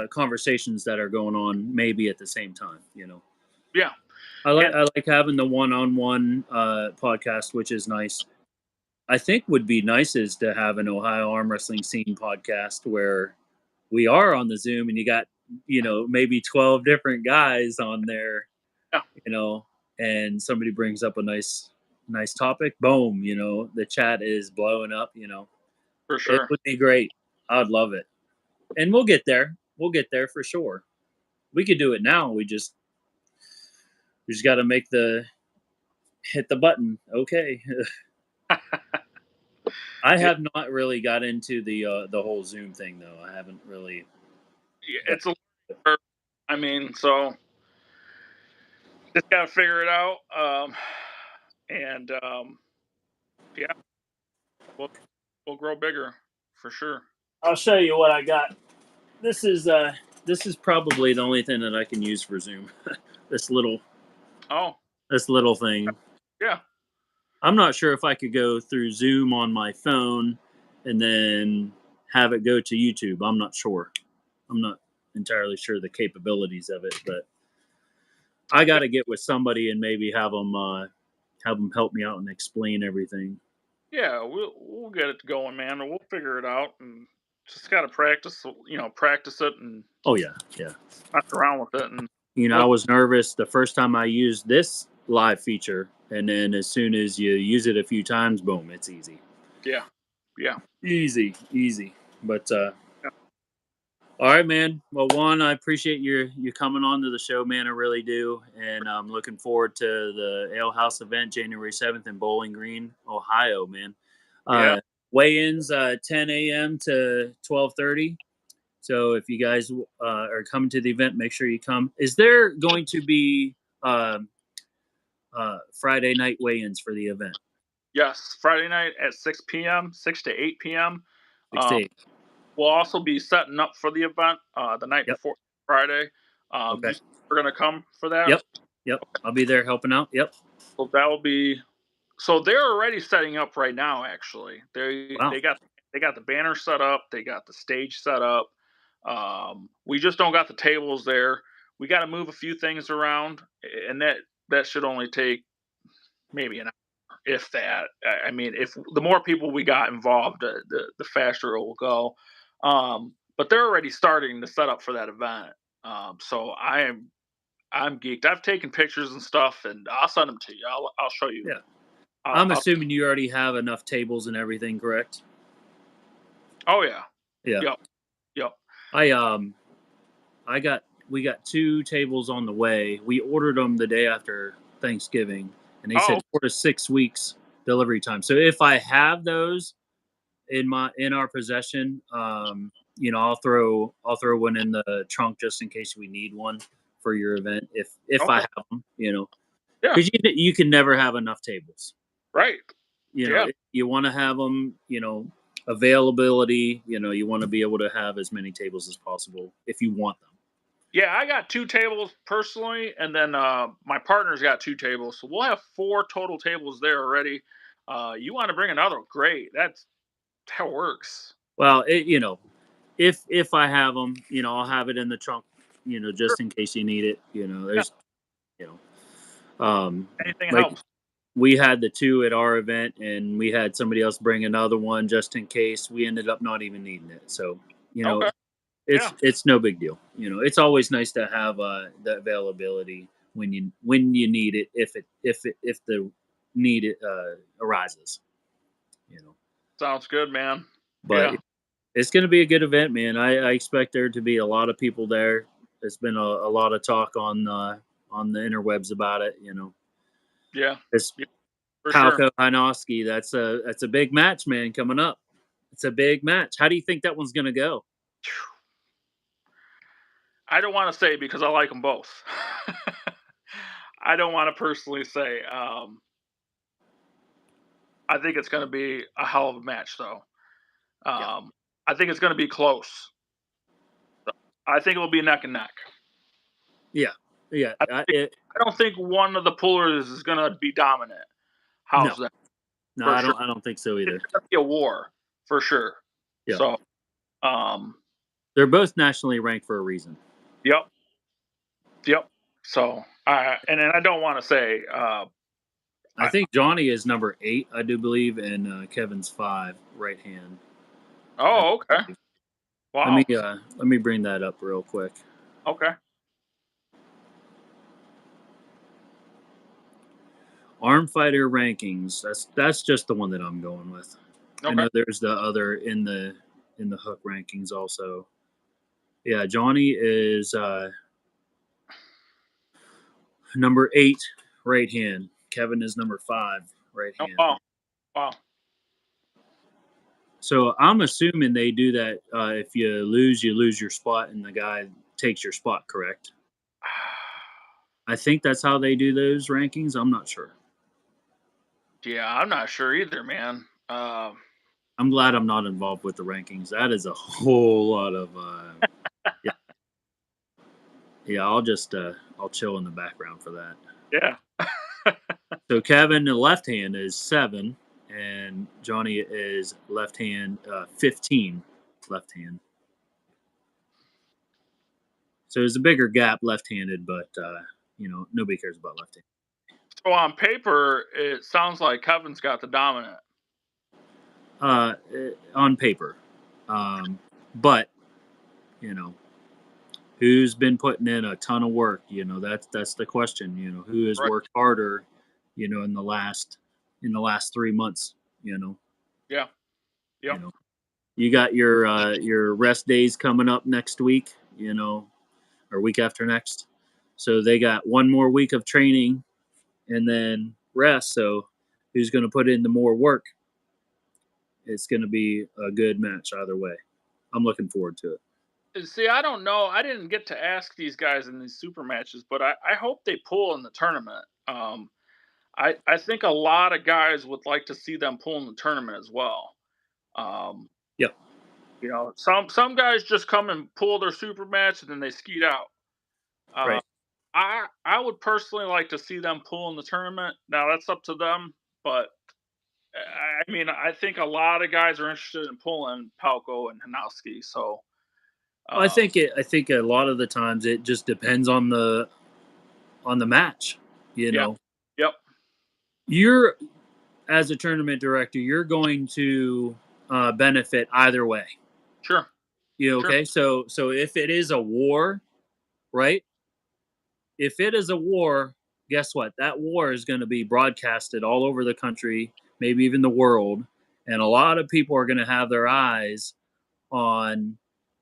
conversations that are going on maybe at the same time. yeah. I like And I like having the one-on-one podcast, which is nice. I think would be nice is to have an Ohio arm wrestling scene podcast where we are on the Zoom and you got, maybe 12 different guys on there, yeah, you know, and somebody brings up a nice topic. Boom, the chat is blowing up. for It sure. would be great. I would love it. And we'll get there. We'll get there for sure. We could do it now. We just got to make the hit the button. Okay. I Yeah, have not really got into the whole Zoom thing though. I haven't really got. it's a. I mean, so just gotta figure it out. And yeah, we'll we'll grow bigger for sure. I'll show you what I got. This is probably the only thing that I can use for Zoom. this little Oh, this little thing. yeah, I'm not sure if I could go through Zoom on my phone and then have it go to YouTube. I'm not sure. I'm not entirely sure the capabilities of it, but I got yeah, to get with somebody and maybe have them help me out and explain everything. yeah. We'll get it going, man. We'll figure it out, and just gotta practice. Practice it and Oh yeah, yeah. mess around with it, and I we'll. was nervous the first time I used this live feature, and then as soon as you use it a few times, boom, it's easy. Yeah, yeah, Easy, easy. But yeah, all right, man. Well, Juan, I appreciate you coming on to the show, man. I really do, and I'm looking forward to the Ale House event January 7th in Bowling Green, Ohio, man. yeah. Weigh-ins 10 a.m. to 12:30. So if you guys are coming to the event, make sure you come. Is there going to be um, Friday night weigh-ins for the event? Yes, Friday night at 6 p.m., 6 to 8 p.m. Six to Um, eight. we'll also be setting up for the event the night Yep. before Friday. Okay. We're gonna come for that. Yep. Yep. I'll be there helping out. Yep. So that will be. So they're already setting up right now. Actually, they Wow. they got they got the banner set up. They got the stage set up. We just don't got the tables there. We got to move a few things around, and that should only take maybe an hour. if that. I mean, if the more people we got involved, the faster it will go. But they're already starting to set up for that event. So I'm geeked. I've taken pictures and stuff, and I'll send them to you. I'll show you. Yeah. I'm I'll, assuming you already have enough tables and everything, correct? oh yeah. Yeah. Yep. Yep. We got 2 tables on the way. We ordered them the day after Thanksgiving, and they said Oh, 4 to 6 weeks delivery time. So if I have those in our possession, I'll throw one in the trunk just in case we need one for your event. If I okay. have them, Yeah. because you can never have enough tables. Right. Yeah. You want to have them, availability. You want to be able to have as many tables as possible if you want them. Yeah, I got 2 tables personally, and then my partner's got 2 tables, so we'll have 4 total tables there already. You want to bring another? Great. That works. Well, if I have them, I'll have it in the trunk, Sure. just in case you need it. Yeah. There's, you Anything like helps. we had the 2 at our event, and we had somebody else bring another one just in case. We ended up not even needing it. So, Okay. Yeah. it's no big deal. It's always nice to have the availability when you need it, if the need arises. Sounds good, man. But Yeah. it's going to be a good event, man. I expect there to be a lot of people there. There's been a lot of talk on the interwebs about it. Yeah. This Yeah. For sure. Palco Hinoski, that's a big match, man, coming up. It's a big match. How do you think that one's going to go? I don't want to say because I like them both. I don't want to personally say. I think it's going to be a hell of a match, though. Yeah, I think it's going to be close. I think it'll be neck and neck. yeah, yeah. I don't think one of the pullers is going to be dominant. No, How's that? no, For sure. I don't think so either. It's going to be a war for sure. Yeah, So, they're both nationally ranked for a reason. yep, yep. So, and then I don't want to say. I think Johnny is number 8, I do believe, and Kevin's 5, right hand. Oh, okay. Wow. Let me bring that up real quick. Okay. Arm fighter rankings. That's just the one that I'm going with. I Okay. know there's the other in the hook rankings also. Yeah, Johnny is number 8, right hand. Kevin is number 5, right Oh, hand. wow. Wow. So I'm assuming they do that. If you lose your spot, and the guy takes your spot. Correct? I think that's how they do those rankings. I'm not sure. Yeah, I'm not sure either, man. I'm glad I'm not involved with the rankings. That is a whole lot of yeah. Yeah, I'll chill in the background for that. Yeah. So Kevin, the left hand, is 7, and Johnny is left hand 15 left hand. So there's a bigger gap left-handed, but nobody cares about left-handed. So on paper, it sounds like Kevin's got the dominant. On paper, but who's been putting in a ton of work? That's the question. Who has Right. worked harder? In the last 3 months. Yeah. Yep. You got your rest days coming up next week. Or week after next. So they got one more week of training and then rest. So who's going to put in the more work? It's going to be a good match either way. I'm looking forward to it. See, I don't know. I didn't get to ask these guys in these super matches, but I hope they pull in the tournament. I think a lot of guys would like to see them pull in the tournament as well. Yep. Some guys just come and pull their super match and then they skeet out. Right. I would personally like to see them pull in the tournament. Now that's up to them, but I mean, I think a lot of guys are interested in pulling Palco and Hanowski. So I think a lot of the times it just depends on the match. Yeah. Yep. You're as a tournament director, you're going to benefit either way. Sure. Okay? So if it is a war, right? If it is a war, guess what? That war is going to be broadcasted all over the country, maybe even the world, and a lot of people are going to have their eyes on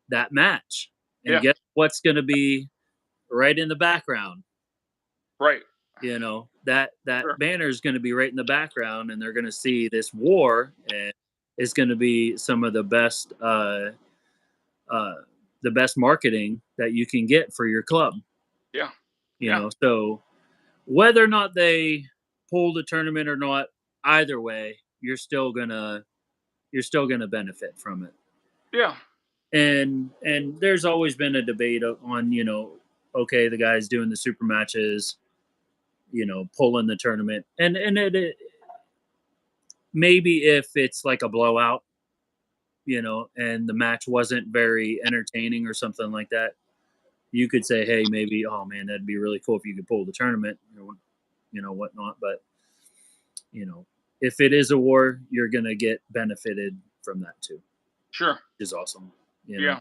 that match. And Yeah. guess what's going to be right in the background? Right. That Sure. banner is going to be right in the background, and they're going to see this war, and it's going to be some of the best marketing that you can get for your club. Yeah. Yeah. So whether or not they pull the tournament or not, either way, you're still gonna benefit from it. Yeah. And there's always been a debate on, okay, the guys doing the super matches, pulling the tournament, and it maybe if it's like a blowout, and the match wasn't very entertaining or something like that, you could say, hey, maybe, oh man, that'd be really cool if you could pull the tournament, whatnot. But if it is a war, you're gonna get benefited from that too, Sure. which is awesome. Yeah.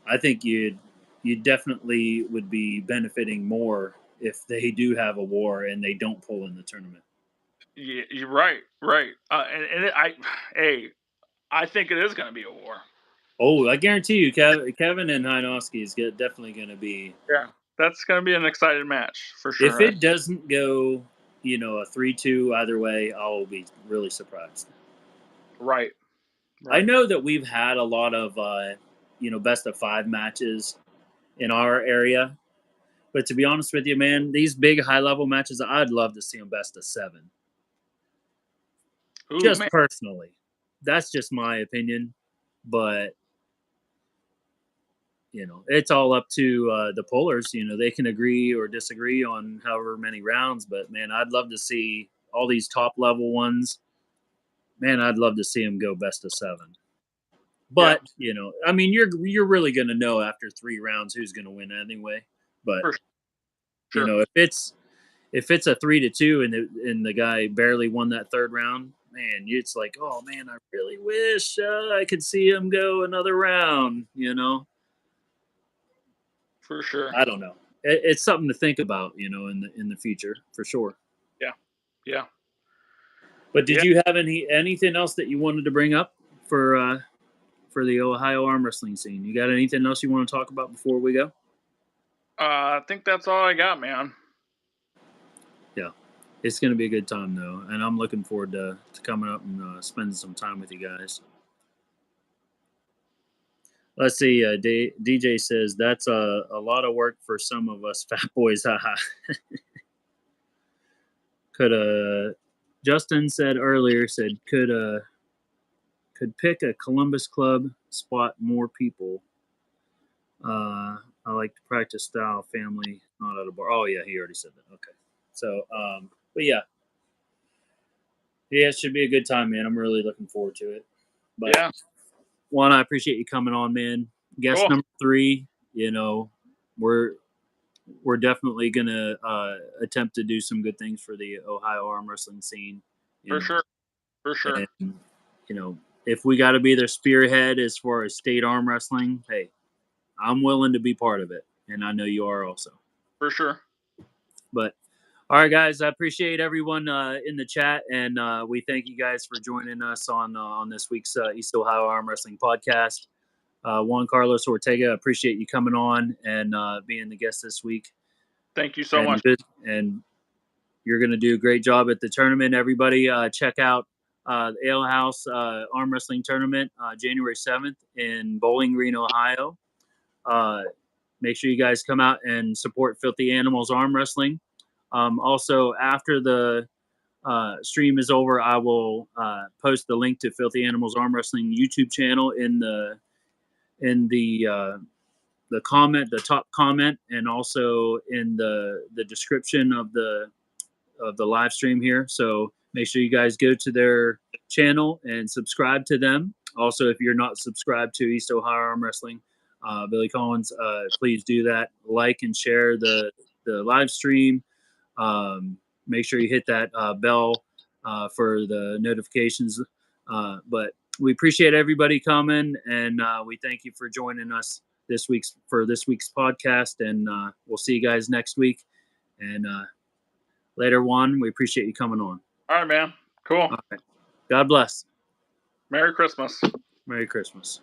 I think you definitely would be benefiting more if they do have a war and they don't pull in the tournament. Yeah. You're right. Right. Hey, I think it is going to be a war. Oh, I guarantee you, Kevin and Heinowski is definitely going to be. Yeah. That's going to be an exciting match for If sure. it doesn't go, a 3-2 either way, I'll be really surprised. Right. I know that we've had a lot of, best of 5 matches in our area. But to be honest with you, man, these big high level matches, I'd love to see them best of 7. Ooh, Just man. personally, that's just my opinion. But it's all up to the pullers. They can agree or disagree on however many rounds. But man, I'd love to see all these top level ones. Man, I'd love to see them go best of 7. Yeah. But I mean, you're really going to know after 3 rounds who's going to win anyway. But For sure. if it's a 3-2 and the guy barely won that 3rd round, man, it's like, oh man, I really wish I could see him go another round. For sure. I don't know. It's something to think about, in the future for sure. Yeah. Yeah. But did Yeah. you have anything else that you wanted to bring up for the Ohio arm wrestling scene? You got anything else you want to talk about before we go? I think that's all I got, man. Yeah, it's going to be a good time though, and I'm looking forward to coming up and spending some time with you guys. Let's see. DJ says that's a lot of work for some of us fat boys. Haha. Could Justin said earlier could pick a Columbus club, spot more people. I like to practice style, family, not at a bar. Oh yeah, he already said that. Okay. So, but yeah, it should be a good time, man. I'm really looking forward to it. But Yeah. Juan, I appreciate you coming on, man. Guest Cool. number 3. We're we're definitely gonna attempt to do some good things for the Ohio arm wrestling scene. For sure. For sure. And if we got to be their spearhead as far as state arm wrestling, hey, I'm willing to be part of it, and I know you are also. For sure. But all right, guys, I appreciate everyone in the chat, and we thank you guys for joining us on this week's East Ohio Arm Wrestling Podcast. Juan-Carlos Ortega, appreciate you coming on and being the guest this week. Thank you so much. And you're going to do a great job at the tournament. Everybody, check out the Ale House Arm Wrestling Tournament January 7th in Bowling Green, Ohio. Make sure you guys come out and support Filthy Animals Arm Wrestling. Also, after the stream is over, I will post the link to Filthy Animals Arm Wrestling YouTube channel in the comment, the top comment, and also in the description of the live stream here. So make sure you guys go to their channel and subscribe to them. Also, if you're not subscribed to East Ohio Arm Wrestling, Billy Collins, please do that. Like and share the live stream. Make sure you hit that bell for the notifications. But we appreciate everybody coming, and we thank you for joining us this week's podcast. And we'll see you guys next week. And later, Juan, we appreciate you coming on. All right, man. Cool. All right. God bless. Merry Christmas. Merry Christmas.